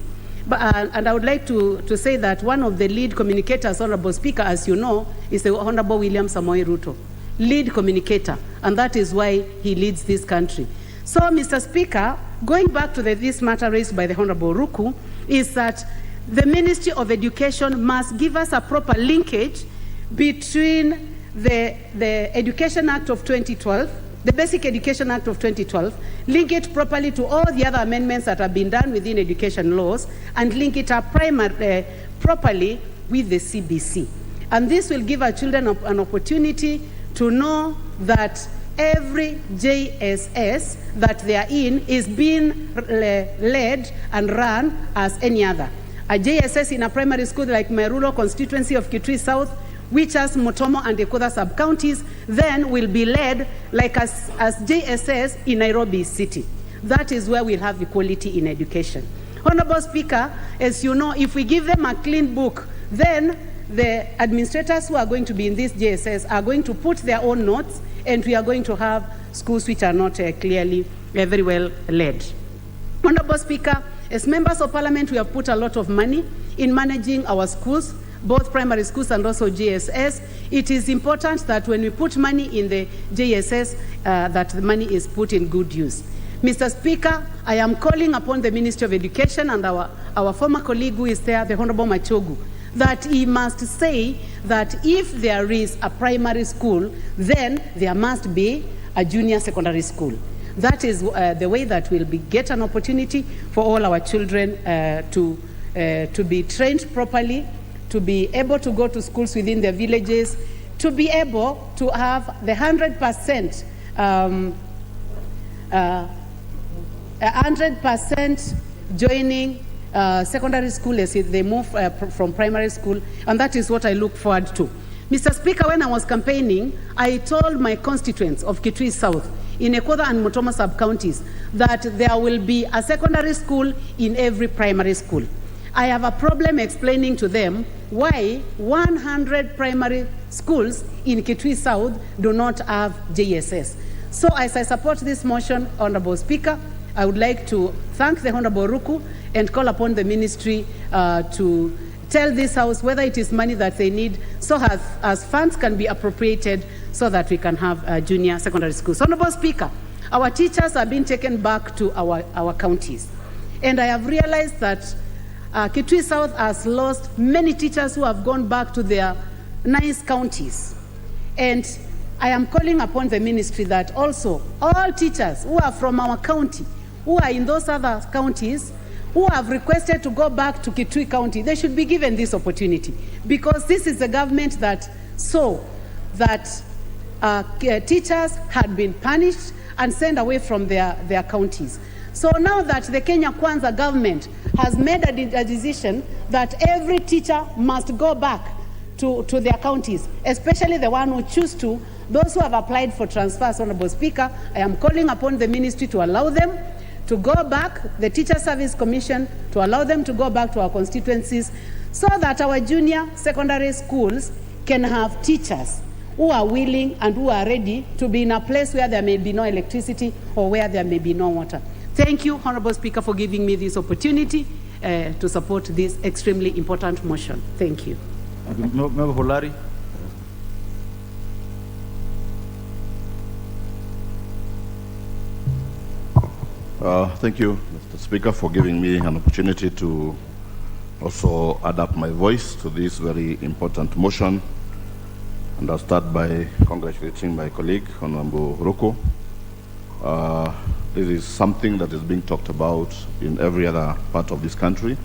And I would like to say that one of the lead communicators, Honorable Speaker, as you know, is the Honorable William Samoei Ruto, lead communicator, and that is why he leads this country. So, Mr. Speaker, going back to this matter raised by the Honorable Ruku, is that the Ministry of Education must give us a proper linkage between the Education Act of 2012, the Basic Education Act of 2012, link it properly to all the other amendments that have been done within education laws, and link it up properly with the CBC. And this will give our children an opportunity to know that every JSS that they are in is being led and run as any other. A JSS in a primary school like my rural constituency of Kitui South, which has Motomo and Ekoda sub-counties, then will be led like as JSS in Nairobi City. That is where we'll have equality in education. Honorable Speaker, as you know, if we give them a clean book, then the administrators who are going to be in this JSS are going to put their own notes, and we are going to have schools which are not clearly very well led. Honorable Speaker, as members of parliament, we have put a lot of money in managing our schools, both primary schools and also JSS. It is important that when we put money in the JSS, that the money is put in good use. Mr. Speaker, I am calling upon the Ministry of Education and our former colleague who is there, the Honorable Machogu, that he must say that if there is a primary school, then there must be a junior secondary school. That is the way that we'll get an opportunity for all our children to be trained properly, to be able to go to schools within their villages, to be able to have the 100% 100% joining secondary school as they move from primary school, and that is what I look forward to. Mr. Speaker, when I was campaigning, I told my constituents of Kitui South, in Ekoda and Motomo sub-counties, that there will be a secondary school in every primary school. I have a problem explaining to them why 100 primary schools in Kitui South do not have JSS. So as I support this motion, Honorable Speaker, I would like to thank the Honorable Ruku and call upon the ministry to tell this House whether it is money that they need so as funds can be appropriated so that we can have junior secondary schools. Honorable Speaker, our teachers are being taken back to our counties. And I have realized that Kitui South has lost many teachers who have gone back to their nice counties. And I am calling upon the ministry that also all teachers who are from our county, who are in those other counties, who have requested to go back to Kitui County, they should be given this opportunity, because this is the government that saw that teachers had been punished and sent away from their counties. So now that the Kenya Kwanza government has made a decision that every teacher must go back to their counties, especially the one who choose to, those who have applied for transfers, Honorable Speaker, I am calling upon the ministry to allow them to go back, the Teacher Service Commission, to allow them to go back to our constituencies so that our junior secondary schools can have teachers who are willing and who are ready to be in a place where there may be no electricity or where there may be no water. Thank you, Honorable Speaker, for giving me this opportunity to support this extremely important motion. Thank you. Member Holari. Thank you, Mr. Speaker, for giving me an opportunity to also adapt my voice to this very important motion. And I'll start by congratulating my colleague, Honorable Roko. This is something that is being talked about in every other part of this country.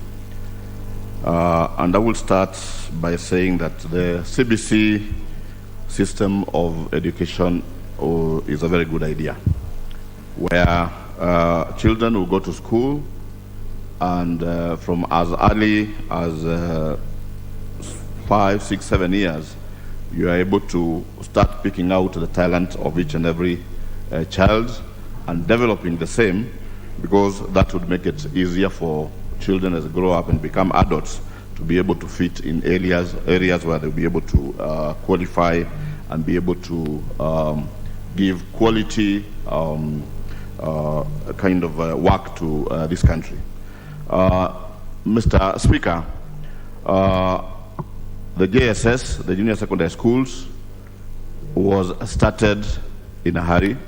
And I will start by saying that the CBC system of education is a very good idea, where children will go to school and from as early as 5, 6, 7 years, you are able to start picking out the talent of each and every child and developing the same, because that would make it easier for children as they grow up and become adults to be able to fit in areas where they'll be able to qualify and be able to give quality kind of work to this country. Mr. Speaker, the JSS, the junior secondary schools, was started in a hurry.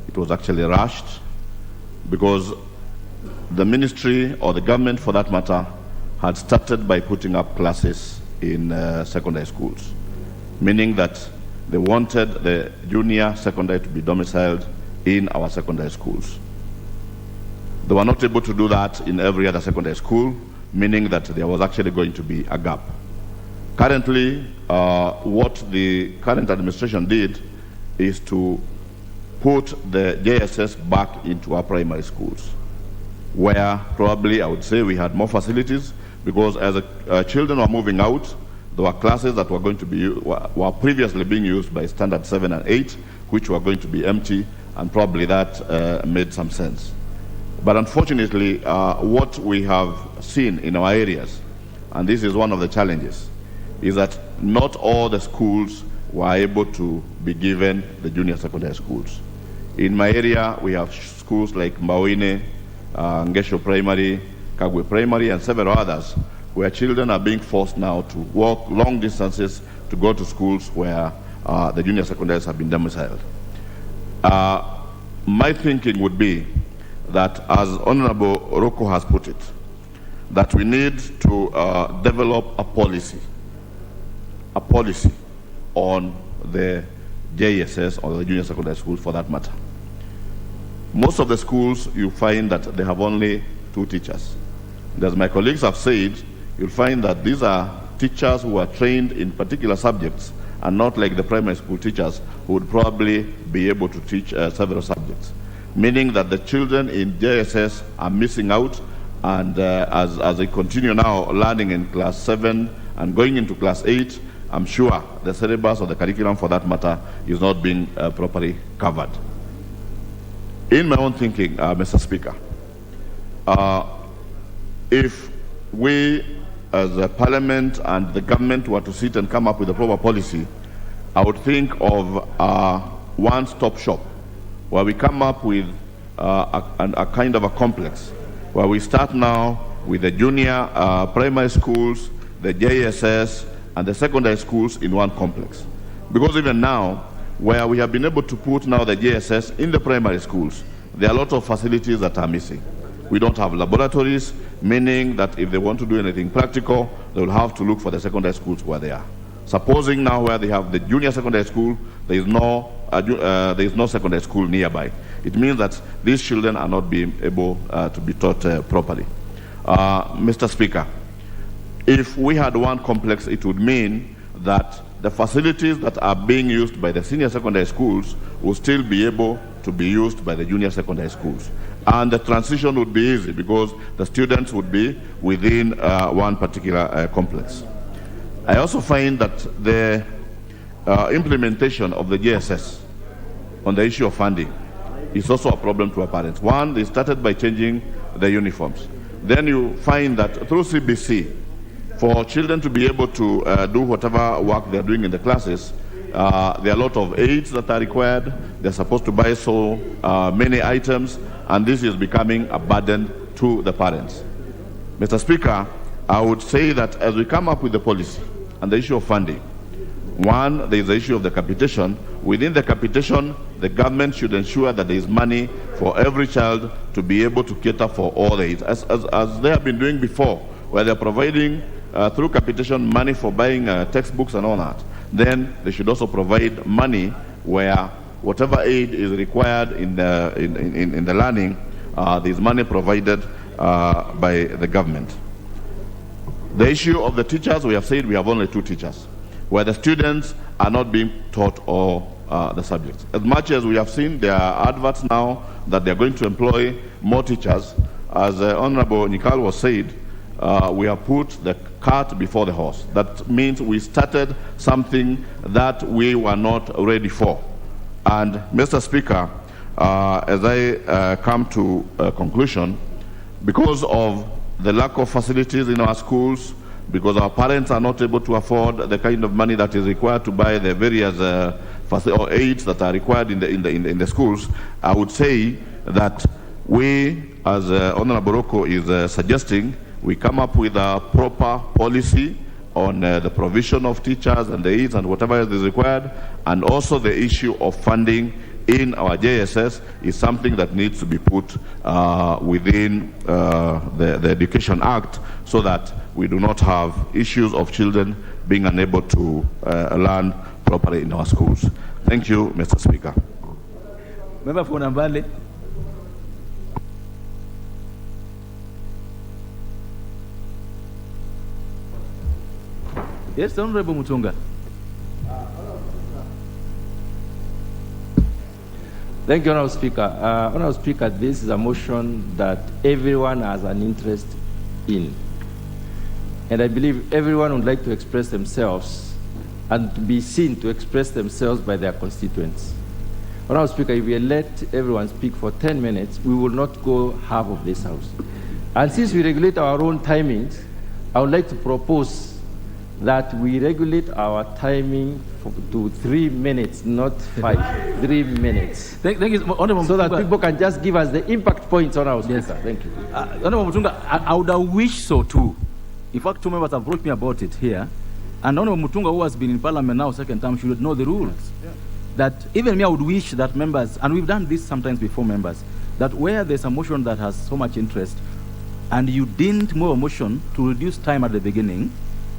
It was actually rushed because the ministry, or the government for that matter, had started by putting up classes in secondary schools, meaning that they wanted the junior secondary to be domiciled in our secondary schools. They were not able to do that in every other secondary school, meaning that there was actually going to be a gap. Currently, what the current administration did is to put the JSS back into our primary schools, where probably I would say we had more facilities, because as children were moving out, there were classes that were going to be were previously being used by standard 7 and 8, which were going to be empty, and probably that made some sense. But unfortunately, what we have seen in our areas, and this is one of the challenges, is that not all the schools were able to be given the junior secondary schools. In my area, we have schools like Mbawine, Ngesho Primary, Kagwe Primary, and several others, where children are being forced now to walk long distances to go to schools where the junior secondaries have been domiciled. My thinking would be that, as Honorable Roko has put it, that we need to develop a policy on the JSS, or the junior secondary schools for that matter. Most of the schools, you find that they have only 2 teachers. And as my colleagues have said, you'll find that these are teachers who are trained in particular subjects, and not like the primary school teachers who would probably be able to teach several subjects. Meaning that the children in JSS are missing out, and as they continue now learning in class 7 and going into class 8, I'm sure the syllabus or the curriculum for that matter is not being properly covered. In my own thinking, Mr. Speaker, if we as a parliament and the government were to sit and come up with a proper policy, I would think of a one-stop shop where we come up with a kind of a complex where we start now with the junior primary schools, the JSS, and the secondary schools in one complex. Because even now, where we have been able to put now the JSS in the primary schools, there are a lot of facilities that are missing. We don't have laboratories, meaning that if they want to do anything practical, they will have to look for the secondary schools where they are. Supposing now where they have the junior secondary school, there is no secondary school nearby. It means that these children are not being able to be taught properly. Mr. Speaker, if we had one complex, it would mean that the facilities that are being used by the senior secondary schools will still be able to be used by the junior secondary schools. And the transition would be easy because the students would be within one particular complex. I also find that the implementation of the JSS on the issue of funding is also a problem to our parents. One, they started by changing the uniforms. Then you find that through CBC, for children to be able to do whatever work they're doing in the classes, there are a lot of aids that are required. They're supposed to buy so many items, and this is becoming a burden to the parents. Mr. Speaker, I would say that as we come up with the policy and the issue of funding, one, there is the issue of the capitation. Within the capitation, the government should ensure that there is money for every child to be able to cater for all the aids, as they have been doing before, where they're providing through capitation money for buying textbooks and all that. Then they should also provide money where whatever aid is required in the learning, there is money provided by the government. The issue of the teachers, we have said we have only 2 teachers, where the students are not being taught all the subjects. As much as we have seen, there are adverts now that they are going to employ more teachers. As Honorable Nikal was said, we have put the cart before the horse. That means we started something that we were not ready for. And Mr. Speaker, as I come to a conclusion, because of the lack of facilities in our schools, because our parents are not able to afford the kind of money that is required to buy the various aids that are required in the schools, I would say that we, as Honorable Rocco is suggesting, we come up with a proper policy on the provision of teachers and the aids and whatever is required, and also the issue of funding in our JSS is something that needs to be put within the Education Act so that we do not have issues of children being unable to learn properly in our schools. Thank you, Mr. Speaker. Member for Nambale. Yes, Honorable Mutunga. Thank you, Honorable Speaker. Honorable Speaker, this is a motion that everyone has an interest in. And I believe everyone would like to express themselves and to be seen to express themselves by their constituents. Honorable Speaker, if we let everyone speak for 10 minutes, we will not go half of this House. And since we regulate our own timings, I would like to propose that we regulate our timing to 3 minutes, not 5. 3 minutes. Thank you, Honorable so that Mutunga. people can just give us the impact points on our speaker. Yes. Thank you. Honorable Mutunga, I would have wished so too. In fact, 2 members have brought me about it here. And Honorable Mutunga, who has been in Parliament now second time, should know the rules. Yeah. That even me, I would wish that members, and we've done this sometimes before, members, that where there's a motion that has so much interest, and you didn't move a motion to reduce time at the beginning,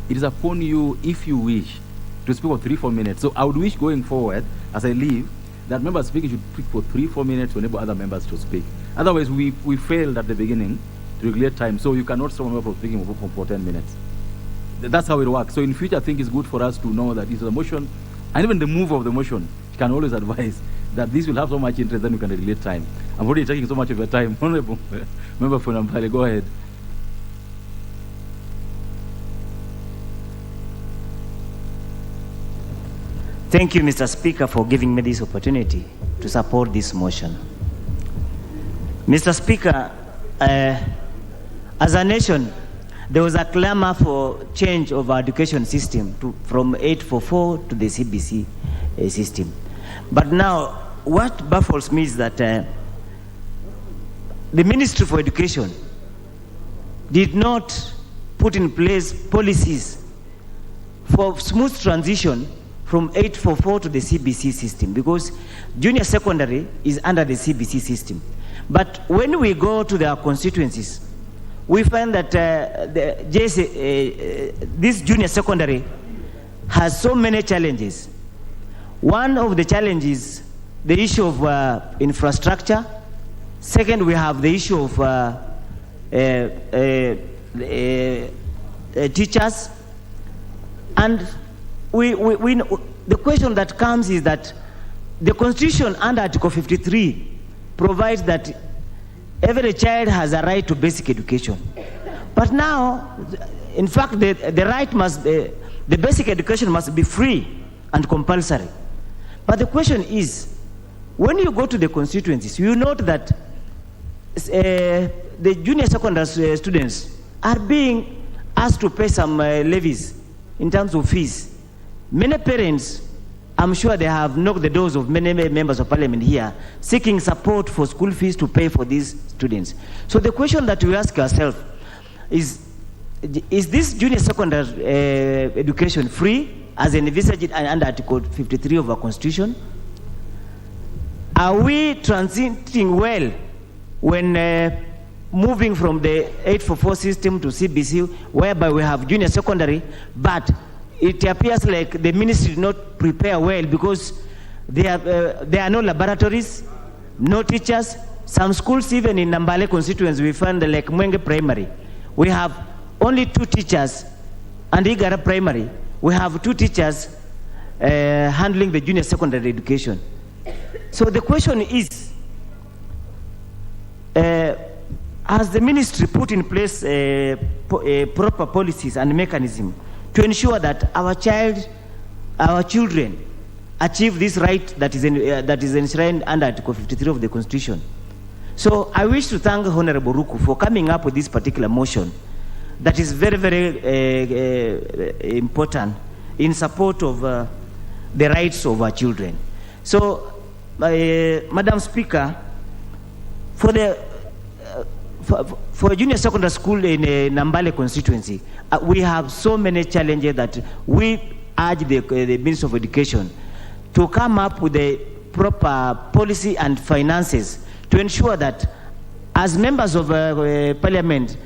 it is upon you, if you wish, to speak for 3-4 minutes. So I would wish going forward, as I leave, that members speaking should speak for 3-4 minutes to enable other members to speak. Otherwise, we failed at the beginning to regulate time, so you cannot stop a member from speaking for 10 minutes. That's how it works. So in future, I think it's good for us to know that it's a motion, and even the move of the motion, you can always advise that this will have so much interest, then you can regulate time. I'm already taking so much of your time. Honorable Member for Nampale, go ahead. Thank you, Mr. Speaker, for giving me this opportunity to support this motion. Mr. Speaker, as a nation, there was a clamor for change of our education system from 844 to the CBC system. But now, what baffles me is that the Ministry for Education did not put in place policies for smooth transition from 844 to the CBC system, because junior secondary is under the CBC system. But when we go to their constituencies, we find that this junior secondary has so many challenges. One of the challenges, the issue of infrastructure. Second, we have the issue of teachers. And the question that comes is that the Constitution under Article 53 provides that every child has a right to basic education. But now, in fact, the basic education must be free and compulsory. But the question is, when you go to the constituencies, you note that the junior secondary students are being asked to pay some levies in terms of fees. Many parents, I'm sure they have knocked the doors of many members of parliament here, seeking support for school fees to pay for these students. So the question that we ask ourselves is this junior secondary education free as envisaged under Article 53 of our Constitution? Are we transiting well when moving from the 844 system to CBC, whereby we have junior secondary, but it appears like the ministry did not prepare well because there are no laboratories, no teachers. Some schools, even in Nambale constituents, we find like Mwenge Primary, we have only 2 teachers, and Igara Primary, we have 2 teachers handling the junior secondary education. So the question is, has the ministry put in place proper policies and mechanism to ensure that our children achieve this right that is enshrined under Article 53 of the Constitution? So I wish to thank Honorable Ruku for coming up with this particular motion that is very, very important in support of the rights of our children. So, Madam Speaker, for junior secondary school in Nambale constituency, we have so many challenges that we urge the Minister of Education to come up with a proper policy and finances to ensure that as members of Parliament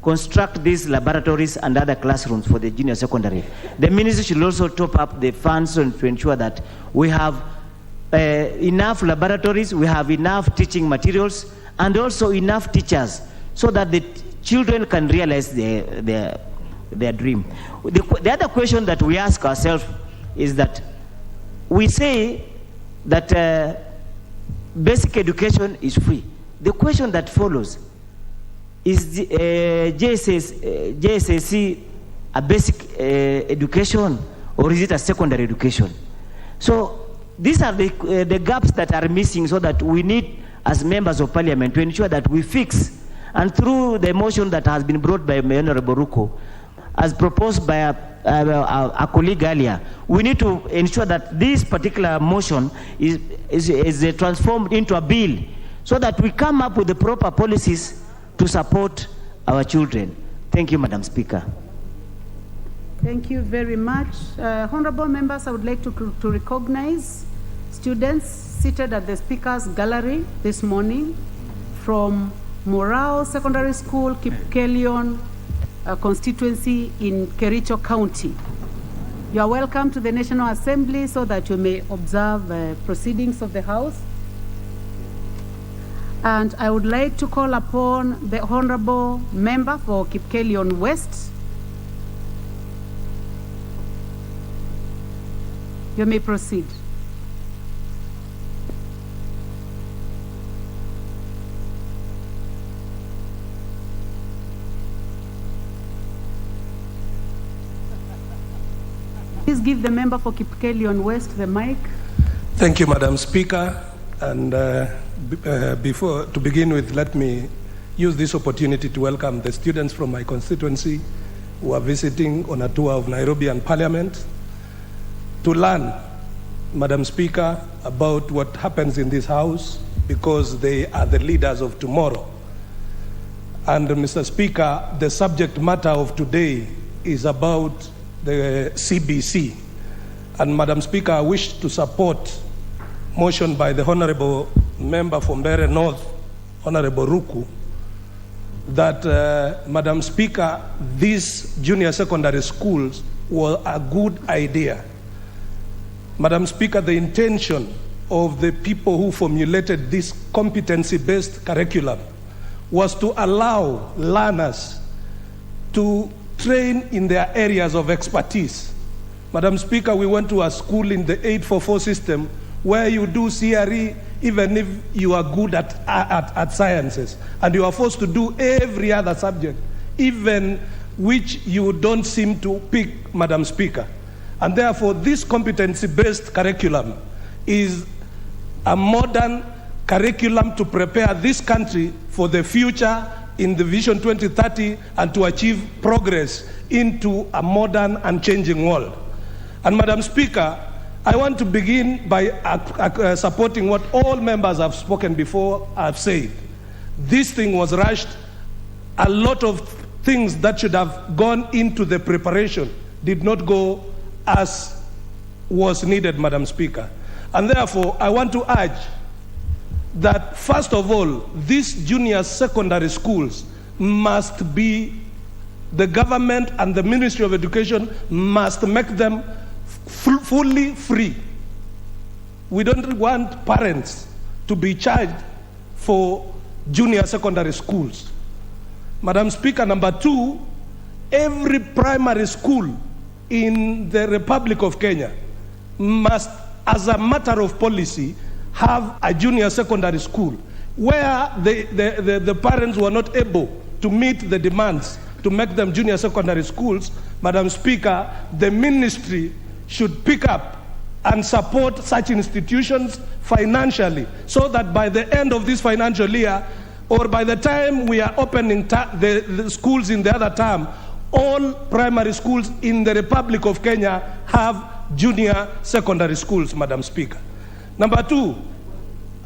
construct these laboratories and other classrooms for the junior secondary, the ministry should also top up the funds to ensure that we have enough laboratories, we have enough teaching materials, and also enough teachers so that the children can realize their dream. The other question that we ask ourselves is that we say that basic education is free. The question that follows is the, JSSC a basic education, or is it a secondary education? So these are the gaps that are missing, so that we need, as members of Parliament, to ensure that we fix. And through the motion that has been brought by Honorable Ruko, as proposed by a colleague earlier, we need to ensure that this particular motion is transformed into a bill, so that we come up with the proper policies to support our children. Thank you, Madam Speaker. Thank you very much. Honorable members, I would like to recognize students seated at the Speaker's Gallery this morning from Morale Secondary School, Kipkelion constituency in Kericho County. You are welcome to the National Assembly so that you may observe proceedings of the House. And I would like to call upon the Honorable Member for Kipkelion West. You may proceed. Please give the member for Kipkelion West the mic. Thank you, Madam Speaker. And to begin with, let me use this opportunity to welcome the students from my constituency who are visiting on a tour of Nairobi and Parliament to learn, Madam Speaker, about what happens in this House, because they are the leaders of tomorrow. And Mr. Speaker, the subject matter of today is about the CBC. And Madam Speaker, I wish to support motion by the Honorable Member from Mbeere North, Honorable Ruku, that, Madam Speaker, these junior secondary schools were a good idea. Madam Speaker, the intention of the people who formulated this competency-based curriculum was to allow learners to train in their areas of expertise. Madam Speaker, we went to a school in the 844 system where you do CRE even if you are good at sciences, and you are forced to do every other subject, even which you don't seem to pick, Madam Speaker. And therefore, this competency-based curriculum is a modern curriculum to prepare this country for the future in the Vision 2030 and to achieve progress into a modern and changing world. And Madam Speaker, I want to begin by supporting what all members have spoken before have said. This thing was rushed. A lot of things that should have gone into the preparation did not go as was needed, Madam Speaker. And therefore, I want to urge that, first of all, these junior secondary schools must be, the government and the Ministry of Education must make them fully free. We don't want parents to be charged for junior secondary schools. Madam Speaker, number two, every primary school in the Republic of Kenya must, as a matter of policy, have a junior secondary school where the parents were not able to meet the demands to make them junior secondary schools. Madam Speaker, the ministry should pick up and support such institutions financially, so that by the end of this financial year, or by the time we are opening the schools in the other term, all primary schools in the Republic of Kenya have junior secondary schools, Madam Speaker. Number two,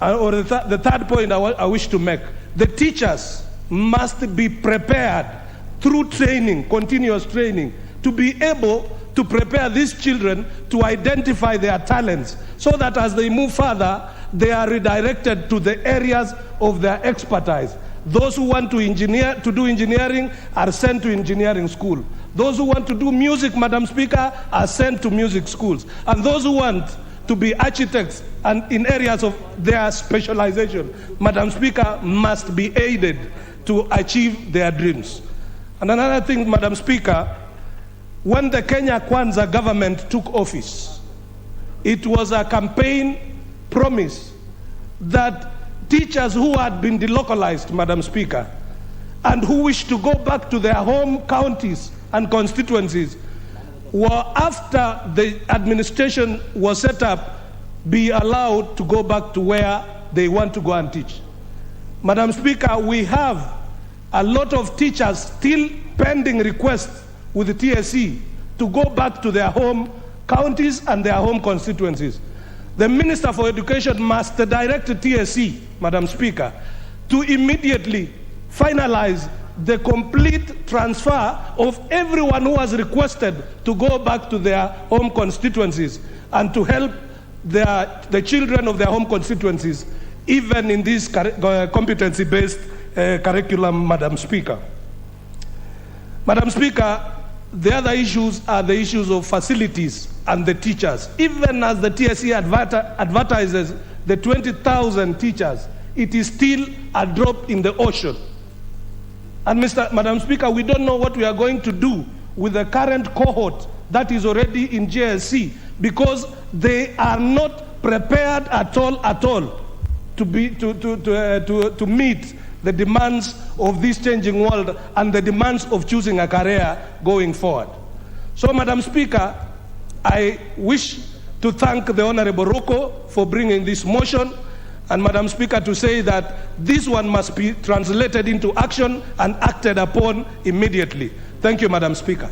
or the third point I wish to make, the teachers must be prepared through training, continuous training, to be able to prepare these children to identify their talents, so that as they move further, they are redirected to the areas of their expertise. Those who want to do engineering are sent to engineering school. Those who want to do music, Madam Speaker, are sent to music schools. And those who want to be architects and in areas of their specialization, Madam Speaker, must be aided to achieve their dreams. And another thing, Madam Speaker, when the Kenya Kwanza government took office, it was a campaign promise that teachers who had been delocalized, Madam Speaker, and who wished to go back to their home counties and constituencies, were, after the administration was set up, be allowed to go back to where they want to go and teach. Madam Speaker, we have a lot of teachers still pending requests with the TSC to go back to their home counties and their home constituencies. The Minister for Education must direct the TSC, Madam Speaker, to immediately finalize the complete transfer of everyone who has requested to go back to their home constituencies, and to help the children of their home constituencies, even in this competency-based curriculum, Madam Speaker. Madam Speaker, the other issues are the issues of facilities and the teachers. Even as the TSC advertises the 20,000 teachers, it is still a drop in the ocean. And Madam Speaker, we don't know what we are going to do with the current cohort that is already in JSC, because they are not prepared at all to meet the demands of this changing world and the demands of choosing a career going forward. So, Madam Speaker, I wish to thank the Honorable Roko for bringing this motion, And Madam Speaker, to say that this one must be translated into action and acted upon immediately. Thank you, Madam Speaker.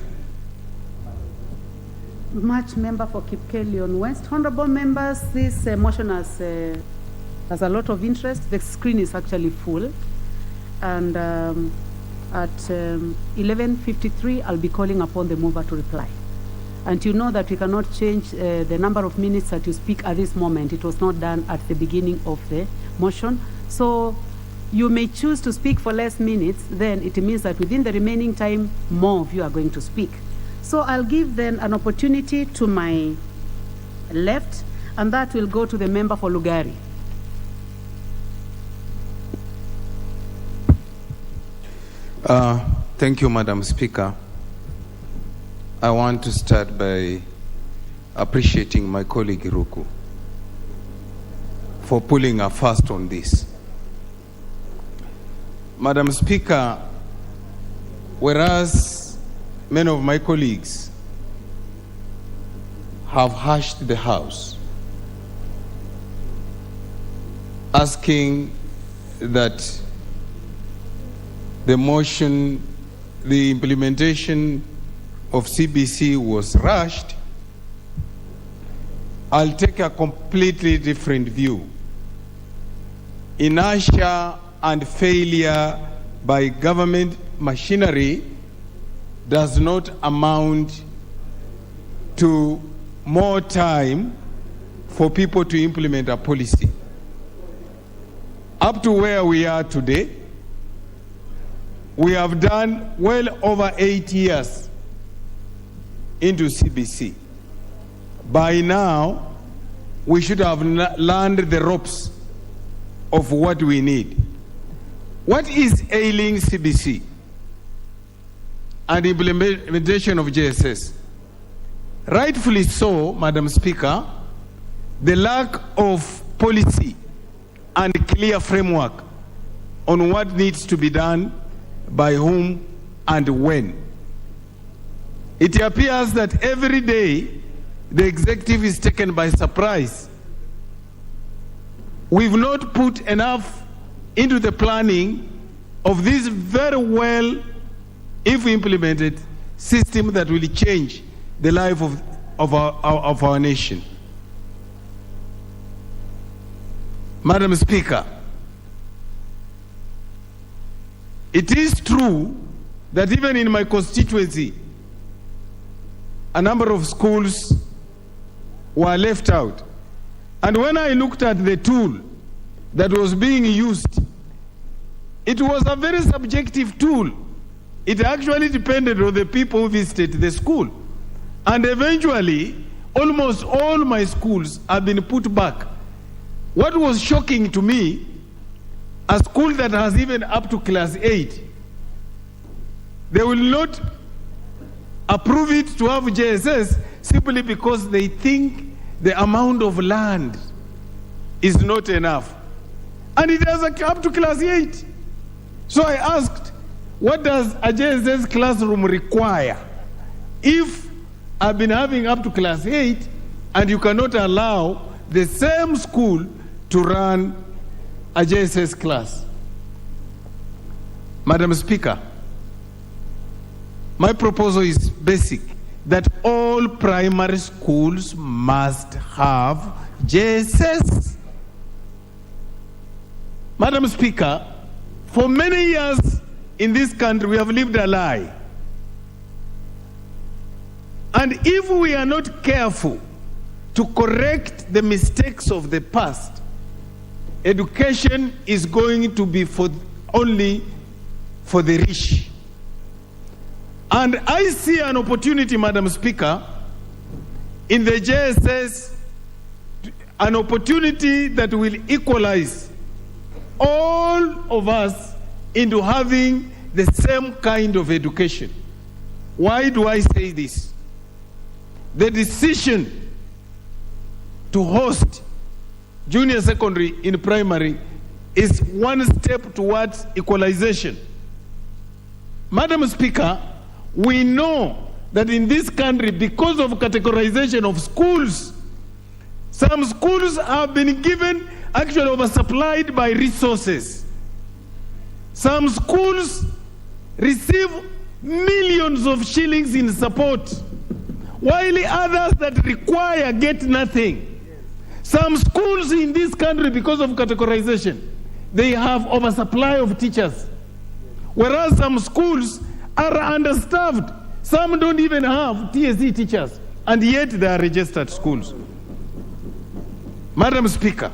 Much member for Kipkelion West. Honorable members, this motion has a lot of interest. The screen is actually full. And at 11:53, I'll be calling upon the mover to reply. And you know that we cannot change the number of minutes that you speak at this moment. It was not done at the beginning of the motion. So you may choose to speak for less minutes, then it means that within the remaining time, more of you are going to speak. So I'll give then an opportunity to my left, and that will go to the member for Lugari. Thank you, Madam Speaker. I want to start by appreciating my colleague Ruku for pulling a fast on this. Madam Speaker, whereas many of my colleagues have hushed the House, asking that the motion, the implementation of CBC was rushed, I'll take a completely different view. Inertia and failure by government machinery does not amount to more time for people to implement a policy. Up to where we are today, we have done well over 8 years into CBC. By now, we should have learned the ropes of what we need. What is ailing CBC and implementation of JSS? Rightfully so, Madam Speaker, the lack of policy and clear framework on what needs to be done by whom and when. It appears that every day the executive is taken by surprise. We've not put enough into the planning of this very well, if implemented, system that will change the life of our nation. Madam Speaker, it is true that even in my constituency, a number of schools were left out. And when I looked at the tool that was being used, it was a very subjective tool. It actually depended on the people who visited the school. And eventually, almost all my schools have been put back. What was shocking to me, a school that has even up to class 8, they will not approve it to have JSS simply because they think the amount of land is not enough. And it has up to class 8. So I asked, what does a JSS classroom require? If I've been having up to class 8 and you cannot allow the same school to run a JSS class. Madam Speaker, my proposal is basic, that all primary schools must have JSS. Madam Speaker, for many years in this country we have lived a lie. And if we are not careful to correct the mistakes of the past, education is going to be only for the rich. And I see an opportunity, Madam Speaker, in the JSS, an opportunity that will equalize all of us into having the same kind of education. Why do I say this? The decision to host junior secondary in primary is one step towards equalization. Madam Speaker, we know that in this country, because of categorization of schools, some schools have been given actually oversupplied by resources. Some schools receive millions of shillings in support, while others that require get nothing. Some schools in this country, because of categorization, they have oversupply of teachers, whereas some schools are understaffed. Some don't even have TSC teachers, and yet they are registered schools. Madam Speaker,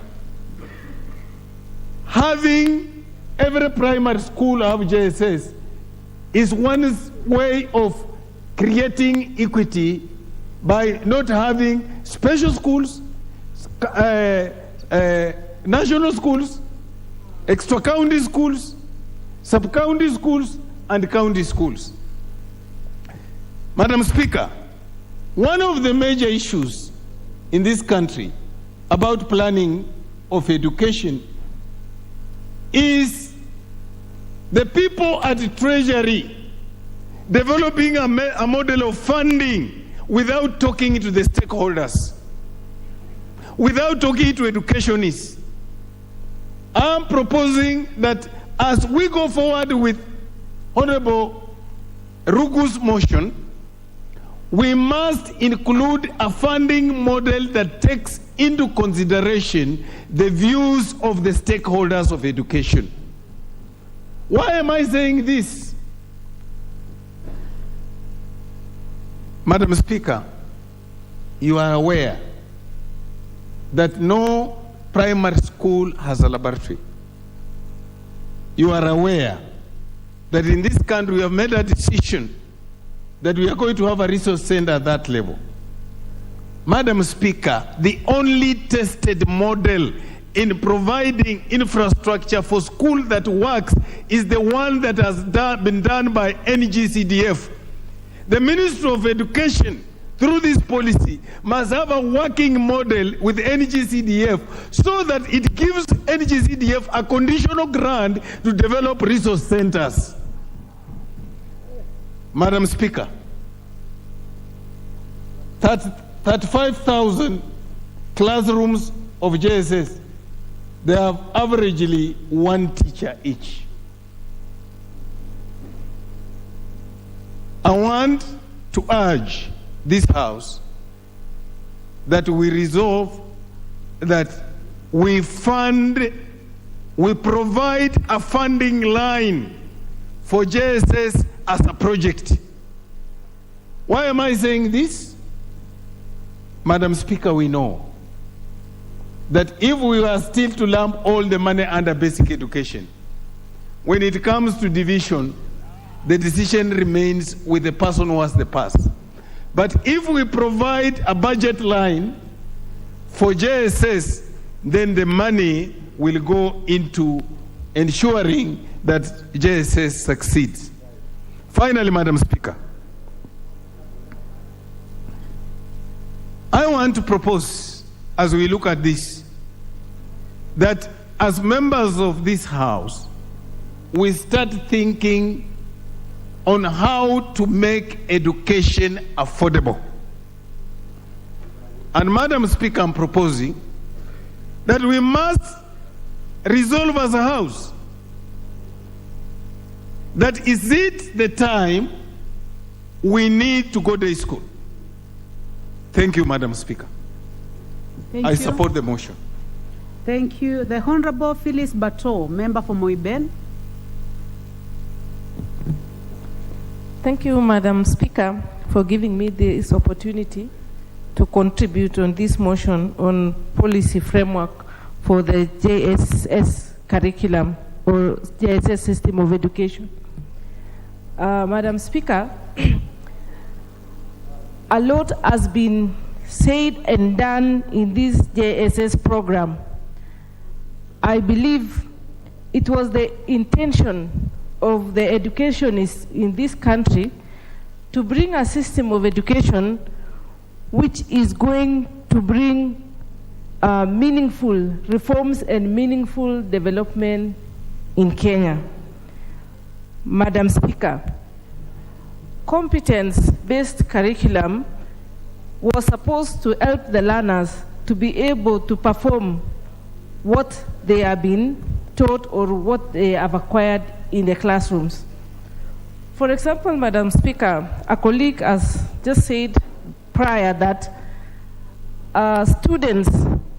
having every primary school have JSS is one way of creating equity by not having special schools, national schools, extra-county schools, sub-county schools, and county schools. Madam Speaker, one of the major issues in this country about planning of education is the people at the Treasury developing a model of funding without talking to the stakeholders, without talking to educationists. I'm proposing that as we go forward with Honorable Ruku's motion, we must include a funding model that takes into consideration the views of the stakeholders of education. Why am I saying this? Madam Speaker, you are aware that no primary school has a laboratory. You are aware that in this country we have made a decision that we are going to have a resource center at that level. Madam Speaker, the only tested model in providing infrastructure for school that works is the one that has been done by NGCDF. The Ministry of Education, through this policy, must have a working model with NGCDF so that it gives NGCDF a conditional grant to develop resource centers. Madam Speaker, 35,000 classrooms of JSS, they have averagely one teacher each. I want to urge this House that we resolve that we provide a funding line for JSS as a project. Why am I saying this? Madam Speaker, we know that if we were still to lump all the money under basic education, when it comes to division, the decision remains with the person who has the pass. But if we provide a budget line for JSS, then the money will go into ensuring that JSS succeeds. Finally, Madam Speaker, I want to propose, as we look at this, that as members of this House, we start thinking on how to make education affordable. And Madam Speaker, I'm proposing that we must resolve as a House that is it the time we need to go to school. Thank you, Madam Speaker. I support the motion. Thank you. The Honorable Phyllis Bato, member for Moiben. Thank you, Madam Speaker, for giving me this opportunity to contribute on this motion on policy framework for the JSS curriculum or JSS system of education. Madam Speaker, a lot has been said and done in this JSS program. I believe it was the intention of the educationists in this country to bring a system of education which is going to bring meaningful reforms and meaningful development in Kenya. Madam Speaker, competence-based curriculum was supposed to help the learners to be able to perform what they have been taught or what they have acquired in the classrooms. For example, Madam Speaker, a colleague has just said prior that students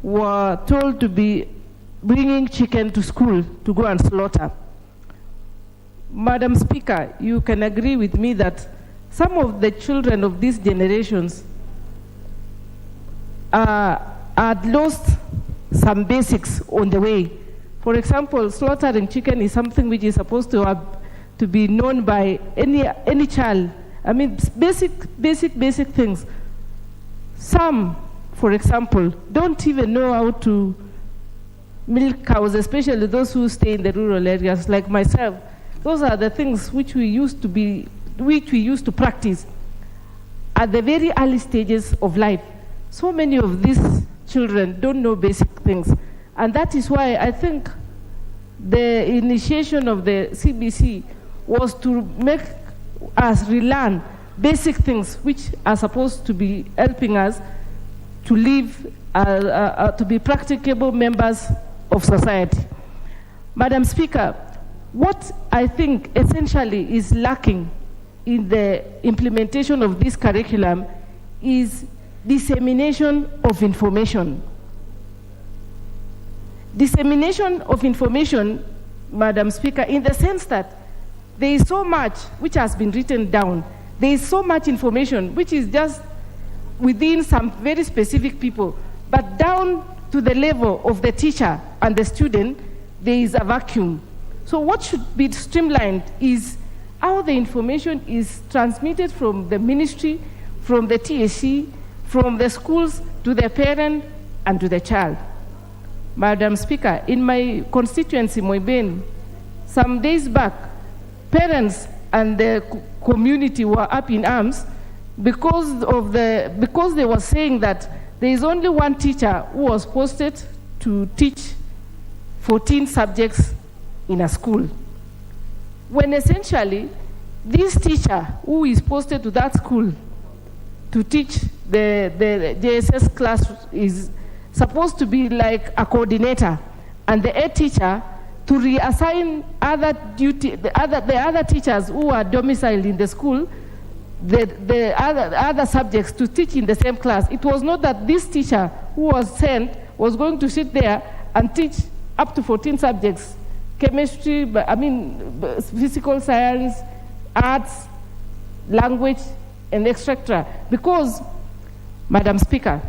were told to be bringing chicken to school to go and slaughter. Madam Speaker, you can agree with me that some of the children of these generations had lost some basics on the way. For example, slaughtering chicken is something which is supposed to be known by any child. I mean, basic things. Some, for example, don't even know how to milk cows, especially those who stay in the rural areas, like myself. Those are the things which we used to practice at the very early stages of life. So many of these children don't know basic things. And that is why I think the initiation of the CBC was to make us relearn basic things which are supposed to be helping us to live, to be practicable members of society. Madam Speaker, what I think essentially is lacking in the implementation of this curriculum is dissemination of information. Dissemination of information, Madam Speaker, in the sense that there is so much which has been written down. There is so much information which is just within some very specific people, but down to the level of the teacher and the student, there is a vacuum. So what should be streamlined is how the information is transmitted from the ministry, from the TSC, from the schools to the parent and to the child. Madam Speaker, in my constituency, Moiben, some days back, parents and the community were up in arms because they were saying that there is only one teacher who was posted to teach 14 subjects in a school. When essentially, this teacher who is posted to that school to teach the JSS class is supposed to be like a coordinator, and the head teacher to reassign the other teachers who are domiciled in the school, the other subjects to teach in the same class. It was not that this teacher who was sent was going to sit there and teach up to 14 subjects: chemistry, physical science, arts, language, and etc. Because, Madam Speaker,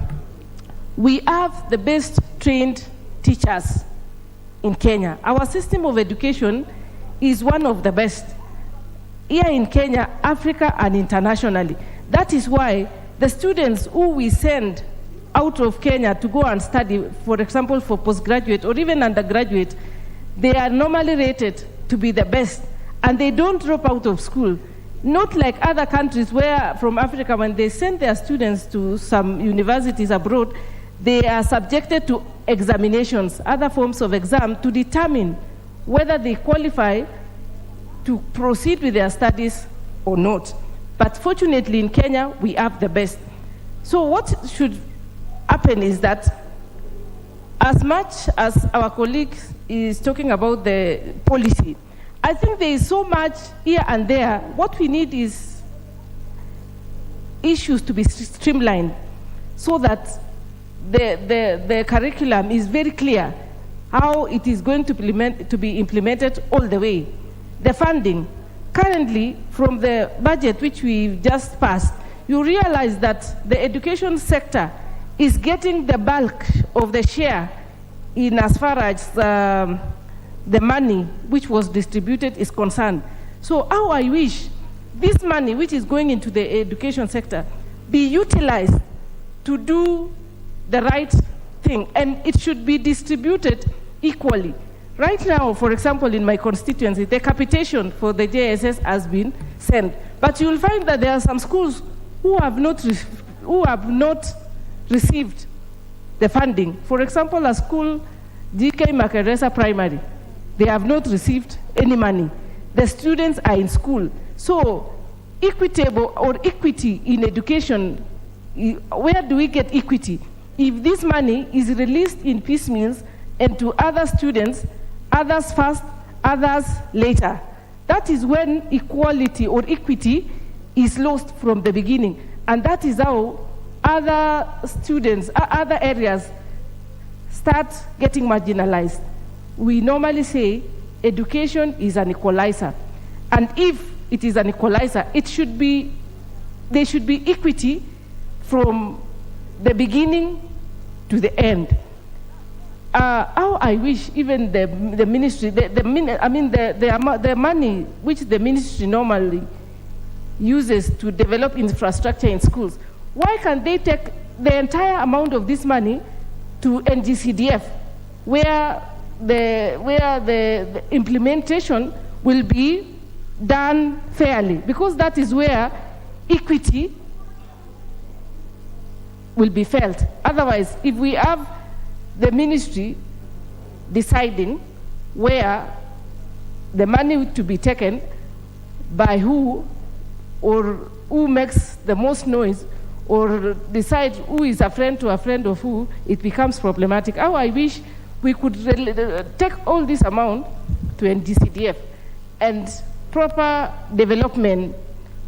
we have the best trained teachers in Kenya. Our system of education is one of the best here in Kenya, Africa, and internationally. That is why the students who we send out of Kenya to go and study, for example, for postgraduate or even undergraduate, they are normally rated to be the best, and they don't drop out of school. Not like other countries where, from Africa, when they send their students to some universities abroad, they are subjected to examinations, other forms of exam, to determine whether they qualify to proceed with their studies or not. But fortunately in Kenya, we have the best. So what should happen is that, as much as our colleague is talking about the policy, I think there is so much here and there. What we need is issues to be streamlined so that the curriculum is very clear how it is going to be implemented all the way. The funding, currently from the budget which we just passed, you realize that the education sector is getting the bulk of the share in as far as the money which was distributed is concerned. So how I wish this money which is going into the education sector be utilized to do the right thing, and it should be distributed equally. Right now, for example, in my constituency, the capitation for the JSS has been sent, but you will find that there are some schools who have not received the funding. For example, a school, GK Makeresa Primary, they have not received any money. The students are in school. So equitable or equity in education, where do we get equity? If this money is released in piecemeals, and to other students, others first, others later. That is when equality or equity is lost from the beginning. And that is how other students, other areas start getting marginalized. We normally say education is an equalizer. And if it is an equalizer, there should be equity from the beginning to the end. How I wish even the ministry, the money which the ministry normally uses to develop infrastructure in schools, why can't they take the entire amount of this money to NGCDF, where the implementation will be done fairly? Because that is where equity will be felt. Otherwise, if we have the ministry deciding where the money to be taken, by who, or who makes the most noise, or decide who is a friend of who, it becomes problematic. How I wish we could take all this amount to NGCDF, and proper development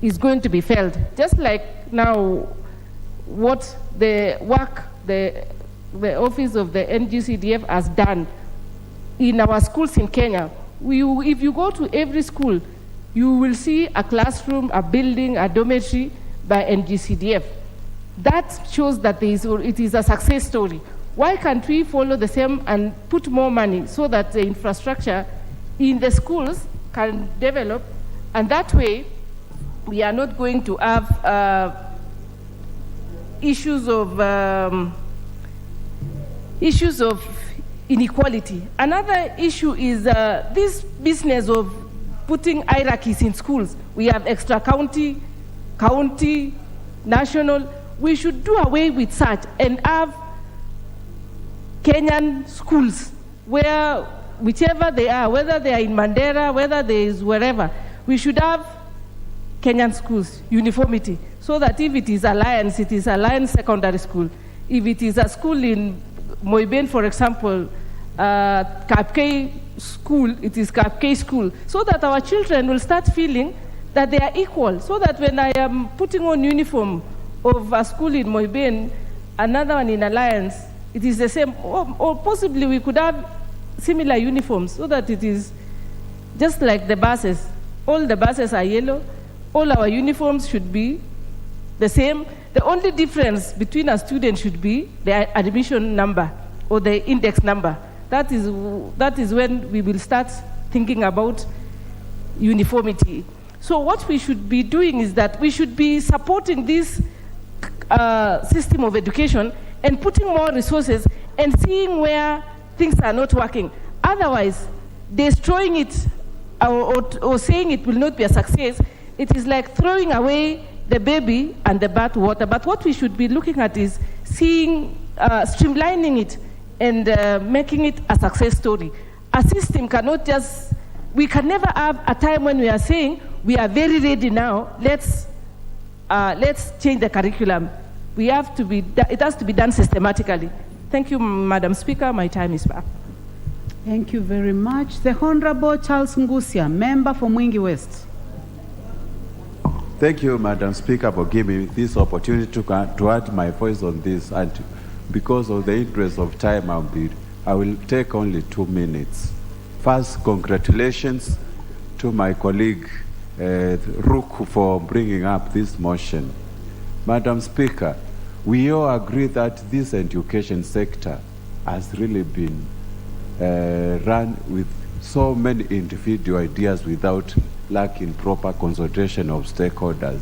is going to be felt. Just like now, what the work the office of the NGCDF has done in our schools in Kenya. If you go to every school, you will see a classroom, a building, a dormitory by NGCDF. That shows that it is a success story. Why can't we follow the same and put more money so that the infrastructure in the schools can develop, and that way we are not going to have issues of inequality. Another issue is this business of putting hierarchies in schools. We have extra county, national. We should do away with such and have Kenyan schools where, whichever they are, whether they are in Mandera, whether there is wherever, we should have Kenyan schools, uniformity, so that if it is Alliance, it is Alliance Secondary School. If it is a school in Moiben, for example, Kapkei School, it is Kapkei School, so that our children will start feeling that they are equal, so that when I am putting on uniform of a school in Moiben, another one in Alliance, it is the same, or possibly we could have similar uniforms, so that it is just like the buses. All the buses are yellow, all our uniforms should be the same. The only difference between a student should be the admission number or the index number. That is when we will start thinking about uniformity. So what we should be doing is that we should be supporting this system of education and putting more resources and seeing where things are not working. Otherwise, destroying it or saying it will not be a success, it is like throwing away the baby and the bathwater. But what we should be looking at is seeing, streamlining it and making it a success story. A system cannot just, we can never have a time when we are saying we are very ready now, let's change the curriculum. We have to be, it has to be done systematically. Thank you, Madam Speaker. My time is back. Thank you very much. The Honorable Charles Ngusia, member for Mwingi West. Thank you, Madam Speaker, for giving me this opportunity to add my voice on this. And because of the interest of time, I will take only 2 minutes. First, congratulations to my colleague, Ruku, for bringing up this motion. Madam Speaker, we all agree that this education sector has really been run with so many individual ideas without lacking proper consultation of stakeholders.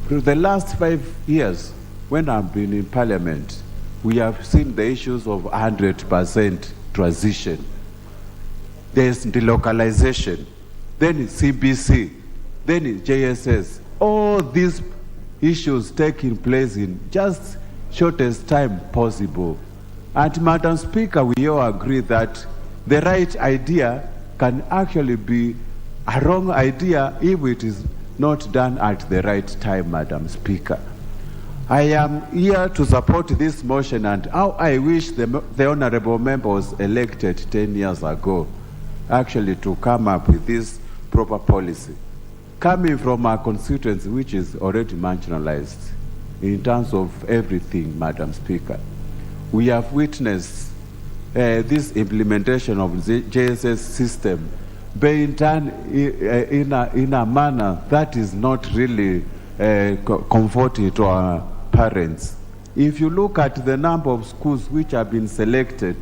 For the last 5 years, when I've been in Parliament, we have seen the issues of 100% transition. There's delocalization, then CBC, then JSS. All these issues taking place in just shortest time possible. And Madam Speaker, we all agree that the right idea can actually be a wrong idea if it is not done at the right time, Madam Speaker. I am here to support this motion, and how I wish the honorable member was elected 10 years ago, actually to come up with this proper policy. Coming from our constituency, which is already marginalized in terms of everything, Madam Speaker, we have witnessed this implementation of the JSS system being done in a manner that is not really comforting to our parents. If you look at the number of schools which have been selected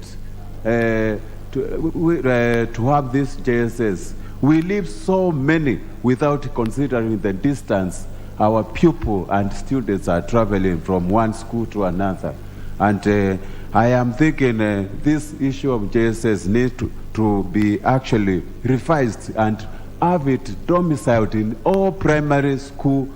to have this JSS, we leave so many without considering the distance our pupils and students are traveling from one school to another. And I am thinking this issue of JSS needs to be actually revised and have it domiciled in all primary schools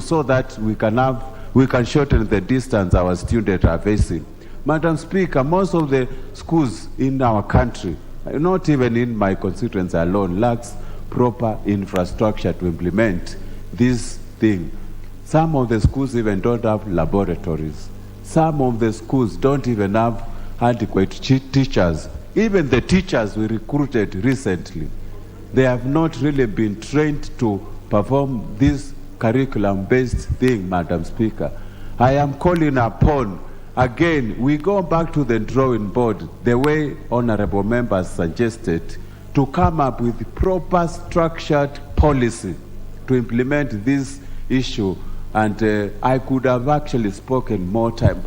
so that we can shorten the distance our students are facing. Madam Speaker, most of the schools in our country, not even in my constituency alone, lacks proper infrastructure to implement this thing. Some of the schools even don't have laboratories. Some of the schools don't even have adequate teachers. Even the teachers we recruited recently, they have not really been trained to perform this curriculum-based thing, Madam Speaker. I am calling upon, again, we go back to the drawing board, the way honorable members suggested, to come up with proper structured policy to implement this issue. And I could have actually spoken more time,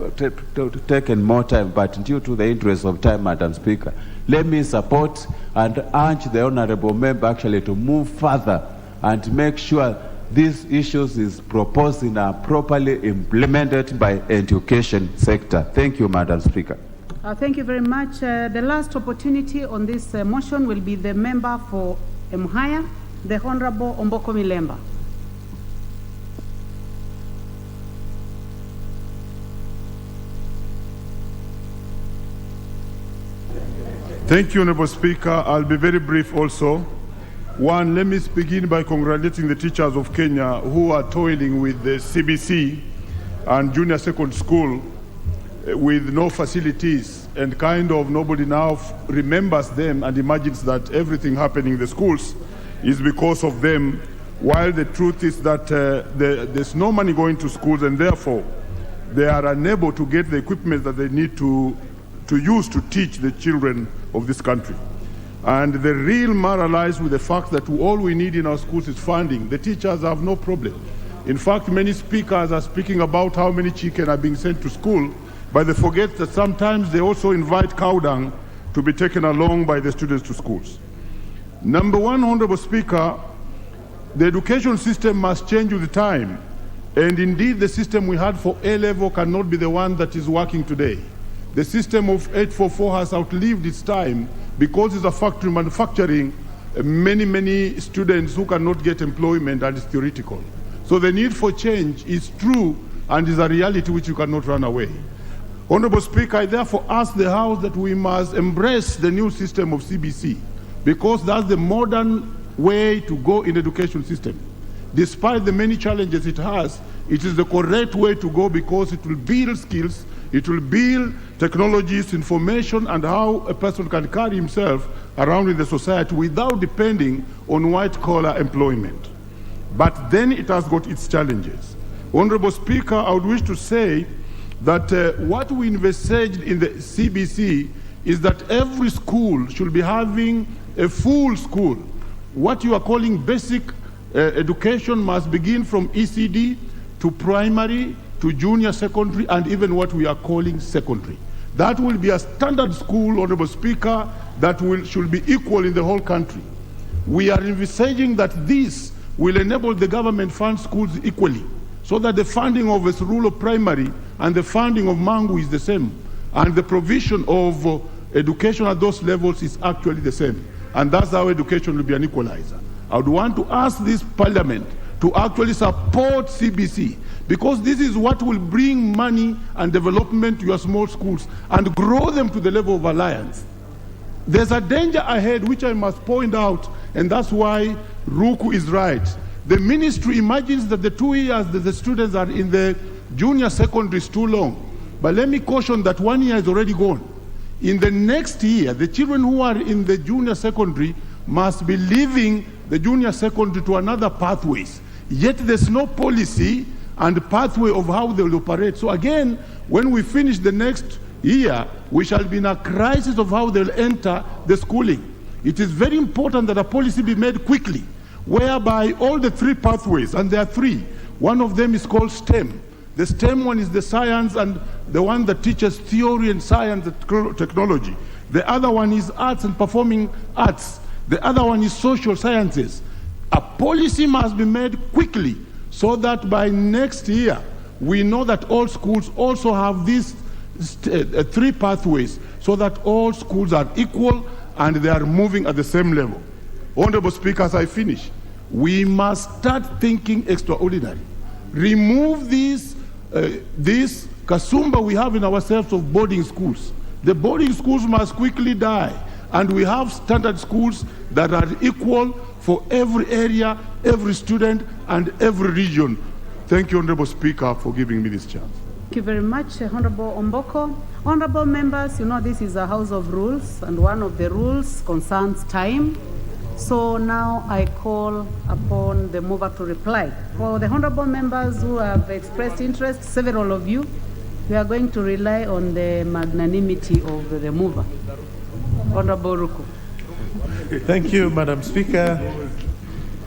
taken more time, but due to the interest of time, Madam Speaker, let me support and urge the honorable member actually to move further and make sure these issues is proposed and are properly implemented by education sector. Thank you, Madam Speaker. Thank you very much. The last opportunity on this motion will be the member for Emuhaya, the Honorable Omboko Milemba. Thank you, Honorable Speaker. I'll be very brief also. One, let me begin by congratulating the teachers of Kenya who are toiling with the CBC and junior secondary school with no facilities, and kind of nobody now remembers them and imagines that everything happening in the schools is because of them, while the truth is that there's no money going to schools, and therefore they are unable to get the equipment that they need to use to teach the children of this country. And the real matter lies with the fact that all we need in our schools is funding. The teachers have no problem. In fact, many speakers are speaking about how many chicken are being sent to school, but they forget that sometimes they also invite cow dung to be taken along by the students to schools. Number one, Honorable Speaker, the education system must change with time. And indeed, the system we had for A-level cannot be the one that is working today. The system of 844 has outlived its time because it's a factory manufacturing many students who cannot get employment, and it's theoretical. So the need for change is true and is a reality which you cannot run away. Honorable Speaker, I therefore ask the House that we must embrace the new system of CBC, because that's the modern way to go in the education system. Despite the many challenges it has, it is the correct way to go because it will build skills, it will build technologies, information, and how a person can carry himself around in the society without depending on white-collar employment. But then it has got its challenges. Honorable Speaker, I would wish to say that what we envisaged in the CBC is that every school should be having a full school. What you are calling basic education must begin from ECD to primary, to junior secondary, and even what we are calling secondary. That will be a standard school, Honorable Speaker, that should be equal in the whole country. We are envisaging that this will enable the government fund schools equally, so that the funding of a rural primary and the funding of Mangu is the same, and the provision of education at those levels is actually the same. And that's how education will be an equalizer. I would want to ask this parliament to actually support CBC, because this is what will bring money and development to your small schools and grow them to the level of alliance. There's a danger ahead which I must point out, and that's why Ruku is right. The ministry imagines that the 2 years that the students are in the junior secondary is too long. But let me caution that 1 year is already gone. In the next year, the children who are in the junior secondary must be leaving the junior secondary to another pathways. Yet there's no policy and pathway of how they will operate. So again, when we finish the next year, we shall be in a crisis of how they'll enter the schooling. It is very important that a policy be made quickly, whereby all the 3 pathways, and there are 3, one of them is called STEM. The STEM one is the science and the one that teaches theory and science and technology. The other one is arts and performing arts. The other one is social sciences. A policy must be made quickly so that by next year, we know that all schools also have these 3 pathways so that all schools are equal and they are moving at the same level. Honorable Speaker, as I finish, we must start thinking extraordinary. Remove this kasumba we have in ourselves of boarding schools. The boarding schools must quickly die, and we have standard schools that are equal for every area, every student, and every region. Thank you, Honorable Speaker, for giving me this chance. Thank you very much, Honorable Omboko. Honorable members, you know this is a house of rules, and one of the rules concerns time. So now I call upon the mover to reply. For the honorable members who have expressed interest, several of you, we are going to rely on the magnanimity of the mover. Honorable Ruku. Thank you, Madam Speaker.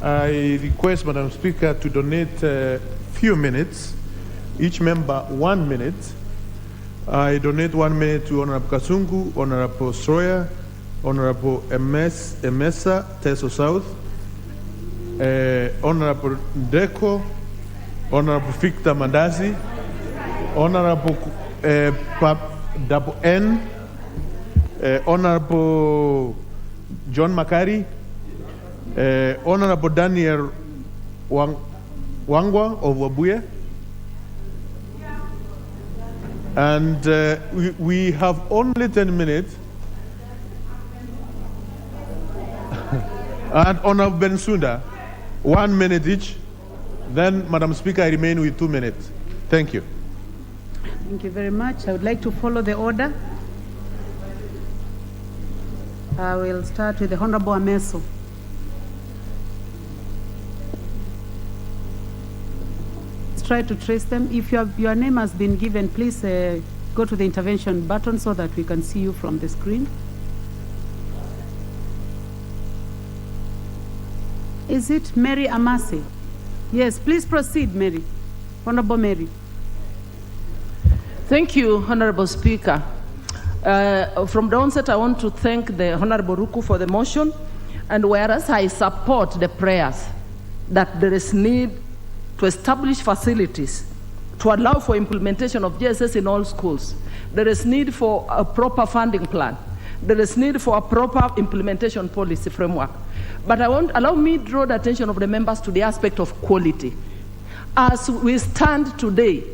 I request Madam Speaker to donate a few minutes, each member 1 minute. I donate 1 minute to Honorable Kasungu, Honorable Stroya, Honorable Emesa, Teso South, Honorable Deco, Honorable Victor Mandazi, Honorable Double N, Honorable John Makari, Honorable Daniel Wangwa of Wabuya, and we have only 10 minutes. And Honorable Bensunda, 1 minute each. Then, Madam Speaker, I remain with 2 minutes. Thank you. Thank you very much. I would like to follow the order. I will start with the Honorable Ameso. Let's try to trace them. If your name has been given, please go to the intervention button so that we can see you from the screen. Is it Mary Amasi? Yes, please proceed, Mary. Honorable Mary. Thank you, Honorable Speaker. From the onset, I want to thank the Honorable Ruku for the motion, and whereas I support the prayers that there is need to establish facilities to allow for implementation of JSS in all schools, there is need for a proper funding plan. There is need for a proper implementation policy framework. But allow me to draw the attention of the members to the aspect of quality. As we stand today,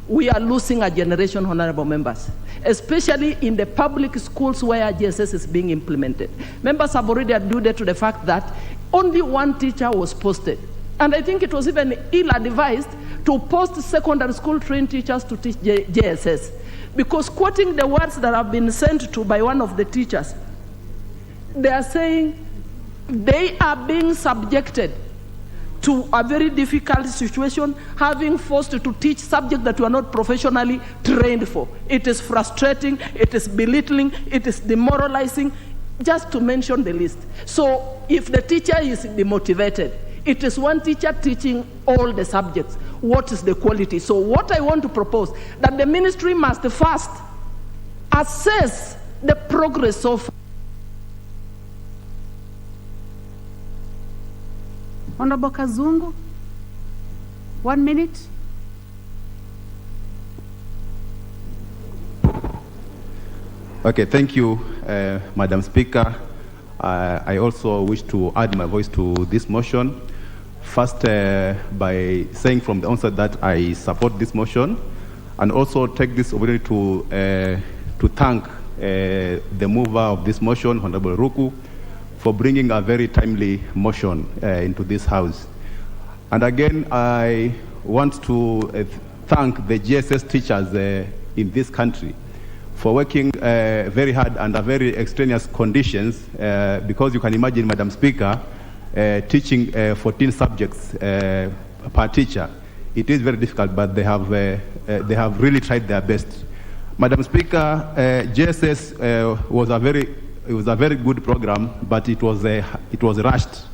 we are losing a generation, honorable members, especially in the public schools where JSS is being implemented. Members have already alluded to the fact that only 1 teacher was posted. And I think it was even ill-advised to post secondary school trained teachers to teach JSS. Because quoting the words that have been sent to by one of the teachers, they are saying they are being subjected to a very difficult situation, having forced to teach subjects that you are not professionally trained for. It is frustrating, it is belittling, it is demoralizing, just to mention the list. So if the teacher is demotivated, it is 1 teacher teaching all the subjects. What is the quality? So what I want to propose, that the ministry must first assess the progress of Honorable Kazungu, 1 minute. Okay, thank you, Madam Speaker. I also wish to add my voice to this motion. First, by saying from the onset that I support this motion, and also take this opportunity to thank the mover of this motion, Honorable Ruku, for bringing a very timely motion into this House. And again, I want to thank the GSS teachers in this country for working very hard under very extraneous conditions, because you can imagine, Madam Speaker, teaching 14 subjects per teacher. It is very difficult, but they have really tried their best. Madam Speaker, JSS was a very good program, but it was rushed,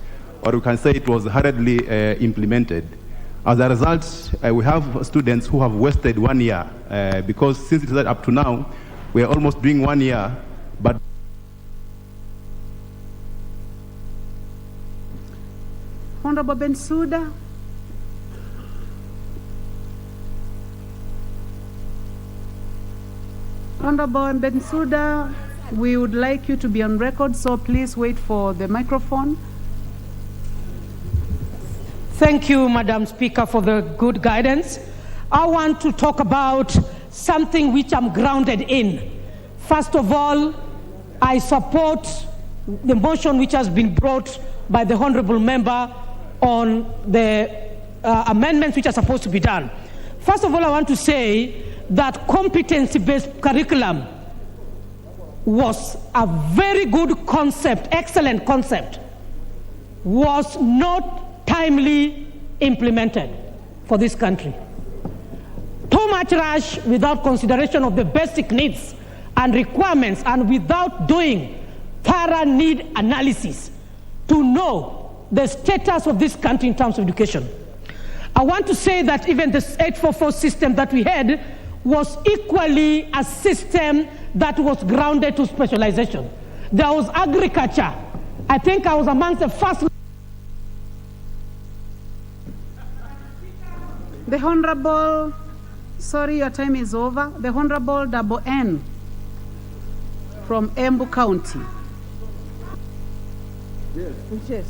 or you can say it was hurriedly implemented. As a result, we have students who have wasted 1 year, because since it started up to now, we are almost doing 1 year, but Honorable Bensouda. Honorable Bensouda, we would like you to be on record, so please wait for the microphone. Thank you, Madam Speaker, for the good guidance. I want to talk about something which I'm grounded in. First of all, I support the motion which has been brought by the Honorable Member on the amendments which are supposed to be done. First of all, I want to say that competency-based curriculum was a very good concept, excellent concept, was not timely implemented for this country. Too much rush without consideration of the basic needs and requirements, and without doing thorough need analysis to know the status of this country in terms of education. I want to say that even the 844 system that we had was equally a system that was grounded to specialization. There was agriculture. I think I was amongst the first. The Honorable, sorry, your time is over. The Honorable Double N from Embu County. Yes.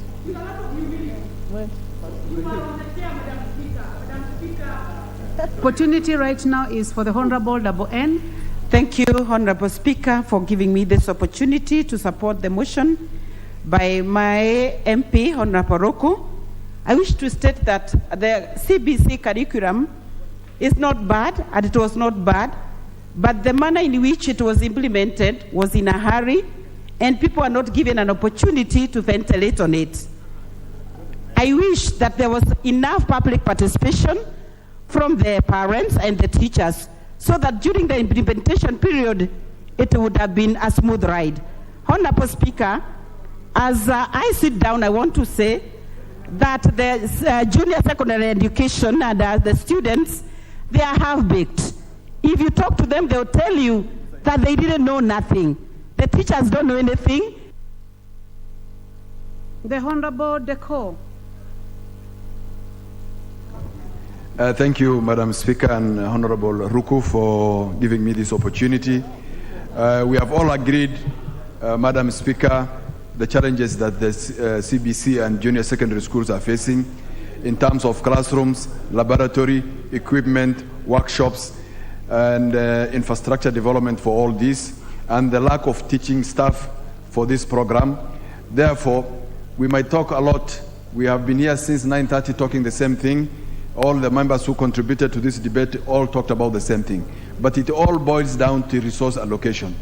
Opportunity right now is for the Honorable Double N. Thank you, Honorable Speaker, for giving me this opportunity to support the motion by my MP, Honorable Roku. I wish to state that the CBC curriculum is not bad, and it was not bad, but the manner in which it was implemented was in a hurry, and people are not given an opportunity to ventilate on it. I wish that there was enough public participation from the parents and the teachers, so that during the implementation period, it would have been a smooth ride. Honorable Speaker, as I sit down, I want to say that the junior secondary education and the students, they are half-baked. If you talk to them, they'll tell you that they didn't know nothing. The teachers don't know anything. The Honorable Deco. Thank you, Madam Speaker and Honorable Ruku, for giving me this opportunity. We have all agreed, Madam Speaker, the challenges that the CBC and junior secondary schools are facing in terms of classrooms, laboratory, equipment, workshops, and infrastructure development for all this, and the lack of teaching staff for this program. Therefore, we might talk a lot. We have been here since 9:30 talking the same thing. All the members who contributed to this debate all talked about the same thing. But it all boils down to resource allocation.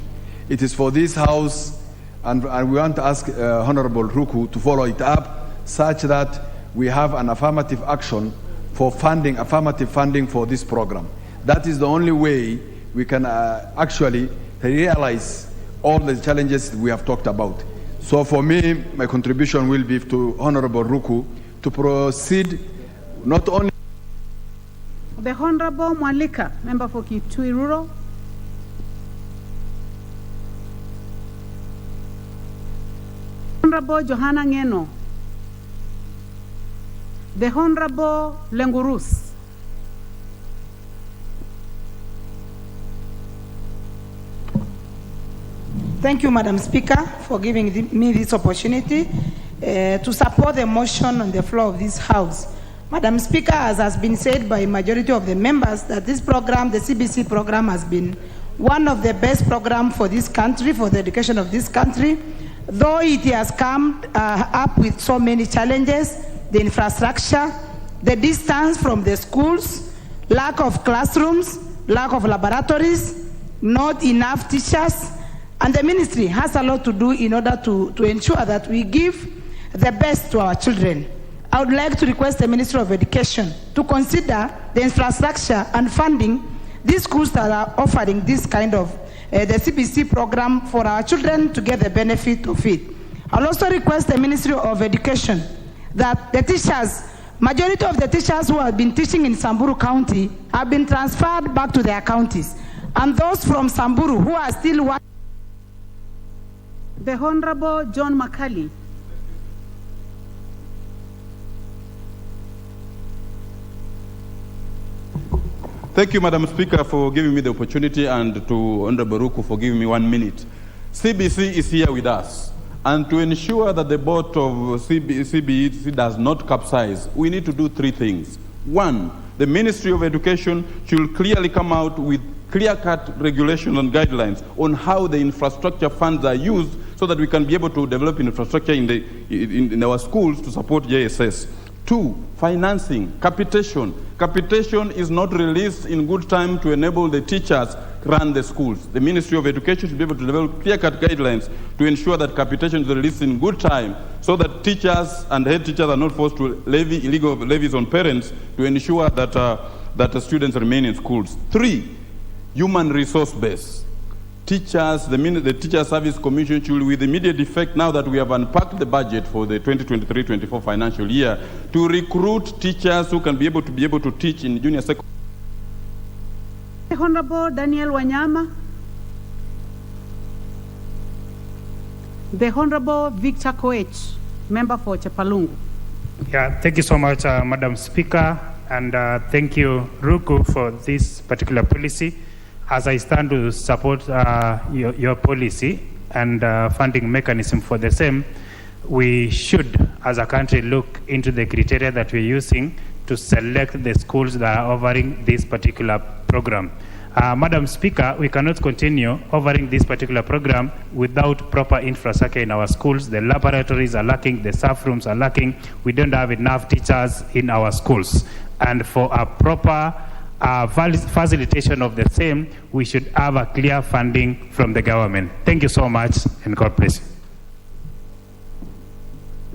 It is for this House, and we want to ask Honorable Ruku to follow it up such that we have an affirmative action for funding, affirmative funding for this program. That is the only way we can actually realize all the challenges we have talked about. So for me, my contribution will be to Honorable Ruku to proceed not only. The Honorable Mwalika, member for Kitui Rural. Honorable Johanna Ngeno. The Honorable Lengurus. Thank you, Madam Speaker, for giving me this opportunity to support the motion on the floor of this House. Madam Speaker, as has been said by majority of the members, that this program, the CBC program, has been one of the best programs for this country, for the education of this country, though it has come up with so many challenges, the infrastructure, the distance from the schools, lack of classrooms, lack of laboratories, not enough teachers, and the ministry has a lot to do in order to ensure that we give the best to our children. I would like to request the Ministry of Education to consider the infrastructure and funding these schools that are offering this kind of the CBC program for our children to get the benefit of it. I'll also request the Ministry of Education that the teachers, majority of the teachers who have been teaching in Samburu County have been transferred back to their counties. And those from Samburu who are still working. The Honorable John McCarthy. Thank you, Madam Speaker, for giving me the opportunity, and to Honorable Ruku for giving me 1 minute. CBC is here with us, and to ensure that the boat of CBC does not capsize, we need to do 3 things. 1, the Ministry of Education should clearly come out with clear-cut regulations and guidelines on how the infrastructure funds are used so that we can be able to develop infrastructure in our schools to support JSS. 2, financing, capitation. Capitation is not released in good time to enable the teachers run the schools. The Ministry of Education should be able to develop clear-cut guidelines to ensure that capitation is released in good time so that teachers and head teachers are not forced to levy illegal levies on parents to ensure that, that the students remain in schools. 3, human resource base. Teachers, the Teacher Service Commission should, with immediate effect, now that we have unpacked the budget for the 2023-24 financial year, to recruit teachers who can be able to teach in junior secondary. Honorable Daniel Wanyama. The Honorable Victor Koech, member for Chepalungu. Yeah, thank you so much, Madam Speaker, and thank you, Ruku, for this particular policy. As I stand to support your policy and funding mechanism for the same, we should, as a country, look into the criteria that we're using to select the schools that are offering this particular program. Madam Speaker, we cannot continue offering this particular program without proper infrastructure in our schools. The laboratories are lacking, the staff rooms are lacking, we don't have enough teachers in our schools. And for a proper facilitation of the same, we should have a clear funding from the government. Thank you so much, and God bless you.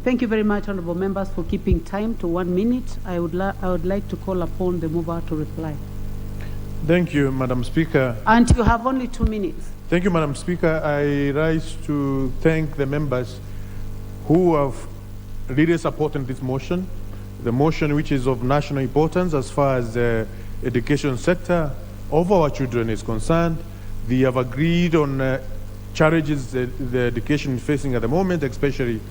Thank you very much, honorable members, for keeping time to 1 minute. I would like to call upon the mover to reply. Thank you, Madam Speaker. And you have only 2 minutes. Thank you, Madam Speaker. I rise to thank the members who have really supported this motion, the motion which is of national importance as far as the education sector of our children is concerned. We have agreed on challenges the education is facing at the moment, especially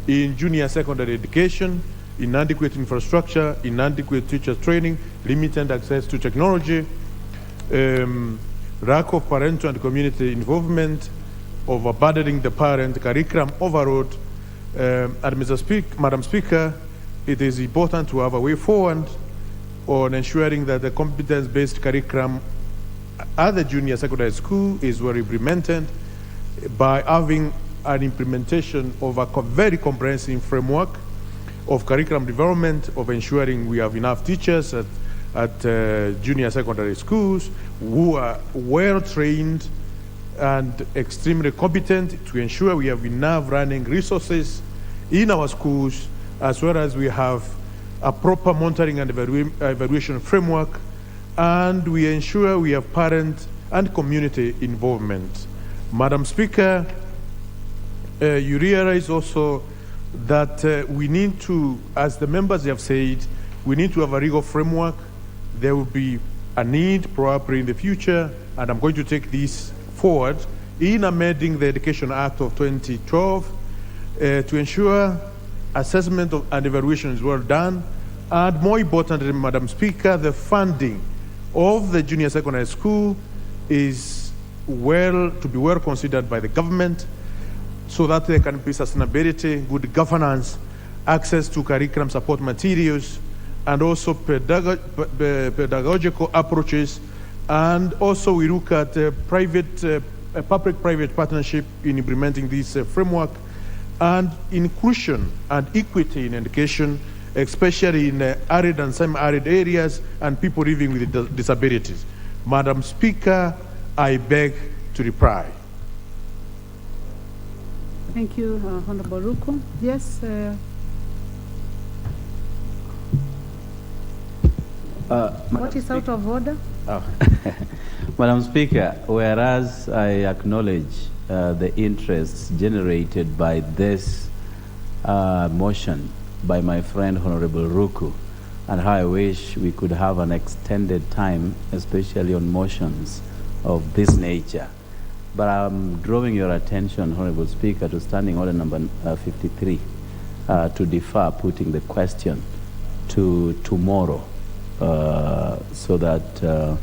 in junior secondary education, inadequate infrastructure, inadequate teacher training, limited access to technology, lack of parental and community involvement, overburdening the parent, curriculum overload. Madam Speaker, it is important to have a way forward on ensuring that the competence-based curriculum at the junior secondary school is well implemented by having an implementation of a very comprehensive framework of curriculum development, of ensuring we have enough teachers at junior secondary schools who are well trained and extremely competent, to ensure we have enough running resources in our schools, as well as we have a proper monitoring and evaluation framework, and we ensure we have parent and community involvement. Madam Speaker, you realize also that we need to, as the members have said, we need to have a legal framework. There will be a need probably in the future, and I'm going to take this forward in amending the Education Act of 2012 to ensure assessment and evaluation is well done, and more importantly, Madam Speaker, the funding of the junior secondary school is to be well considered by the government, so that there can be sustainability, good governance, access to curriculum support materials, and also pedagogical approaches. And also we look at public-private partnership in implementing this framework, and inclusion and equity in education especially in arid and semi-arid areas and people living with disabilities. Madam Speaker, I beg to reply. Thank you, Honorable Ruku. Yes. What is out of order? Oh. Madam Speaker, whereas I acknowledge the interests generated by this motion by my friend Honorable Ruku, and how I wish we could have an extended time, especially on motions of this nature. But I'm drawing your attention, Honorable Speaker, to Standing Order number 53, to defer putting the question to tomorrow, so that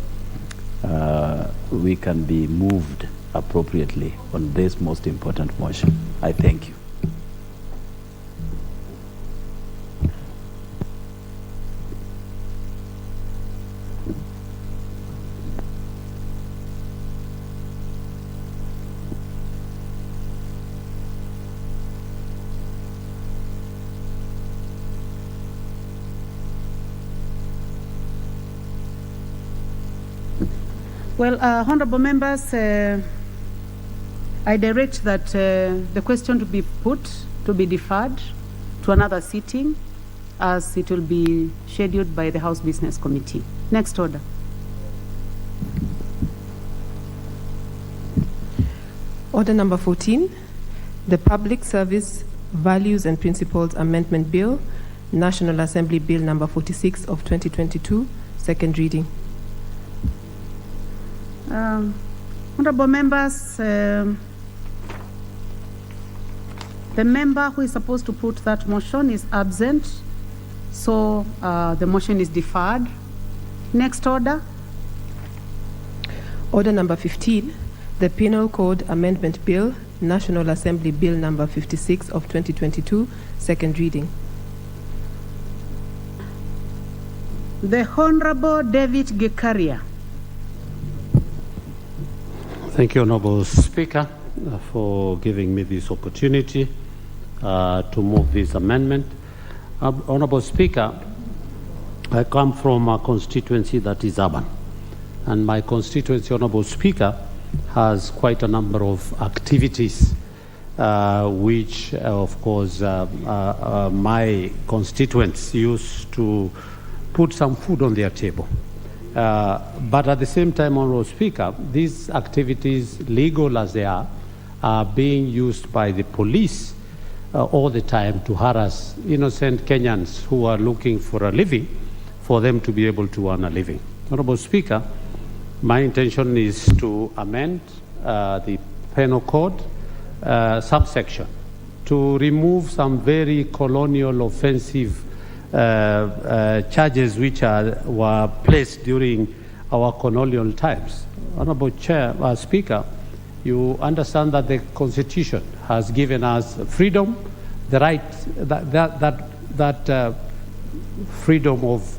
we can be moved appropriately on this most important motion. I thank you. Well, honorable members, I direct that the question to be deferred to another sitting, as it will be scheduled by the House Business Committee. Next order. Order number 14, the Public Service Values and Principles Amendment Bill, National Assembly Bill number 46 of 2022, second reading. Honorable members, the member who is supposed to put that motion is absent, so the motion is deferred. Next order. Order number 15, the Penal Code Amendment Bill, National Assembly Bill number 56 of 2022, second reading. The Honorable David Gekaria. Thank you, Honorable Speaker, for giving me this opportunity to move this amendment. Honorable Speaker, I come from a constituency that is urban, and my constituency, Honorable Speaker, has quite a number of activities which, of course, my constituents used to put some food on their table. But at the same time, Honorable Speaker, these activities, legal as they are being used by the police all the time to harass innocent Kenyans who are looking for a living, for them to be able to earn a living. Honorable Speaker, my intention is to amend the Penal Code subsection to remove some very colonial offensive charges which were placed during our colonial times. Honorable Speaker, you understand that the Constitution has given us freedom, the right, that freedom of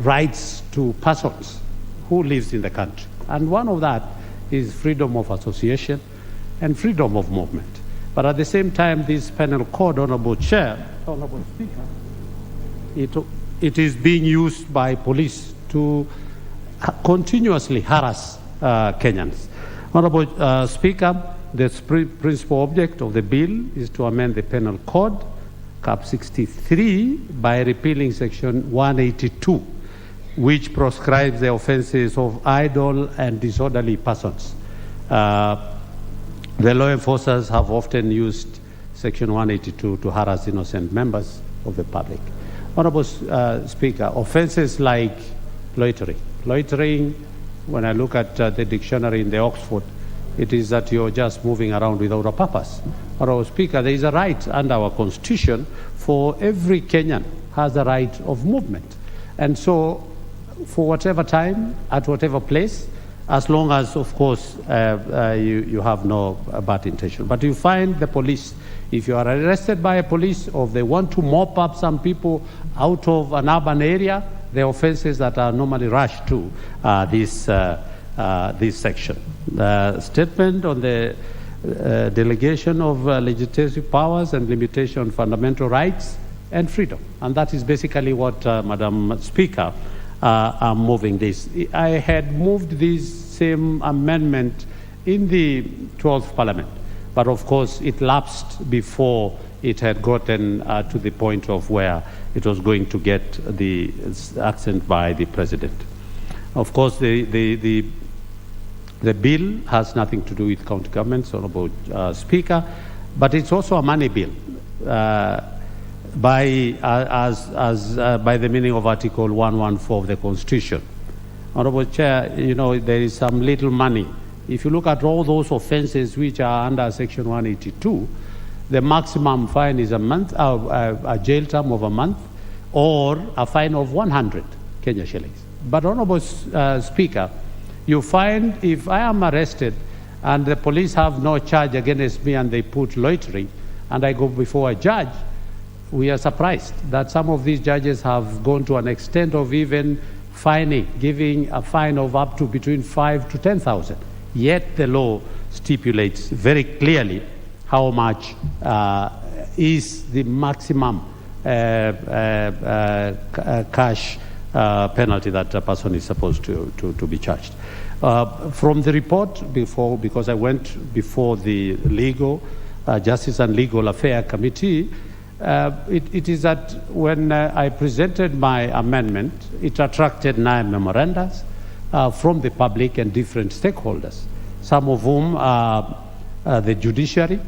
rights to persons who lives in the country. And one of that is freedom of association and freedom of movement. But at the same time, this penal code, Honorable Speaker, it is being used by police to continuously harass Kenyans. Honorable Speaker, the principal object of the bill is to amend the Penal Code, Cap 63, by repealing Section 182, which proscribes the offenses of idle and disorderly persons. The law enforcers have often used Section 182 to harass innocent members of the public. Honorable Speaker, offenses like loitering. Loitering, when I look at the dictionary in the Oxford, it is that you're just moving around without a purpose. Honorable Speaker, there is a right under our Constitution for every Kenyan has a right of movement. And so, for whatever time, at whatever place, as long as, of course, you have no bad intention. But you find the police, if you are arrested by a police or they want to mop up some people out of an urban area, the offenses that are normally rushed to this section. The statement on the delegation of legislative powers and limitation on fundamental rights and freedom. And that is basically what, Madam Speaker, I'm moving this. I had moved this same amendment in the 12th Parliament, but of course it lapsed before it had gotten to the point of where it was going to get the accent by the President. Of course, the bill has nothing to do with county governments, Honourable Speaker, but it's also a money bill by the meaning of Article 114 of the Constitution. Honourable Chair, you know, there is some little money. If you look at all those offences which are under Section 182, the maximum fine is a jail term of a month or a fine of 100 Kenya shillings. But Honourable Speaker, you find if I am arrested and the police have no charge against me and they put loitering and I go before a judge, we are surprised that some of these judges have gone to an extent of even fining, giving a fine of up to between 5,000 to 10,000. Yet the law stipulates very clearly how much is the maximum cash penalty that a person is supposed to be charged. From the report before, because I went before the Legal, Justice and Legal Affairs Committee, it is that when I presented my amendment, it attracted 9 memorandums from the public and different stakeholders, some of whom are the judiciary,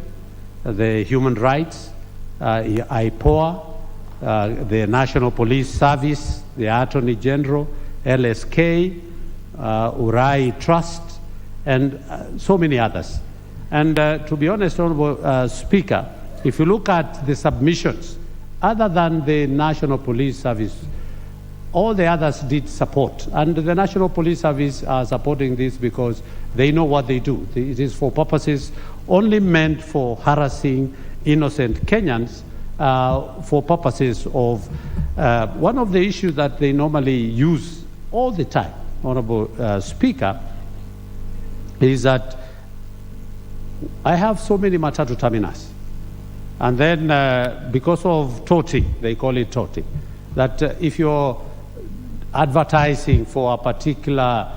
the human rights, IPOA, the National Police Service, the Attorney General, LSK, Urai Trust, and so many others. And to be honest, Honourable Speaker, if you look at the submissions, other than the National Police Service, all the others did support. And the National Police Service are supporting this because they know what they do. It is for purposes only meant for harassing innocent Kenyans for purposes of one of the issues that they normally use all the time, Honourable Speaker, is that I have so many matatu terminals. And then because of toting, they call it toting, that if you're advertising for a particular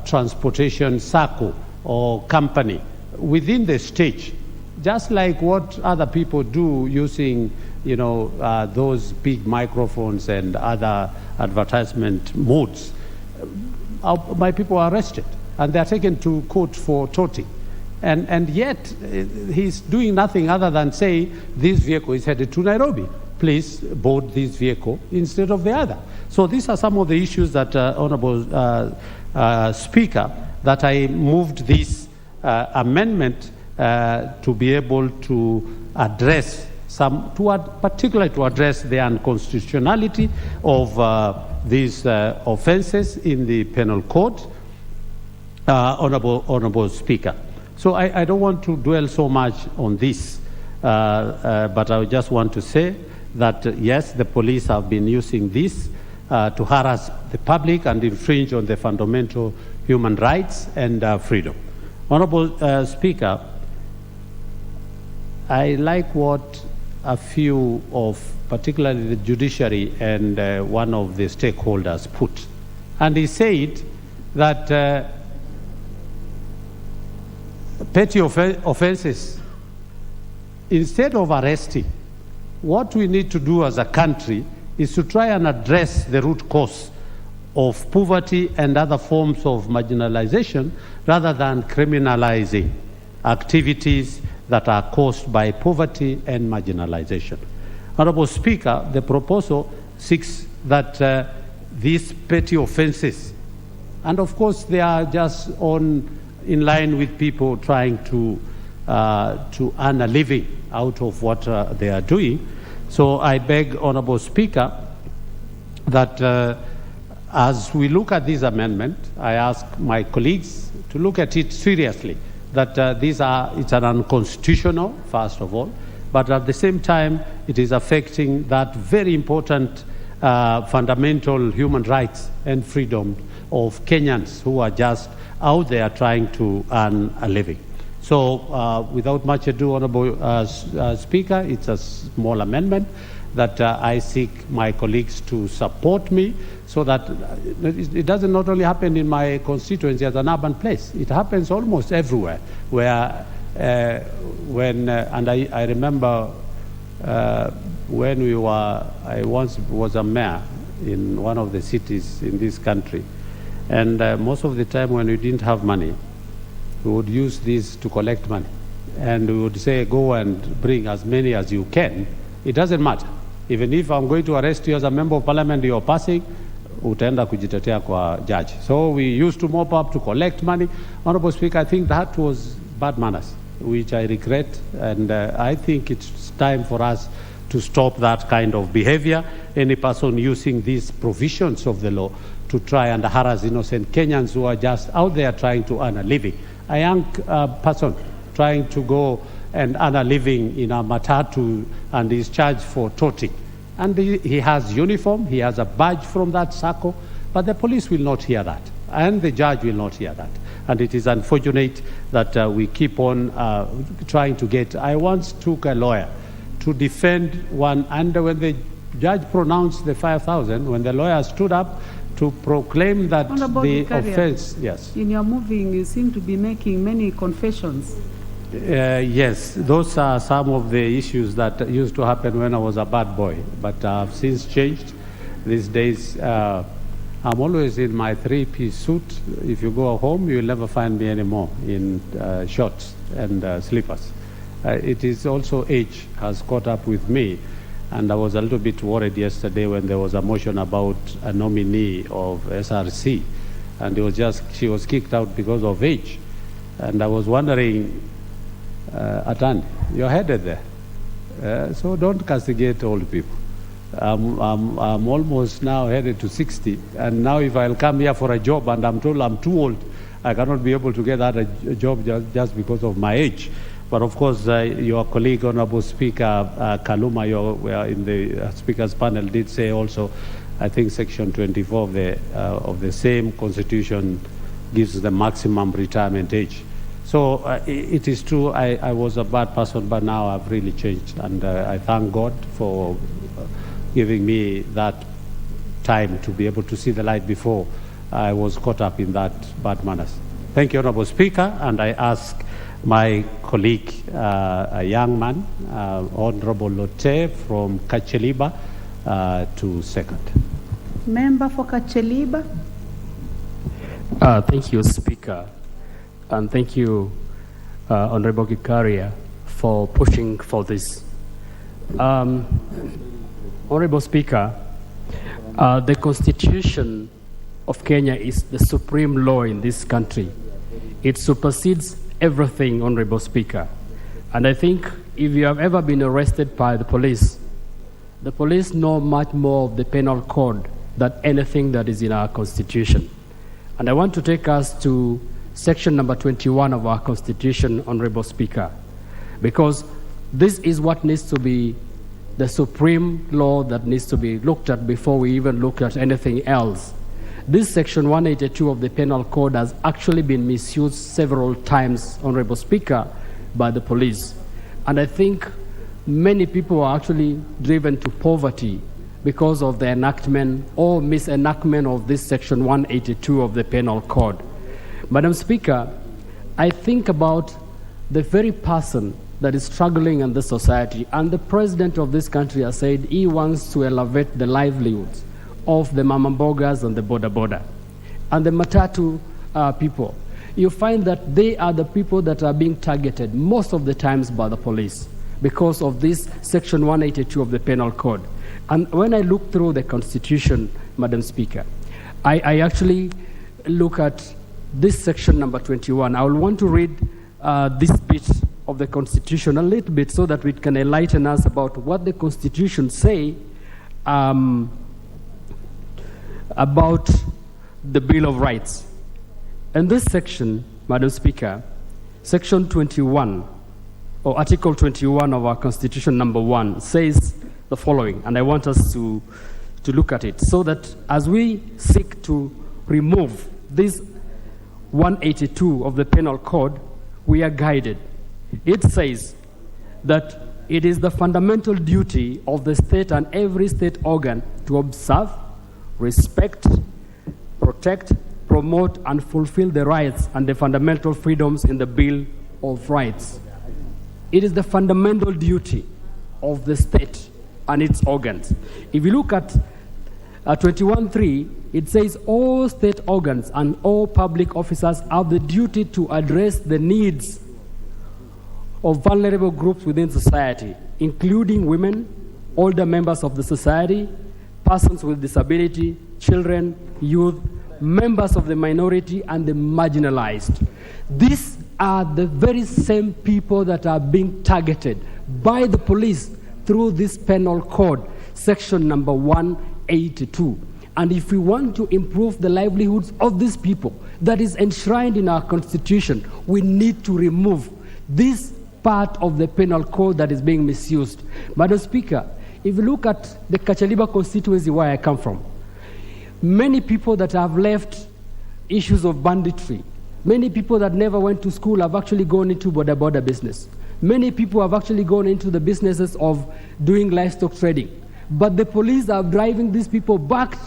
transportation circle or company within the stage, just like what other people do using, you know, those big microphones and other advertisement modes, my people are arrested and they're taken to court for toting. And yet he's doing nothing other than say this vehicle is headed to Nairobi. Please board this vehicle instead of the other. So these are some of the issues that, Honourable Speaker, that I moved this amendment to be able to address particularly to address the unconstitutionality of these offences in the penal code, Honourable Speaker. So I don't want to dwell so much on this, but I just want to say that yes, the police have been using this to harass the public and infringe on the fundamental human rights and freedom. Honourable Speaker, I like what a few of, particularly the judiciary and one of the stakeholders put. And he said that petty offenses, instead of arresting, what we need to do as a country is to try and address the root cause of poverty and other forms of marginalization rather than criminalizing activities that are caused by poverty and marginalization. Honourable Speaker, the proposal seeks that these petty offences, and of course they are just in line with people trying to earn a living out of what they are doing. So I beg, Honourable Speaker, that as we look at this amendment, I ask my colleagues to look at it seriously, that it's an unconstitutional, first of all, but at the same time, it is affecting that very important fundamental human rights and freedom of Kenyans who are just out there trying to earn a living. So without much ado, Honourable Speaker, it's a small amendment that I seek my colleagues to support me so that it doesn't not only happen in my constituency as an urban place, it happens almost everywhere where and I remember when I once was a mayor in one of the cities in this country, and most of the time when we didn't have money, we would use this to collect money, and we would say, go and bring as many as you can. It doesn't matter. Even if I'm going to arrest you as a member of parliament, you're passing, utaenda kujitetea kwa judge. So we used to mop up to collect money. Honorable Speaker, I think that was bad manners, which I regret, and I think it's time for us to stop that kind of behavior. Any person using these provisions of the law to try and harass innocent Kenyans who are just out there trying to earn a living. A young person trying to go and earn a living in a matatu and is charged for toting. And he has uniform, he has a badge from that circle, but the police will not hear that, and the judge will not hear that. And it is unfortunate that we keep on trying to get. I once took a lawyer to defend one, and when the judge pronounced the 5,000, when the lawyer stood up to proclaim that Honorable the Vicarian, offense, yes. In your moving, you seem to be making many confessions. Yes, those are some of the issues that used to happen when I was a bad boy, but I've since changed. These days, I'm always in my three-piece suit. If you go home, you'll never find me anymore in shorts and slippers. It is also age has caught up with me, and I was a little bit worried yesterday when there was a motion about a nominee of SRC, and she was kicked out because of age. And I was wondering, Atan, you're headed there, so don't castigate old people. I'm almost now headed to 60, and now if I'll come here for a job and I'm told I'm too old, I cannot be able to get that a job just because of my age. But of course, your colleague, Honorable Speaker Kaluma, in the Speaker's panel, did say also, I think Section 24 of the same Constitution gives the maximum retirement age. So it is true, I was a bad person, but now I've really changed, and I thank God for giving me that time to be able to see the light before I was caught up in that bad manners. Thank you, Honorable Speaker, and I ask my colleague, a young man, Honorable Lotte from Kacheliba, to second. Member for Kacheliba. Thank you, Speaker, and thank you, Honorable Gikaria, for pushing for this. Honorable Speaker, the Constitution of Kenya is the supreme law in this country. It supersedes everything, Honorable Speaker. And I think if you have ever been arrested by the police know much more of the penal code than anything that is in our Constitution. And I want to take us to section number 21 of our Constitution, Honorable Speaker, because this is what needs to be the supreme law that needs to be looked at before we even look at anything else. This section 182 of the Penal Code has actually been misused several times, Honorable Speaker, by the police. And I think many people are actually driven to poverty because of the enactment or misenactment of this section 182 of the Penal Code. Madam Speaker, I think about the very person that is struggling in this society, and the president of this country has said he wants to elevate the livelihoods of the mamambogas and the boda and the matatu people. You find that they are the people that are being targeted most of the times by the police because of this section 182 of the Penal Code. And when I look through the Constitution, Madam Speaker, I actually look at this section number 21. I will want to read this bit of the Constitution a little bit so that we can enlighten us about what the Constitution say about the Bill of Rights. In this section, Madam Speaker, section 21 or article 21 of our Constitution number 1 says the following, and I want us to look at it so that as we seek to remove this 182 of the Penal Code, we are guided. It says that it is the fundamental duty of the state and every state organ to observe, respect, protect, promote, and fulfill the rights and the fundamental freedoms in the Bill of Rights. It is the fundamental duty of the state and its organs. If you look at 21.3, it says all state organs and all public officers have the duty to address the needs of vulnerable groups within society, including women, older members of the society, persons with disability, children, youth, members of the minority, and the marginalized. These are the very same people that are being targeted by the police through this penal code, section number 182. And if we want to improve the livelihoods of these people that is enshrined in our constitution, we need to remove this part of the penal code that is being misused. Madam Speaker, if you look at the Kachaliba constituency where I come from, many people that have left issues of banditry, many people that never went to school have actually gone into border business. Many people have actually gone into the businesses of doing livestock trading. But the police are driving these people back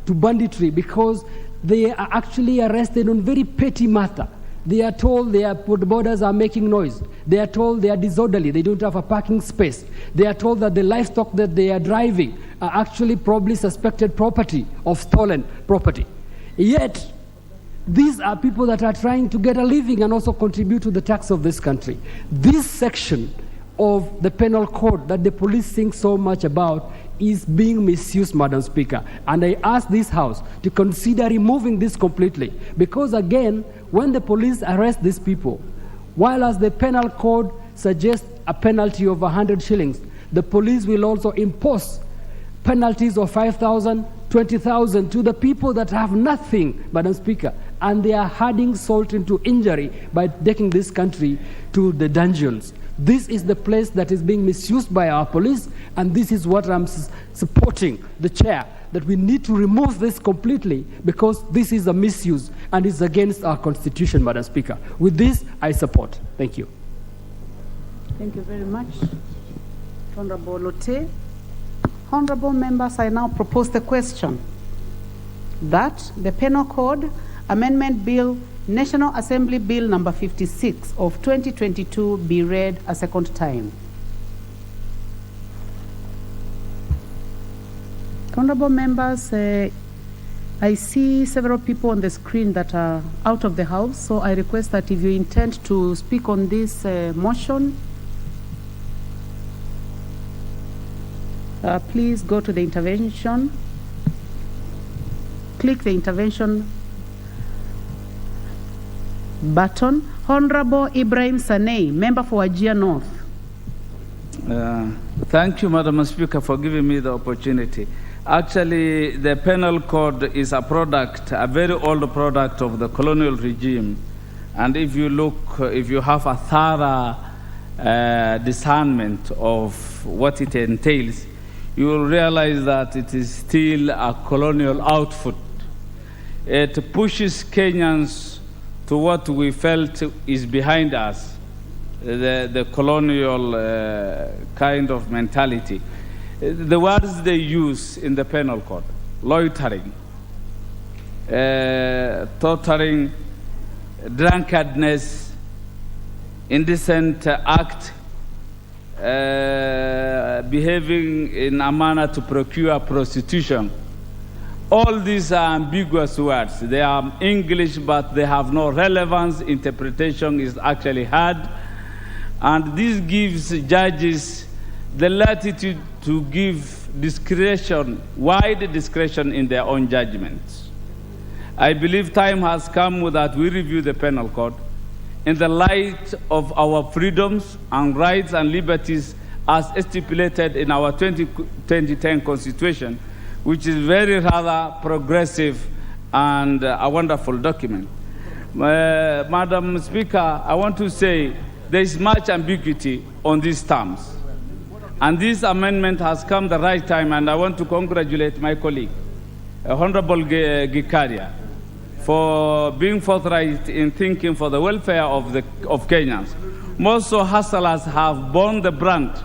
to banditry because they are actually arrested on very petty matter. They are told their borders are making noise. They are told they are disorderly. They don't have a parking space. They are told that the livestock that they are driving are actually probably suspected property of stolen property. Yet, these are people that are trying to get a living and also contribute to the tax of this country. This section of the penal code that the police think so much about is being misused, Madam Speaker. And I ask this House to consider removing this completely. Because again, when the police arrest these people, while as the penal code suggests a penalty of 100 shillings, the police will also impose penalties of 5,000, 20,000 to the people that have nothing, Madam Speaker. And they are adding salt into injury by taking this country to the dungeons. This is the place that is being misused by our police, and this is what I'm supporting the chair, that we need to remove this completely because this is a misuse and it's against our constitution, Madam Speaker. With this, I support. Thank you. Thank you very much, Honorable Lote. Honorable members, I now propose the question that the Penal Code Amendment Bill, National Assembly Bill number 56 of 2022 be read a second time. Honorable members, I see several people on the screen that are out of the House, so I request that if you intend to speak on this motion, please go to the intervention, click the intervention button. Honorable Ibrahim Sanei, member for Wajir North. Thank you, Madam Speaker, for giving me the opportunity. Actually, the penal code is a product, a very old product of the colonial regime. And if you look, if you have a thorough discernment of what it entails, you will realize that it is still a colonial output. It pushes Kenyans to what we felt is behind us, the colonial kind of mentality. The words they use in the penal code: loitering, torturing, drunkardness, indecent act, behaving in a manner to procure prostitution. All these are ambiguous words. They are English, but they have no relevance. Interpretation is actually hard. And this gives judges the latitude to give discretion, wide discretion in their own judgments. I believe time has come that we review the penal code in the light of our freedoms and rights and liberties as stipulated in our 2010 Constitution, which is very rather progressive and a wonderful document. Madam Speaker, I want to say there is much ambiguity on these terms. And this amendment has come the right time, and I want to congratulate my colleague, Honorable Gikaria, for being forthright in thinking for the welfare of Kenyans. Most hustlers have borne the brunt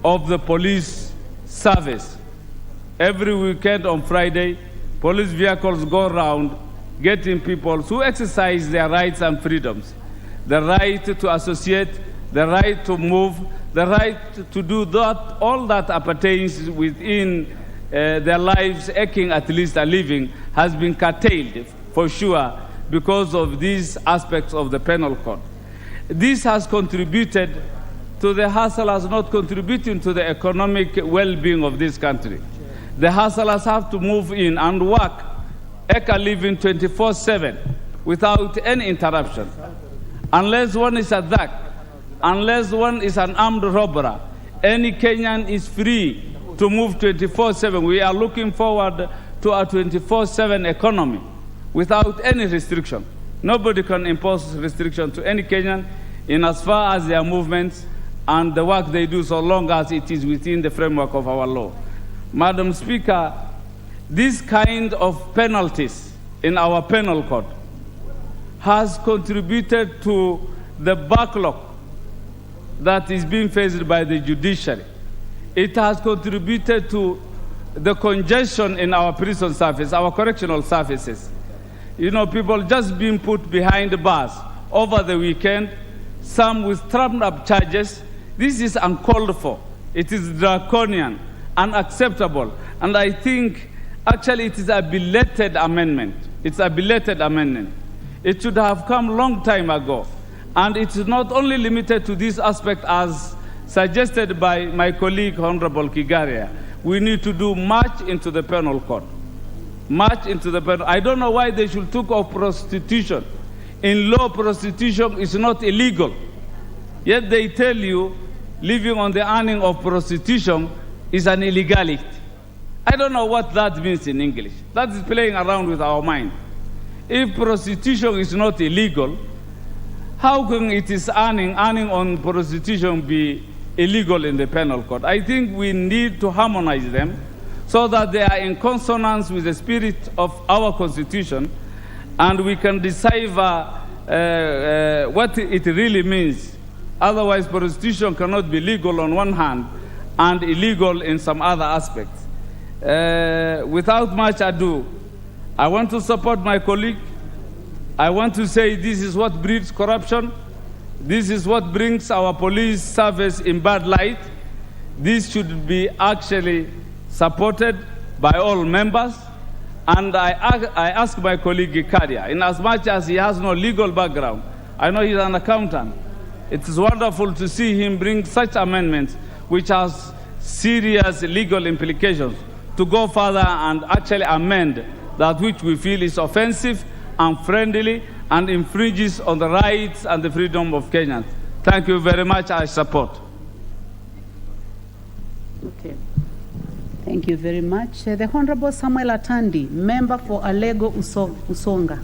of the police service. Every weekend on Friday, police vehicles go around getting people who exercise their rights and freedoms. The right to associate, the right to move, the right to do that, all that appertains within their lives, eking at least a living, has been curtailed for sure because of these aspects of the penal code. This has contributed to the hustlers not contributing to the economic well-being of this country. The hustlers have to move in and work, eke a living 24/7 without any interruption. Unless one is attacked, unless one is an armed robber, any Kenyan is free to move 24/7. We are looking forward to a 24/7 economy without any restriction. Nobody can impose restriction to any Kenyan in as far as their movements and the work they do, so long as it is within the framework of our law. Madam Speaker, this kind of penalties in our penal code has contributed to the backlog that is being faced by the judiciary. It has contributed to the congestion in our prison service, our correctional services. You know, people just being put behind the bars over the weekend, some with trumped-up charges. This is uncalled for. It is draconian, unacceptable, and I think actually it is a belated amendment. It's a belated amendment. It should have come a long time ago, and it's not only limited to this aspect as suggested by my colleague, Honorable Kigaria. We need to do much into the penal code. Much into the penal. I don't know why they should talk of prostitution. In law, prostitution is not illegal. Yet they tell you living on the earning of prostitution is an illegality. I don't know what that means in English. That is playing around with our mind. If prostitution is not illegal, how can it is earning on prostitution be illegal in the penal code? I think we need to harmonize them so that they are in consonance with the spirit of our Constitution, and we can decipher what it really means. Otherwise, prostitution cannot be legal on one hand and illegal in some other aspects. Without much ado, I want to support my colleague. I want to say this is what breeds corruption. This is what brings our police service in bad light. This should be actually supported by all members. And I ask my colleague Gikaria, in as much as he has no legal background, I know he's an accountant. It is wonderful to see him bring such amendments which has serious legal implications to go further and actually amend that which we feel is offensive, unfriendly, and infringes on the rights and the freedom of Kenyans. Thank you very much. I support. Okay. Thank you very much. The Honorable Samuel Atandi, member for Alego Usonga.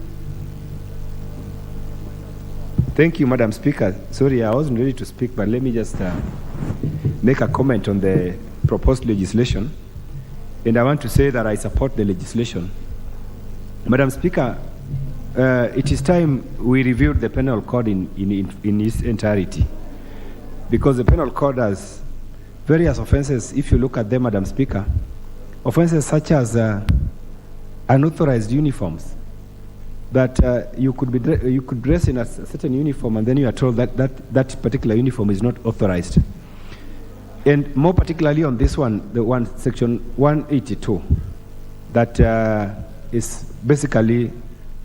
Thank you, Madam Speaker. Sorry, I wasn't ready to speak, but let me just make a comment on the proposed legislation. And I want to say that I support the legislation. Madam Speaker, it is time we reviewed the penal code in its entirety, because the penal code has various offenses. If you look at them, Madam Speaker, offenses such as unauthorized uniforms, that you could dress in a certain uniform and then you are told that particular uniform is not authorized. And more particularly on this one, section 182, that is basically,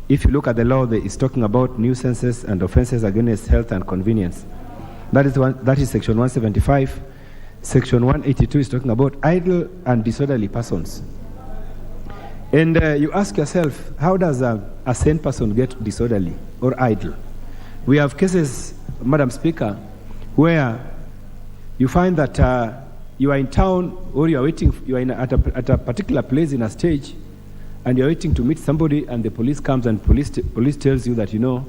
if you look at the law, it's talking about nuisances and offenses against health and convenience. That is section 175. Section 182 is talking about idle and disorderly persons. And you ask yourself, how does a sane person get disorderly or idle? We have cases, Madam Speaker, where you find that you are in town, or you are waiting, you are at a particular place in a stage, and you are waiting to meet somebody, and the police comes and police tells you that, you know,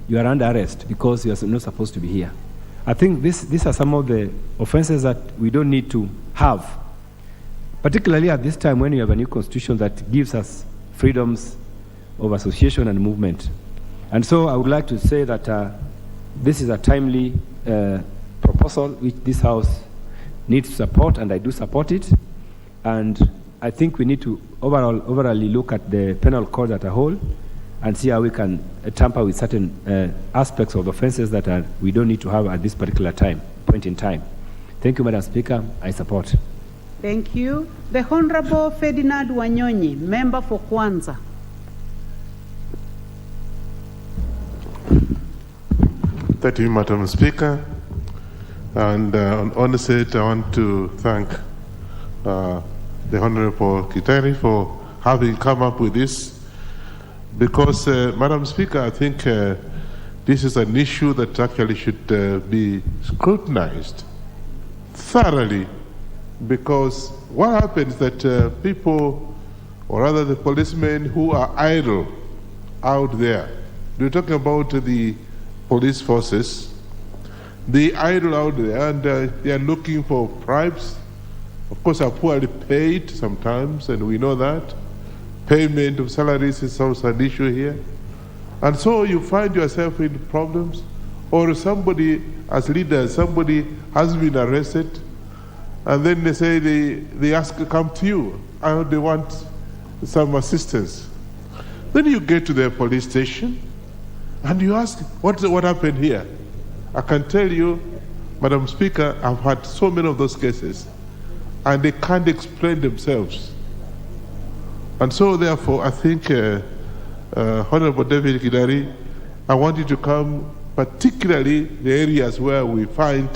you are under arrest because you are not supposed to be here. I think these are some of the offenses that we don't need to have, particularly at this time when you have a new constitution that gives us freedoms of association and movement. And so I would like to say that this is a timely proposal which this House needs support, and I do support it. And I think we need to overally look at the penal code as a whole and see how we can tamper with certain aspects of offenses that we don't need to have at this particular point in time. Thank you, Madam Speaker. I support. Thank you. The Honorable Ferdinand Wanyonyi, member for Kwanza. Thank you, Madam Speaker. And on onset, I want to thank the Honorable Kiteri for having come up with this. Because, Madam Speaker, I think this is an issue that actually should be scrutinized thoroughly. Because what happens that people, or rather the policemen who are idle out there, we're talking about the police forces, they idle out there and they are looking for bribes. Of course, are poorly paid sometimes, and we know that. Payment of salaries is also an issue here. And so you find yourself in problems, or somebody, as leader, somebody has been arrested, and then they say they ask to come to you, and they want some assistance. Then you get to the police station, and you ask, what happened here? I can tell you, Madam Speaker, I've had so many of those cases, and they can't explain themselves. And so, therefore, I think, Honorable David Kidari, I want you to come, particularly the areas where we find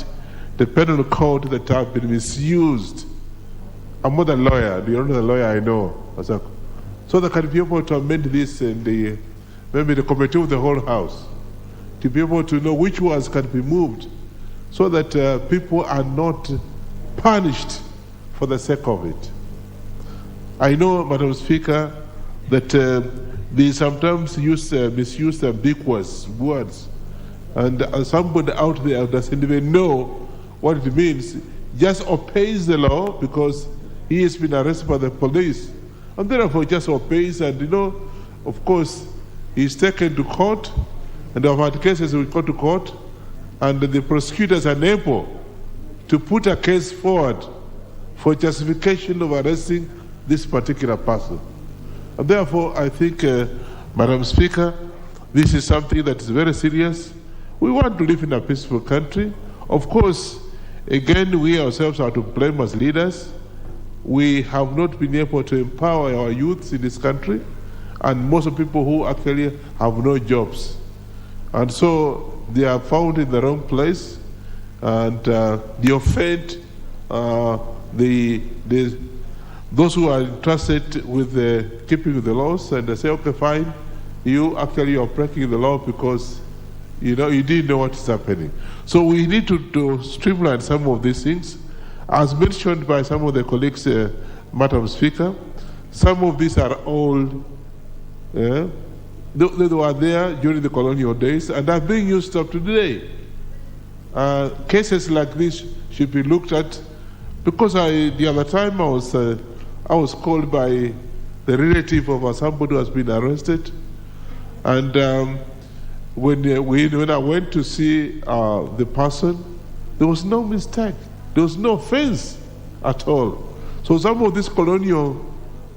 the penal code that have been misused. I'm not a lawyer, the only lawyer I know. So that can be able to amend this in maybe the committee of the whole House, to be able to know which ones can be moved, so that people are not punished for the sake of it. I know, Madam Speaker, that they sometimes misuse ambiguous words, and somebody out there doesn't even know what it means, just obeys the law because he has been arrested by the police, and therefore just obeys, and of course, he's taken to court, and I've had cases we go to court, and the prosecutors are unable to put a case forward for justification of arresting this particular person. And therefore, I think, Madam Speaker, this is something that is very serious. We want to live in a peaceful country. Of course, again, we ourselves are to blame as leaders. We have not been able to empower our youths in this country, and most of the people who actually have no jobs. And so they are found in the wrong place, and they offend those who are entrusted with keeping the laws, and they say, okay, fine, you actually are breaking the law because you didn't know what is happening. So we need to streamline some of these things. As mentioned by some of the colleagues, Madam Speaker, some of these are old. They were there during the colonial days and are being used up to today. Cases like this should be looked at, because the other time I was called by the relative of somebody who has been arrested, and when I went to see the person, there was no mistake. There was no offense at all. So some of these colonial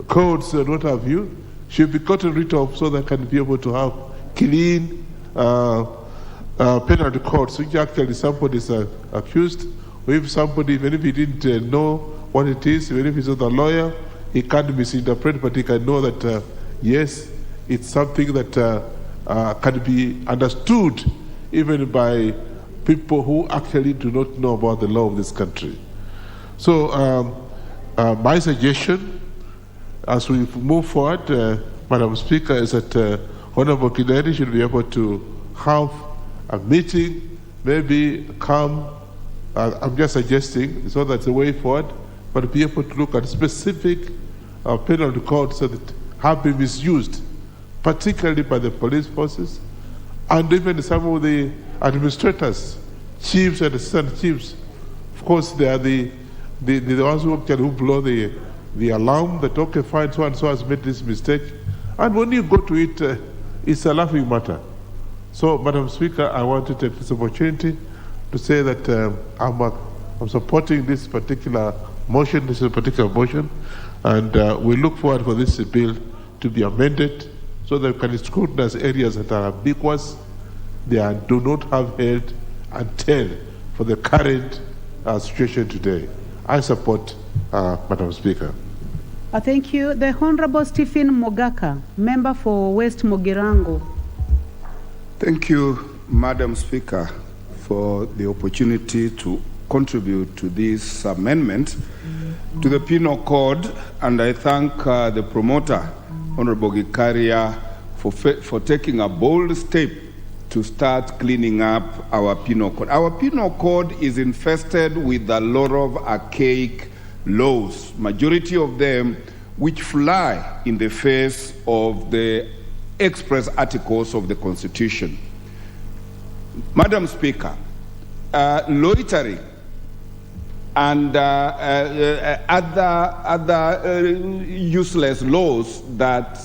codes and what have you should be gotten rid of, so that can be able to have clean penalty codes, which actually somebody is accused, or if somebody, even if he didn't know what it is, even if he's not a lawyer, he can't misinterpret, but he can know that, yes, it's something that can be understood even by people who actually do not know about the law of this country. So my suggestion, as we move forward, Madam Speaker, is that Honorable Kidari should be able to have a meeting, maybe come, I'm just suggesting, so that's the way forward, but be able to look at specific penalty codes that have been misused, particularly by the police forces, and even some of the administrators, chiefs and assistant chiefs. Of course, they are the ones who blow the alarm that, okay, fine, so and so has made this mistake. And when you go to it, it's a laughing matter. So, Madam Speaker, I want to take this opportunity to say that I'm I'm supporting this particular motion. This is a particular motion, and we look forward for this bill to be amended so that we can scrutinize areas that are ambiguous. They do not have head and tail for the current situation today. I support, Madam Speaker. Thank you. The Honorable Stephen Mogaka, member for West Mogirango. Thank you, Madam Speaker, for the opportunity to contribute to this amendment to the Penal Code, and I thank the promoter, Honorable Gikaria, for taking a bold step to start cleaning up our Penal Code. Our Penal Code is infested with a lot of archaic laws, majority of them which fly in the face of the express articles of the Constitution. Madam Speaker, loitering and other useless laws that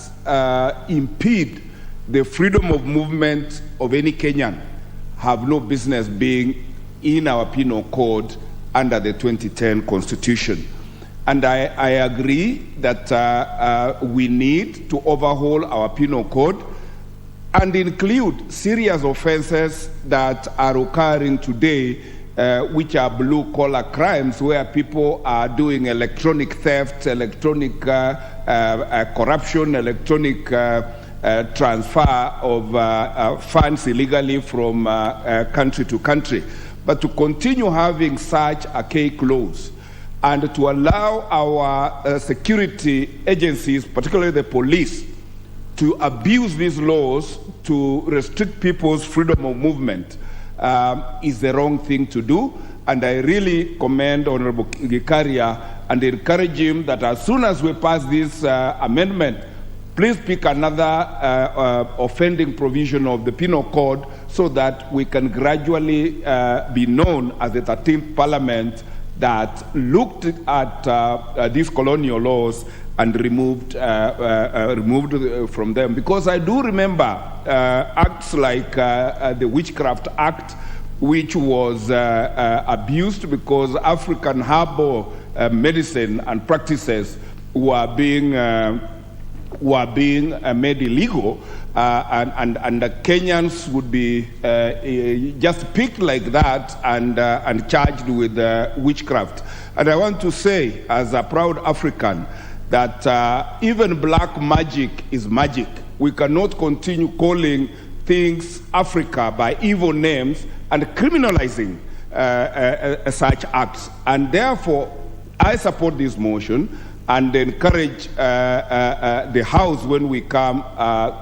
impede the freedom of movement of any Kenyan have no business being in our Penal Code under the 2010 Constitution. And I agree that we need to overhaul our Penal Code and include serious offenses that are occurring today, which are blue-collar crimes, where people are doing electronic theft, electronic corruption, electronic transfer of funds illegally from country to country. But to continue having such archaic laws and to allow our security agencies, particularly the police, to abuse these laws to restrict people's freedom of movement is the wrong thing to do. And I really commend Honorable Gikaria and encourage him that as soon as we pass this amendment, please pick another offending provision of the Penal Code so that we can gradually be known as the 13th Parliament that looked at these colonial laws and removed from them. Because I do remember acts like the Witchcraft Act, which was abused because African herbal medicine and practices were being made illegal, and the Kenyans would be just picked like that and charged with witchcraft. And I want to say, as a proud African, that even black magic is magic. We cannot continue calling things Africa by evil names and criminalizing such acts. And therefore, I support this motion and encourage the House when we come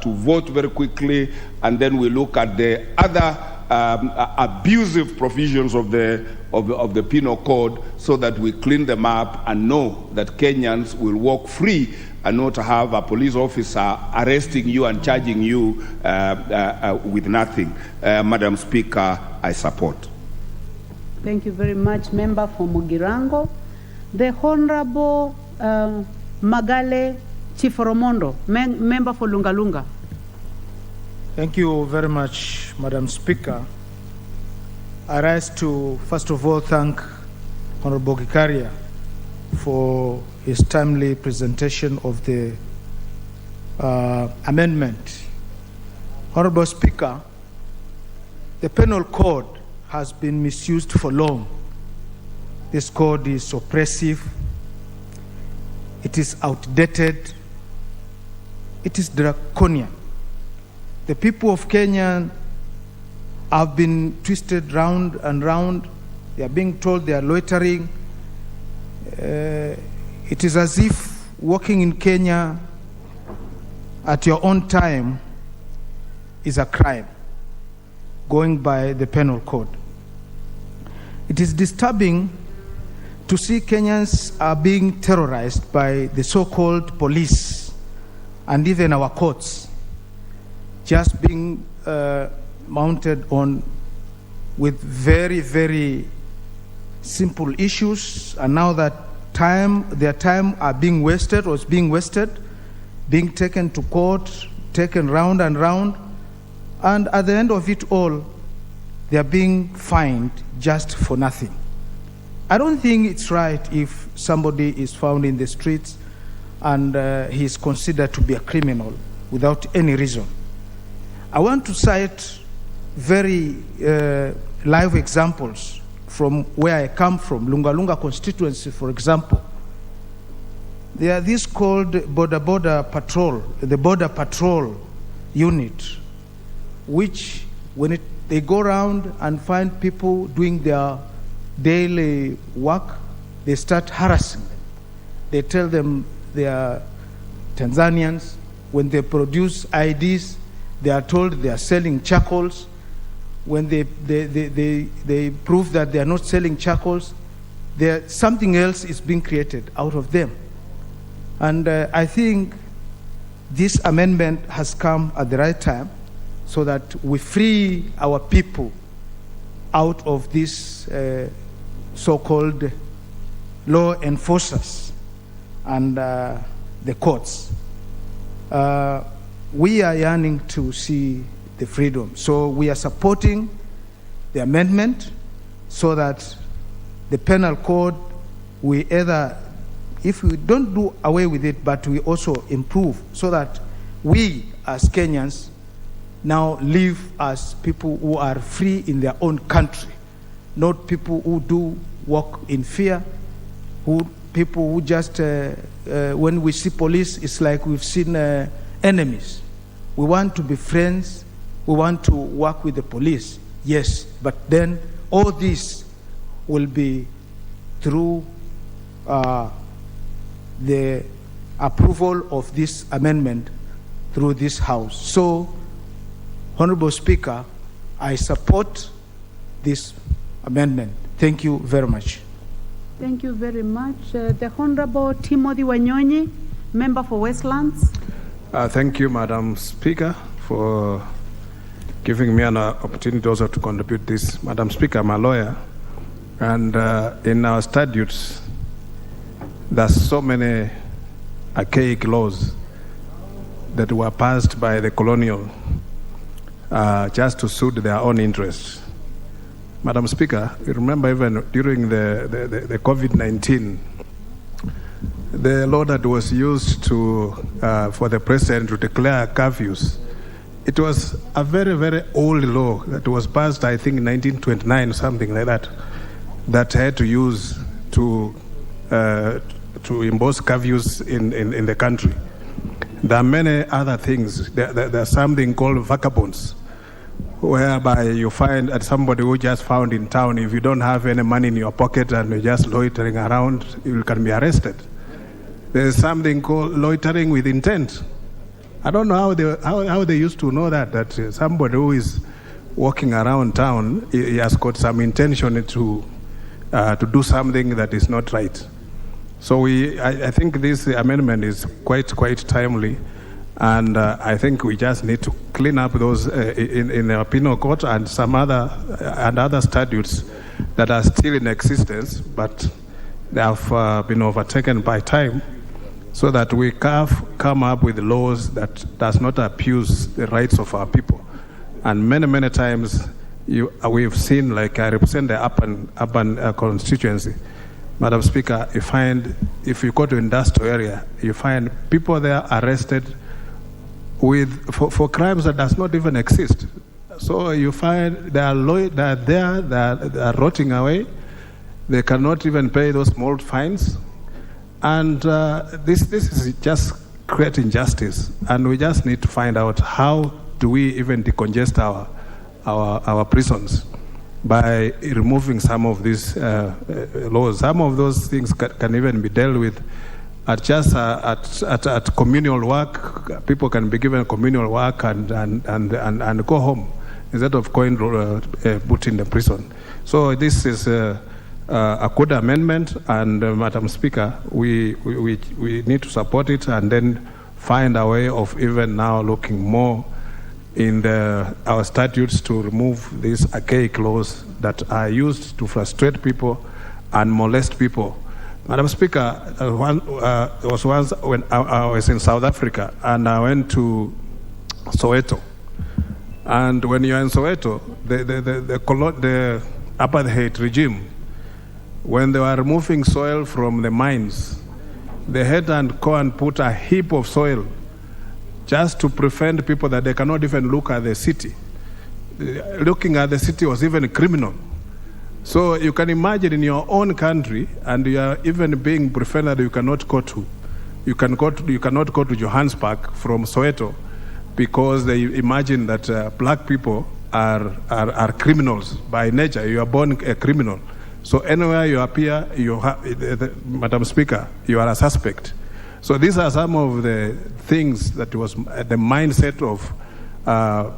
to vote very quickly, and then we look at the other abusive provisions of the Penal Code so that we clean them up and know that Kenyans will walk free and not have a police officer arresting you and charging you with nothing. Madam Speaker, I support. Thank you very much, Member for Mugirango. The Honorable Magale Chiforomondo, Member for Lungalunga. Thank you very much, Madam Speaker. I rise to, first of all, thank Honorable Gikaria for his timely presentation of the amendment. Honorable Speaker, the Penal Code has been misused for long. This code is oppressive, it is outdated, it is draconian. The people of Kenya have been twisted round and round. They are being told they are loitering. It is as if walking in Kenya at your own time is a crime, going by the Penal Code. It is disturbing to see Kenyans are being terrorized by the so-called police and even our courts, just being mounted on with very, very simple issues, and now that their time are being wasted or is being wasted, being taken to court, taken round and round, and at the end of it all, they are being fined just for nothing. I don't think it's right if somebody is found in the streets and he is considered to be a criminal without any reason. I want to cite very live examples from where I come from, Lunga Lunga constituency, for example. There are this called border patrol, the border patrol unit, which when they go around and find people doing their daily work, they start harassing them. They tell them they are Tanzanians. When they produce IDs, they are told they are selling charcoals. When they prove that they are not selling charcoals, something else is being created out of them. And I think this amendment has come at the right time so that we free our people out of these so-called law enforcers and the courts. We are yearning to see the freedom. So we are supporting the amendment so that the penal code, we either, if we don't do away with it, but we also improve so that we as Kenyans now live as people who are free in their own country, not people who do work in fear, people who just, when we see police, it's like we've seen enemies. We want to be friends. We want to work with the police, yes, but then all this will be through the approval of this amendment through this House. So, Honorable Speaker, I support this amendment. Thank you very much. Thank you very much. The Honorable Timothy Wanyonyi, Member for Westlands. Thank you, Madam Speaker, for giving me an opportunity also to contribute this. Madam Speaker, I'm a lawyer, and in our statutes, there's so many archaic laws that were passed by the colonial just to suit their own interests. Madam Speaker, you remember even during the COVID-19, the law that was used to for the president to declare curfews, it was a very, very old law that was passed, I think, in 1929, something like that, that had to use to impose curfews in the country. There are many other things. There's something called vagabonds, whereby you find that somebody who just found in town, if you don't have any money in your pocket and you're just loitering around, you can be arrested. There's something called loitering with intent. I don't know how they used to know that somebody who is walking around town, he has got some intention to do something that is not right. So I think this amendment is quite timely, and I think we just need to clean up those in our penal code and some other statutes that are still in existence, but they have been overtaken by time, so that we come up with laws that does not abuse the rights of our people. And many times we've seen, like I represent the urban constituency. Madam Speaker, you find, if you go to industrial area, you find people there arrested for crimes that does not even exist. So you find they are rotting away. They cannot even pay those small fines. And this is just creating justice. And we just need to find out how do we even decongest our prisons by removing some of these laws. Some of those things can even be dealt with at communal work. People can be given communal work and go home instead of going put in the prison. So this is a good amendment, and Madam Speaker, we need to support it and then find a way of even now looking more in our statutes to remove these archaic laws that are used to frustrate people and molest people. Madam Speaker, there was once when I was in South Africa and I went to Soweto. And when you're in Soweto, the apartheid regime when they were removing soil from the mines, they had to go and put a heap of soil just to prevent people that they cannot even look at the city. Looking at the city was even criminal. So you can imagine in your own country, and you are even being prevented that you cannot go to. You cannot go to Johannesburg from Soweto because they imagine that black people are criminals by nature. You are born a criminal. So anywhere you appear, Madam Speaker, you are a suspect. So these are some of the things that was the mindset of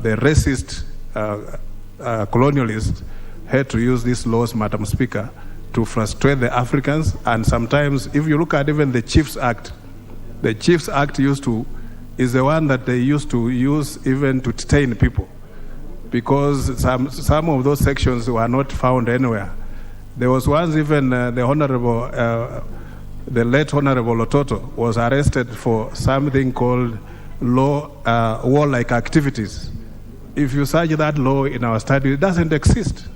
the racist colonialists had to use these laws, Madam Speaker, to frustrate the Africans. And sometimes, if you look at even the Chiefs Act, the Chiefs Act is the one that they used to use even to detain people, because some of those sections were not found anywhere. There was once even the late Honorable Lototo was arrested for something called warlike activities. If you search that law in our study, it doesn't exist.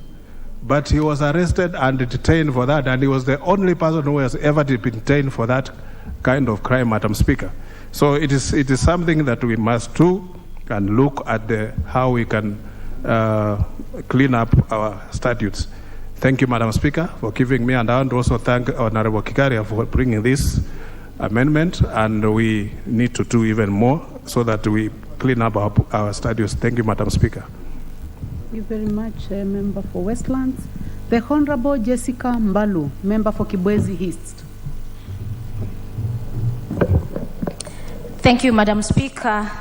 But he was arrested and detained for that, and he was the only person who has ever been detained for that kind of crime, Madam Speaker. So it is something that we must do and look at how we can clean up our statutes. Thank you, Madam Speaker, for giving me, and I want to also thank Honorable Kikaria for bringing this amendment, and we need to do even more so that we clean up our statutes. Thank you, Madam Speaker. Thank you very much, Member for Westlands. The Honorable Jessica Mbalu, Member for Kibwezi East. Thank you, Madam Speaker.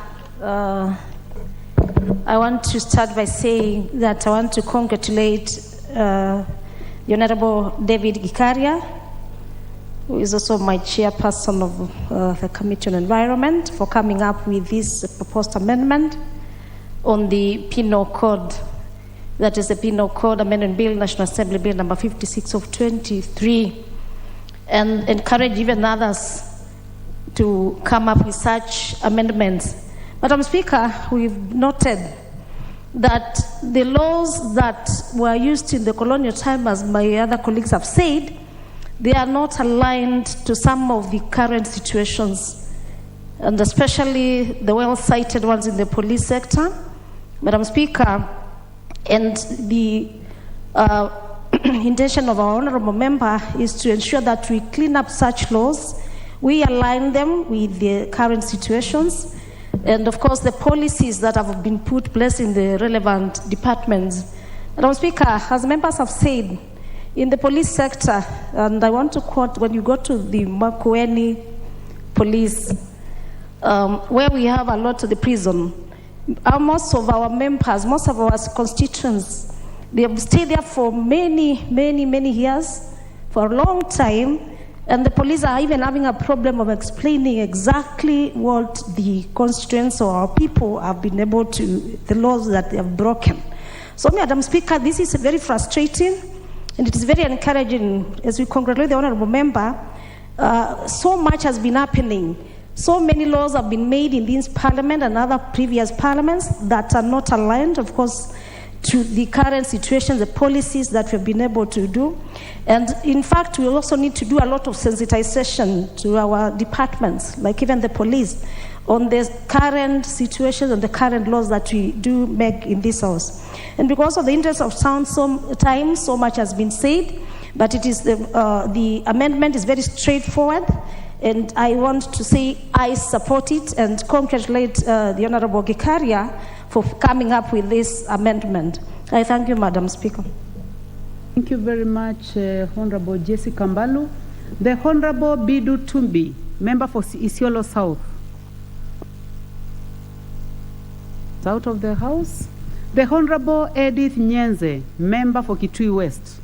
I want to start by saying that I want to congratulate the Honorable David Gikaria, who is also my chairperson of the Committee on Environment, for coming up with this proposed amendment on the Penal Code. That is the Penal Code Amendment Bill, National Assembly Bill number 56 of 23, and encourage even others to come up with such amendments. Madam Speaker, we've noted that the laws that were used in the colonial time, as my other colleagues have said, they are not aligned to some of the current situations, and especially the well-cited ones in the police sector. Madam Speaker, and the intention of our honorable member is to ensure that we clean up such laws, we align them with the current situations, and of course the policies that have been placed in the relevant departments. Madam Speaker, as members have said, in the police sector, and I want to quote, when you go to the Makueni police, where we have a lot of the prison, most of our members, most of our constituents, they have stayed there for many years, for a long time, and the police are even having a problem of explaining exactly what the constituents or our people have been able to, the laws that they have broken. So, Madam Speaker, this is very frustrating, and it is very encouraging as we congratulate the honorable member. So much has been happening. So many laws have been made in this parliament and other previous parliaments that are not aligned, of course, to the current situation, the policies that we've been able to do. And in fact, we also need to do a lot of sensitization to our departments, like even the police, on the current situations and the current laws that we do make in this house. And because of the interest of time, so much has been said, but it is the amendment is very straightforward. And I want to say I support it and congratulate the Honorable Gikaria for coming up with this amendment. I thank you, Madam Speaker. Thank you very much, Honorable Jessica Mbalu. The Honorable Bidu Tumbi, Member for Isiolo South. Out of the House. The Honorable Edith Nyenze, Member for Kitui West.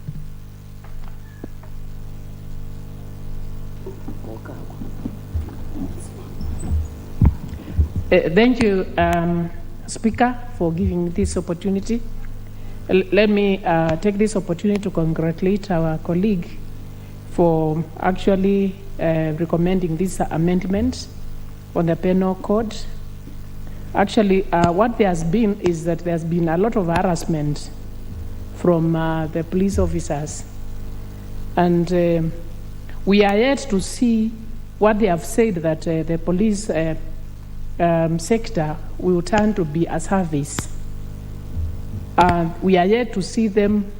Thank you, Speaker, for giving me this opportunity. Let me take this opportunity to congratulate our colleague for actually recommending this amendment on the penal code. Actually, what there has been is that there's been a lot of harassment from the police officers. And we are yet to see what they have said, that the police sector will turn to be a service. We are yet to see them,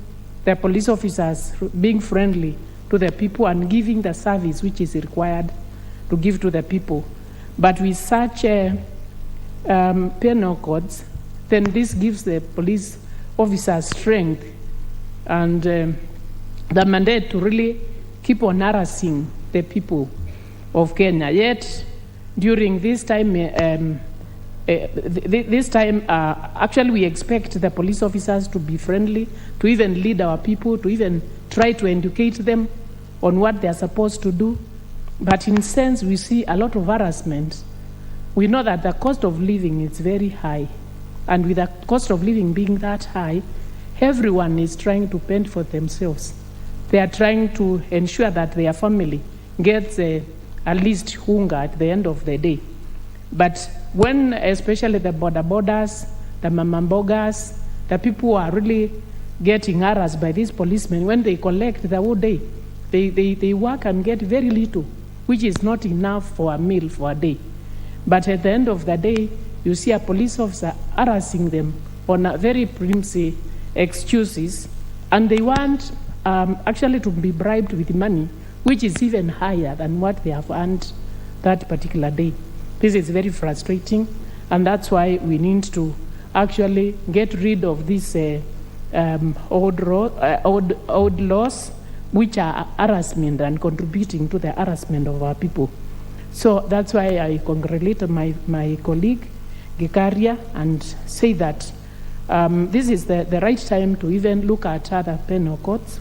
the police officers, being friendly to the people and giving the service which is required to give to the people. But with such penal codes, then this gives the police officers strength and the mandate to really keep on harassing the people of Kenya. Yet, during this time, actually we expect the police officers to be friendly, to even lead our people, to even try to educate them on what they are supposed to do. But in a sense, we see a lot of harassment. We know that the cost of living is very high. And with the cost of living being that high, everyone is trying to fend for themselves. They are trying to ensure that their family gets at least hunger at the end of the day. But when especially the borders, the mamambogas, the people who are really getting harassed by these policemen, when they collect the whole day, they work and get very little, which is not enough for a meal for a day. But at the end of the day, you see a police officer harassing them on a very flimsy excuses, and they want actually to be bribed with money, which is even higher than what they have earned that particular day. This is very frustrating, and that's why we need to actually get rid of these old laws, which are harassment and contributing to the harassment of our people. So that's why I congratulate my colleague, Gikaria, and say that this is the right time to even look at other penal codes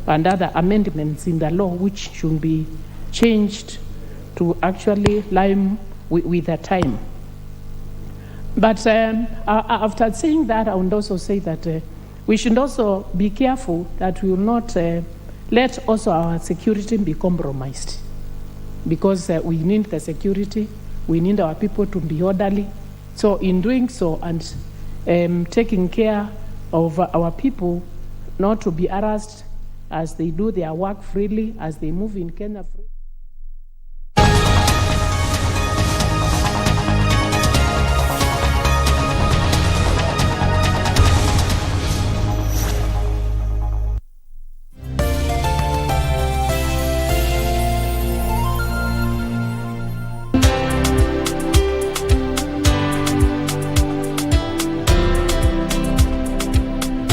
and other amendments in the law which should be changed to actually line with the time. But after saying that, I would also say that we should also be careful that we will not let also our security be compromised, because we need the security, we need our people to be orderly. So in doing so and taking care of our people not to be harassed as they do their work freely, as they move in Kenya freely.